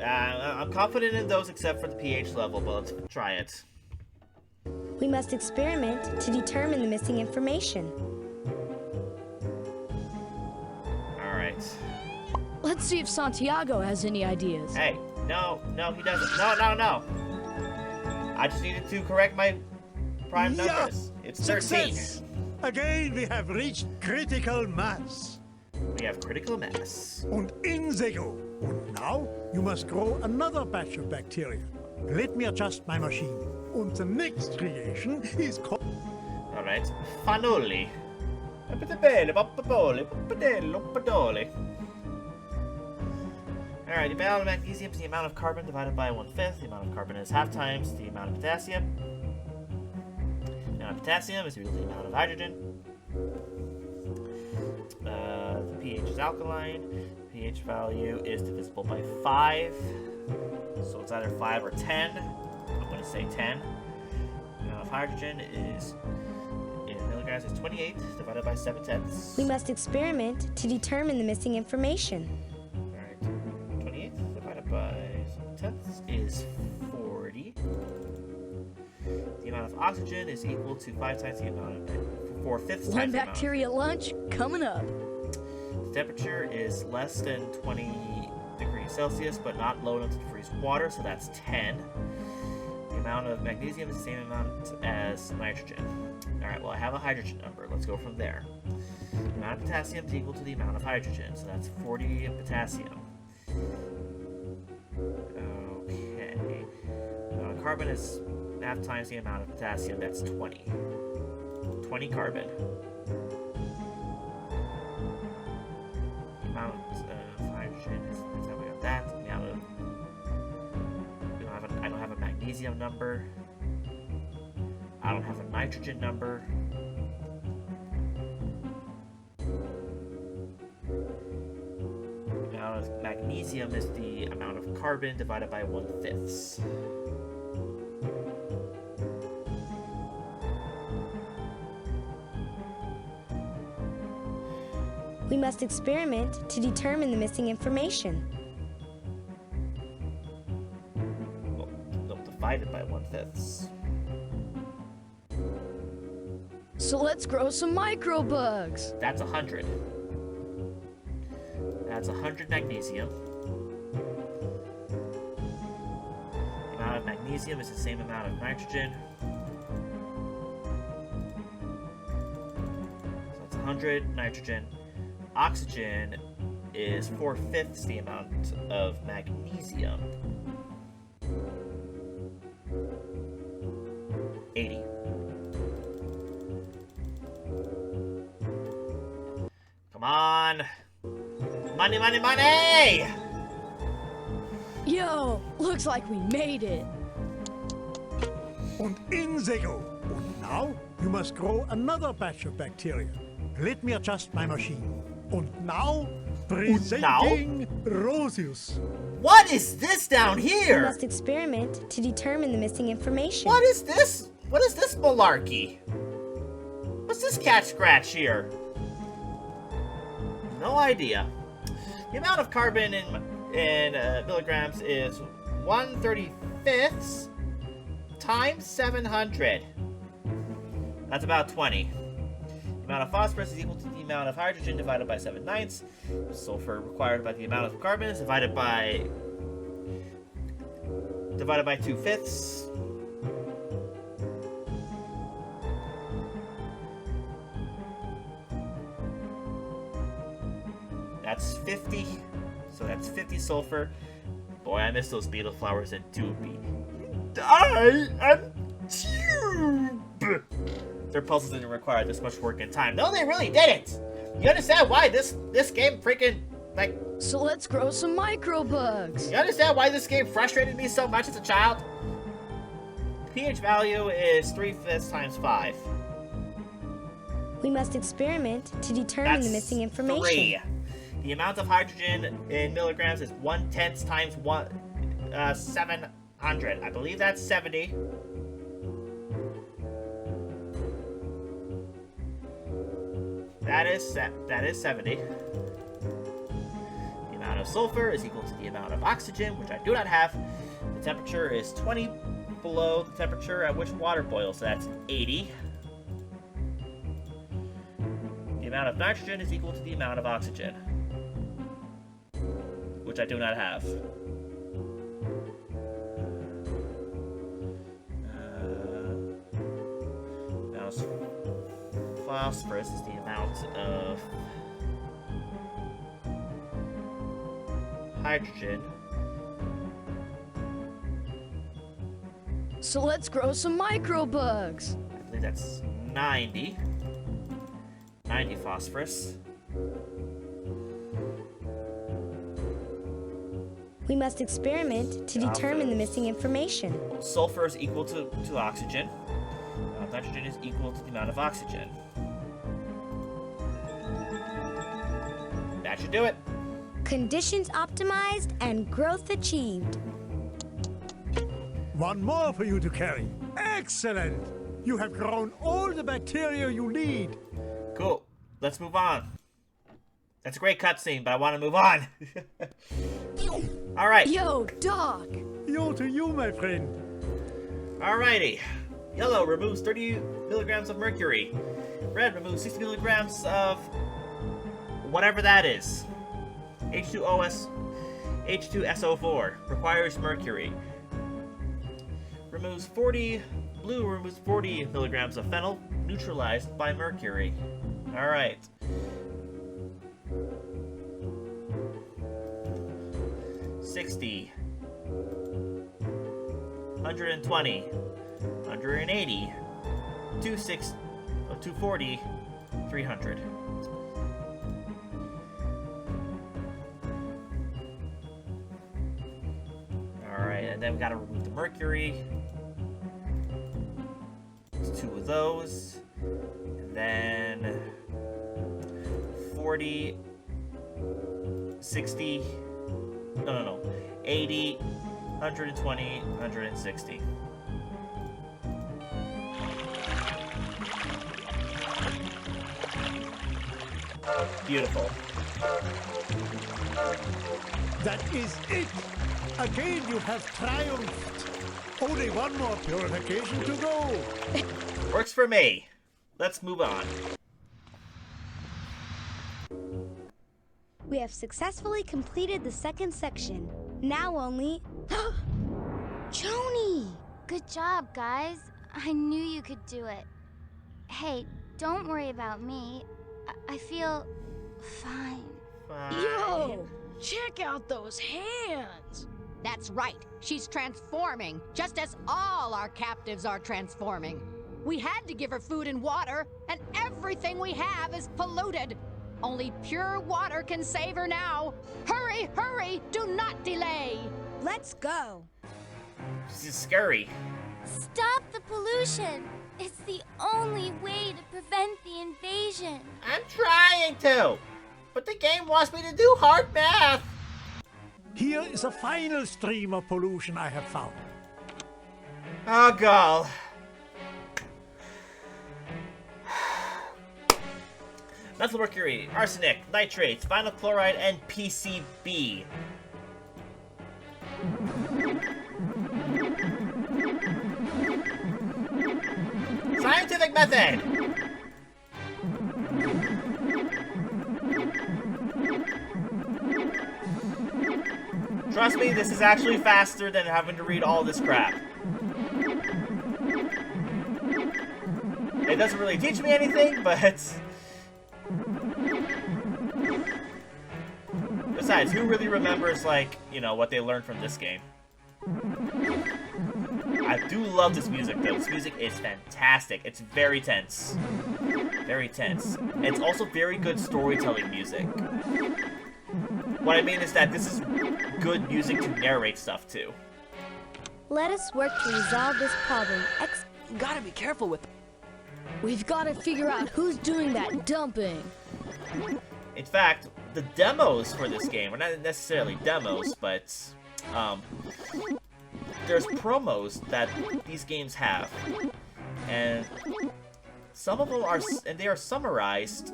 I'm confident in those except for the pH level, but let's try it. We must experiment to determine the missing information. Alright. Let's see if Santiago has any ideas. Hey, no, he doesn't. No. I just needed to correct my prime numbers. It's 13. Success! Again, we have reached critical mass. We have critical mass. Und in they go. And now you must grow another batch of bacteria. Let me adjust my machine. And the next creation is called... Alright. Fanulli. Alright, the amount of magnesium is the amount of carbon divided by 1/5. The amount of carbon is half times the amount of potassium. The amount of potassium is equal to the amount of hydrogen. The pH is alkaline. pH value is divisible by 5. So it's either 5 or 10. I'm going to say 10. The amount of hydrogen is, in milligrams, is 28 divided by 7/10. We must experiment to determine the missing information. Alright, 28 divided by 7/10 is 40. The amount of oxygen is equal to 5 times the amount of 4/5 times the One amount. bacteria lunch coming up. The temperature is less than 20 degrees Celsius, but not low enough to freeze water, so that's 10. The amount of magnesium is the same amount as nitrogen. Alright, well I have a hydrogen number. Let's go from there. The amount of potassium is equal to the amount of hydrogen, so that's 40 potassium. Okay. The amount of carbon is half times the amount of potassium, that's 20. 20 carbon. The amount of hydrogen is, that's how we got that. The amount of, I don't have a magnesium number. I don't have a nitrogen number. The amount of magnesium is the amount of carbon divided by 1/5. We must experiment to determine the missing information. Well, they'll divide it by 1/5. So let's grow some microbugs. That's 100. That's 100 magnesium. The amount of magnesium is the same amount of nitrogen. So that's 100 nitrogen. Oxygen is 4/5 the amount of magnesium. 80. Come on! Money, money, money! Yo, looks like we made it. Und in they go. Und now you must grow another batch of bacteria. Let me adjust my machine. Und now, presenting Rosius. What is this down We here? must experiment to determine the missing information. What is this? What is this malarkey? What's this cat scratch here? No idea. The amount of carbon in milligrams is 1/35 times 700. That's about 20. The amount of phosphorus is equal to the amount of hydrogen divided by 7/9. Sulfur required by the amount of carbon is divided by 2/5. That's 50. So that's 50 sulfur. Boy, I miss those beetle flowers and doobie. I am tube. Their puzzles didn't require this much work and time. No, they really didn't. You understand why this game freaking like? So let's grow some microbugs. You understand why this game frustrated me so much as a child? pH value is 3/5 times 5. We must experiment to determine the missing information. 3. The amount of hydrogen in milligrams is 1/10 times 700. I believe that's 70. That is 70. The amount of sulfur is equal to the amount of oxygen, which I do not have. The temperature is 20 below the temperature at which water boils, so that's 80. The amount of nitrogen is equal to the amount of oxygen, which I do not have. Phosphorus is the amount of hydrogen. So let's grow some microbugs. I believe that's 90. 90 phosphorus. We must experiment to determine the missing information. Sulfur is equal to oxygen. Nitrogen is equal to the amount of oxygen. That should do it. Conditions optimized and growth achieved. One more for you to carry. Excellent! You have grown all the bacteria you need. Cool. Let's move on. That's a great cutscene, but I want to move on. Alright. Yo, Doc! Yo to you, my friend. Alrighty. Yellow removes 30 milligrams of mercury. Red removes 60 milligrams of whatever that is. H2SO4 requires mercury. Removes 40. Blue removes 40 milligrams of phenyl, neutralized by mercury. Alright. $60. 120. 180. 240. 300. Alright, and then we gotta remove the mercury. There's 2 of those. And then 40, 60, no, 80, 120, 160. Beautiful. That is it. Again, you have triumphed. Only one more purification to go. Works for me. Let's move on. We have successfully completed the second section. Now only... Joni! Good job, guys. I knew you could do it. Hey, don't worry about me. I feel fine. Yo! Check out those hands! That's right. She's transforming, just as all our captives are transforming. We had to give her food and water, and everything we have is polluted. Only pure water can save her now. Hurry, hurry! Do not delay! Let's go. This is scary. Stop the pollution. It's the only way to prevent the invasion. I'm trying to, but the game wants me to do hard math. Here is a final stream of pollution I have found. Oh, God. Methyl mercury, arsenic, nitrates, vinyl chloride, and PCB. Scientific method! Trust me, this is actually faster than having to read all this crap. It doesn't really teach me anything, but... Besides, who really remembers, like, you know, what they learned from this game? I do love this music, though. This music is fantastic. It's very tense. Very tense. It's also very good storytelling music. What I mean is that this is good music to narrate stuff, too. Let us work to resolve this problem. Gotta be careful with... We've got to figure out who's doing that dumping. In fact, the demos for this game are not necessarily demos, but there's promos that these games have, and some of them are, and they are summarized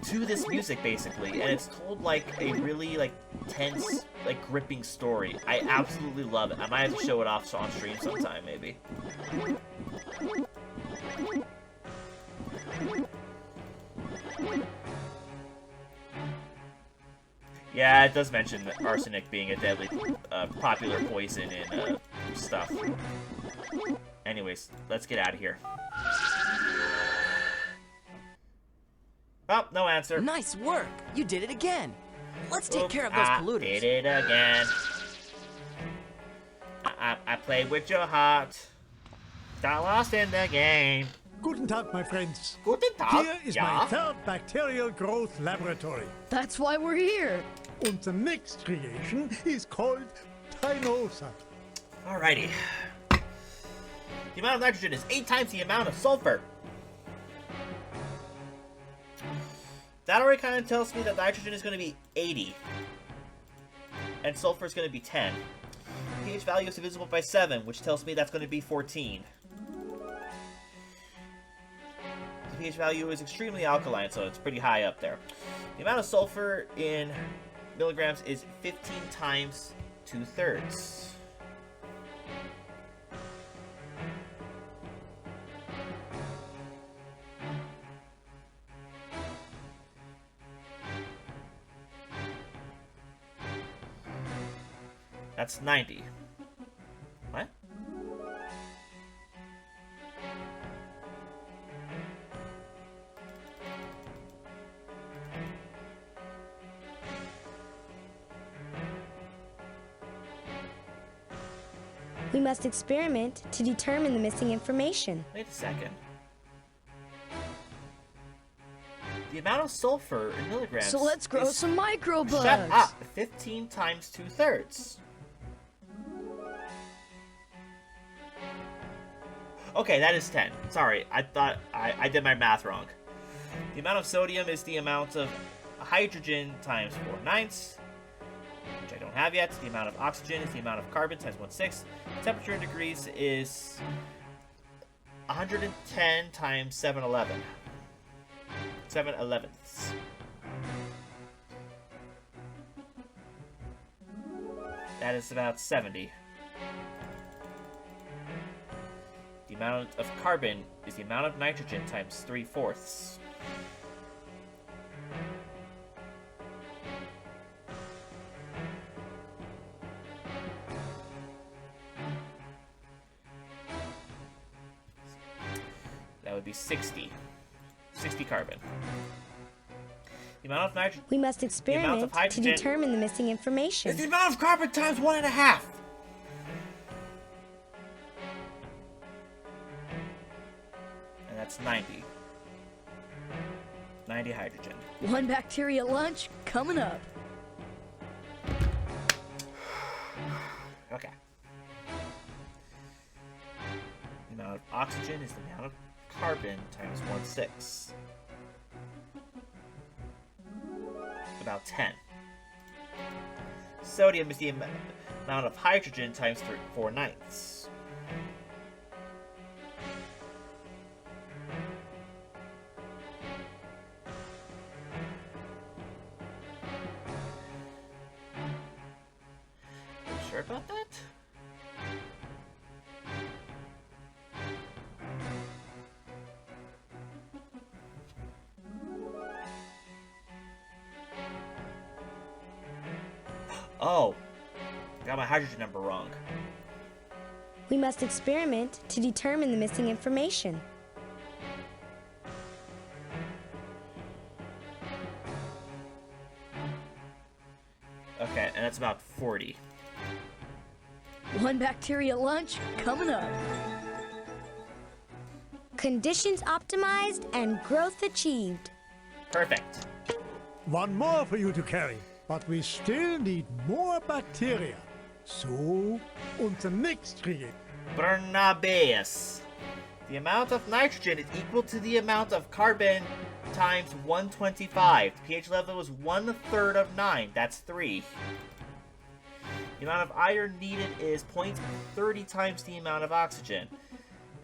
to this music basically, and it's told like a really like tense, like gripping story. I absolutely love it. I might have to show it off on stream sometime, maybe. Yeah, it does mention arsenic being a deadly, popular poison in, stuff. Anyways, let's get out of here. Oh, no answer. Nice work! You did it again! Let's take care of those polluters. Did it again. I played with your heart. Got lost in the game. Guten Tag, my friends. Guten Tag. Here is my third bacterial growth laboratory. That's why we're here. And the next creation is called Tynosa. Alrighty. The amount of nitrogen is 8 times the amount of sulfur. That already kind of tells me that nitrogen is going to be 80. And sulfur is going to be 10. pH value is divisible by 7, which tells me that's going to be 14. The pH value is extremely alkaline, so it's pretty high up there. The amount of sulfur in milligrams is 15 times 2/3. That's 90. What? We must experiment to determine the missing information. Wait a second. The amount of sulfur in milligrams. So let's grow some microbugs. Shut up! 15 times 2/3. Okay, that is 10. Sorry, I thought I did my math wrong. The amount of sodium is the amount of hydrogen times 4/9, which I don't have yet. The amount of oxygen is the amount of carbon times 1/6. Temperature in degrees is 110 times 7/11. 7/11. That is about 70. The amount of carbon is the amount of nitrogen times 3/4. That would be 60. 60 carbon. The amount of nitrogen. We must experiment to determine the missing information. It's the amount of carbon times 1.5. And that's 90. 90 hydrogen. One bacteria lunch coming up. Okay. oxygen is the amount of carbon times 1/6. About 10. Sodium is the amount of hydrogen times 4/9. You sure about that? Oh, got my hydrogen number wrong. We must experiment to determine the missing information. Okay, and that's about 40. One bacteria lunch coming up. Conditions optimized and growth achieved. Perfect. One more for you to carry, but we still need more bacteria. So, unser next Regel. Bernabeus. The amount of nitrogen is equal to the amount of carbon times 125. The pH level is 1/3 of 9. That's 3. The amount of iron needed is 0.30 times the amount of oxygen.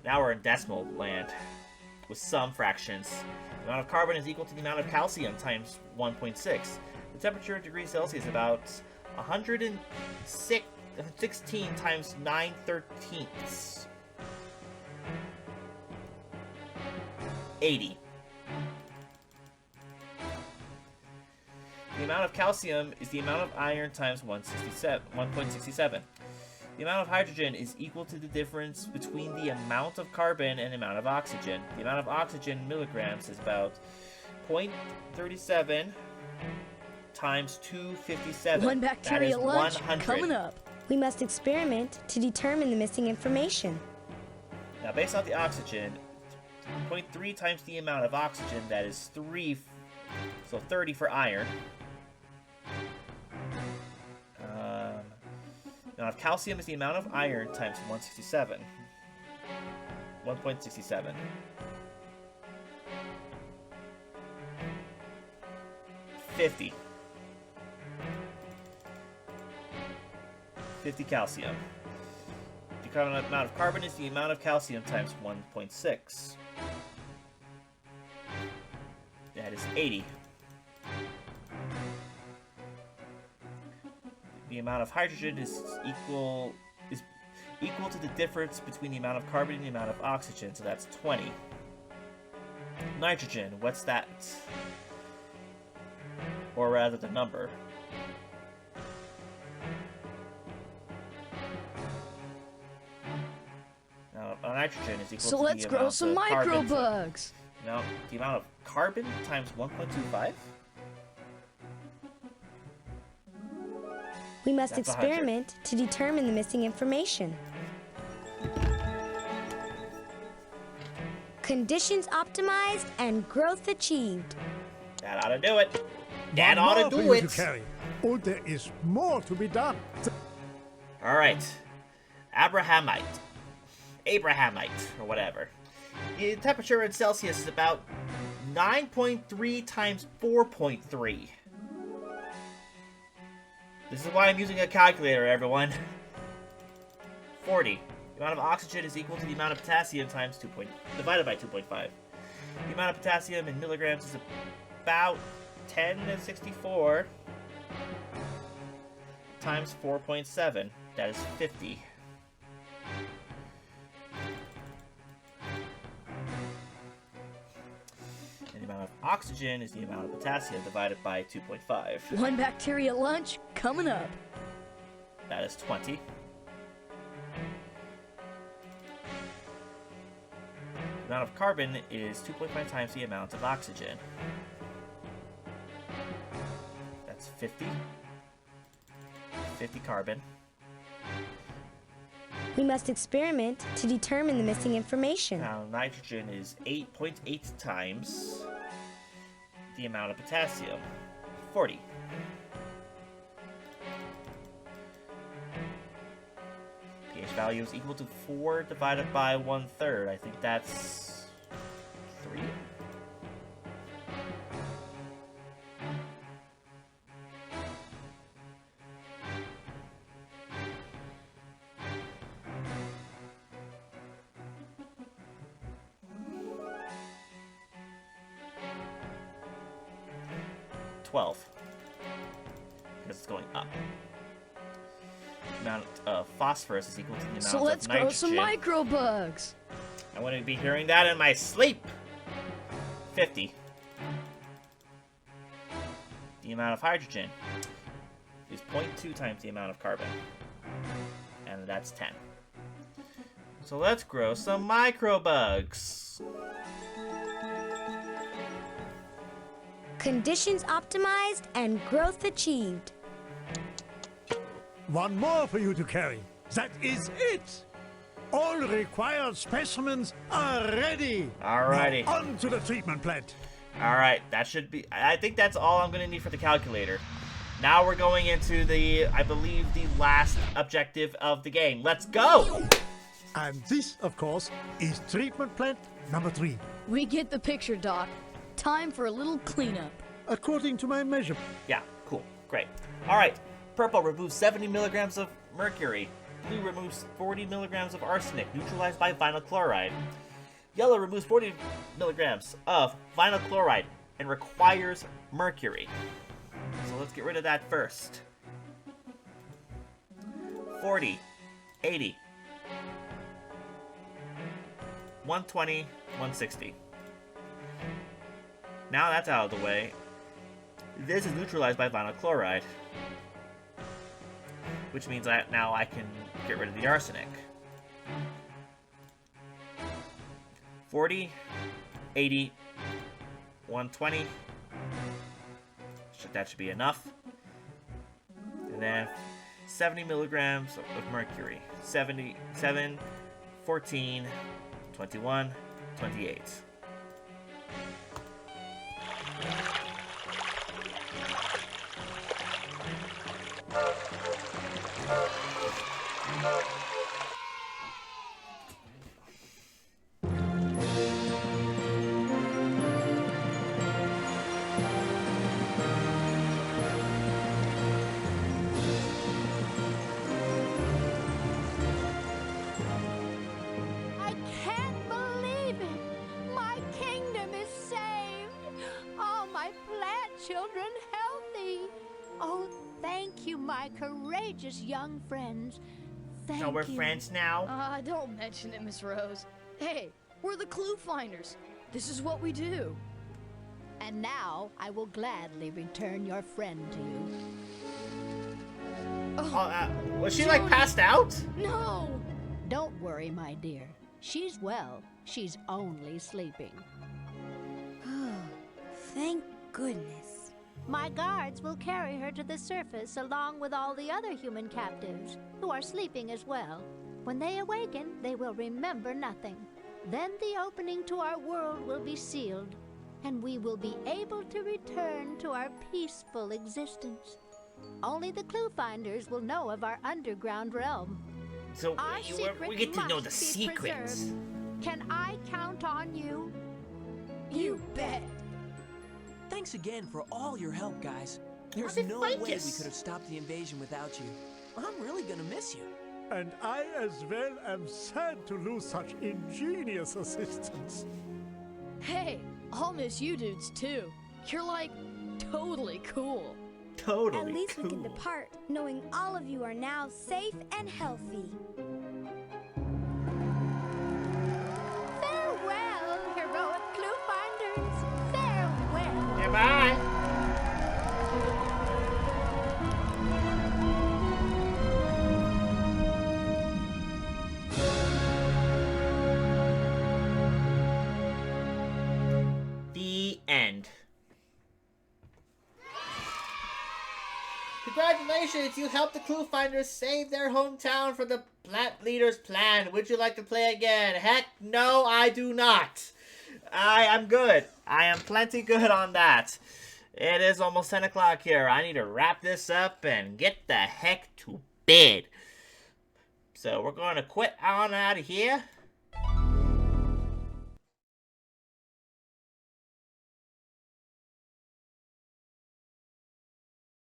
Now we're in decimal land with some fractions. The amount of carbon is equal to the amount of calcium times 1.6. The temperature in degrees Celsius is about 116 times 9/13. 80. The amount of calcium is the amount of iron times 1.67. The amount of hydrogen is equal to the difference between the amount of carbon and the amount of oxygen. The amount of oxygen in milligrams is about 0.37 times 257. One bacteria that is lunch 100. coming up. We must experiment to determine the missing information. Now, based on the oxygen, 0.3 times the amount of oxygen, that is 3, so 30 for iron. The amount of calcium is the amount of iron times 167. 1.67. $50 calcium. The amount of carbon is the amount of calcium times 1.6. That is 80. The amount of hydrogen is equal to the difference between the amount of carbon and the amount of oxygen, so that's 20. Nitrogen, what's that? Or rather, the number. Now, nitrogen is equal So to let's the grow amount some of carbon. microbugs. Now, the amount of carbon times 1.25. We must That's 100. experiment to determine the missing information. Conditions optimized and growth achieved. That ought to do it. That One ought more to for do you it. to carry. And there is more to be done. All right. Abrahamite, or whatever. The temperature in Celsius is about 9.3 times 4.3. This is why I'm using a calculator, everyone. 40. The amount of oxygen is equal to the amount of potassium times divided by 2.5. The amount of potassium in milligrams is about 10 to 64 times 4.7. That is 50. And the amount of oxygen is the amount of potassium divided by 2.5. One bacteria lunch coming up. That is 20. The amount of carbon is 2.5 times the amount of oxygen. That's 50. 50 carbon. We must experiment to determine the missing information. Now, nitrogen is 8.8 times the amount of potassium. 40. pH which value is equal to 4 divided by 1/3. I think that's 3? Because it's going up. The amount of phosphorus is equal to the amount So of let's grow nitrogen. some microbugs. I want to be hearing that in my sleep. 50. The amount of hydrogen is 0.2 times the amount of carbon. And that's 10. So let's grow some microbugs. Conditions optimized and growth achieved. One more for you to carry. That is it. All required specimens are ready. Alrighty. Now on to the treatment plant. Alright, that should be... I think that's all I'm going to need for the calculator. Now we're going into the, I believe, the last objective of the game. Let's go! And this, of course, is treatment plant number 3. We get the picture, Doc. Time for a little cleanup. According to my measurement. Yeah, cool. Great. Alright, purple removes 70 milligrams of mercury. Blue removes 40 milligrams of arsenic, neutralized by vinyl chloride. Yellow removes 40 milligrams of vinyl chloride and requires mercury. So let's get rid of that first. 40, 80, 120, 160. Now that's out of the way. This is neutralized by vinyl chloride, which means that now I can get rid of the arsenic. 40, 80, 120. That should be enough. And then 70 milligrams of mercury. 77, 14, 21, 28. I can't believe it! My kingdom is saved! All my plant children healthy! Oh, thank you, my courageous young friends. Thank So we're you. friends now? Don't mention it, Miss Rose. Hey, we're the ClueFinders. This is what we do. And now I will gladly return your friend to you. Was she like passed out? No! Don't worry, my dear. She's well. She's only sleeping. Thank goodness. My guards will carry her to the surface along with all the other human captives, who are sleeping as well. When they awaken, they will remember nothing. Then the opening to our world will be sealed, and we will be able to return to our peaceful existence. Only the ClueFinders will know of our underground realm. So Our secret we get to know must the be secrets. preserved. Can I count on you? You bet. Thanks again for all your help, guys. There's Happy no way we Ficus. could have stopped the invasion without you. I'm really gonna miss you. And I as well am sad to lose such ingenious assistants. Hey, I'll miss you dudes too. You're like totally cool. Totally At least cool. we can depart knowing all of you are now safe and healthy. Farewell, heroic ClueFinders. Farewell. Goodbye. The end. Congratulations, you helped the ClueFinders save their hometown from the Plant Leader's plan. Would you like to play again? Heck no, I do not. I am good. I am plenty good on that. It is almost 10 o'clock here. I need to wrap this up and get the heck to bed. So we're going to quit on out of here.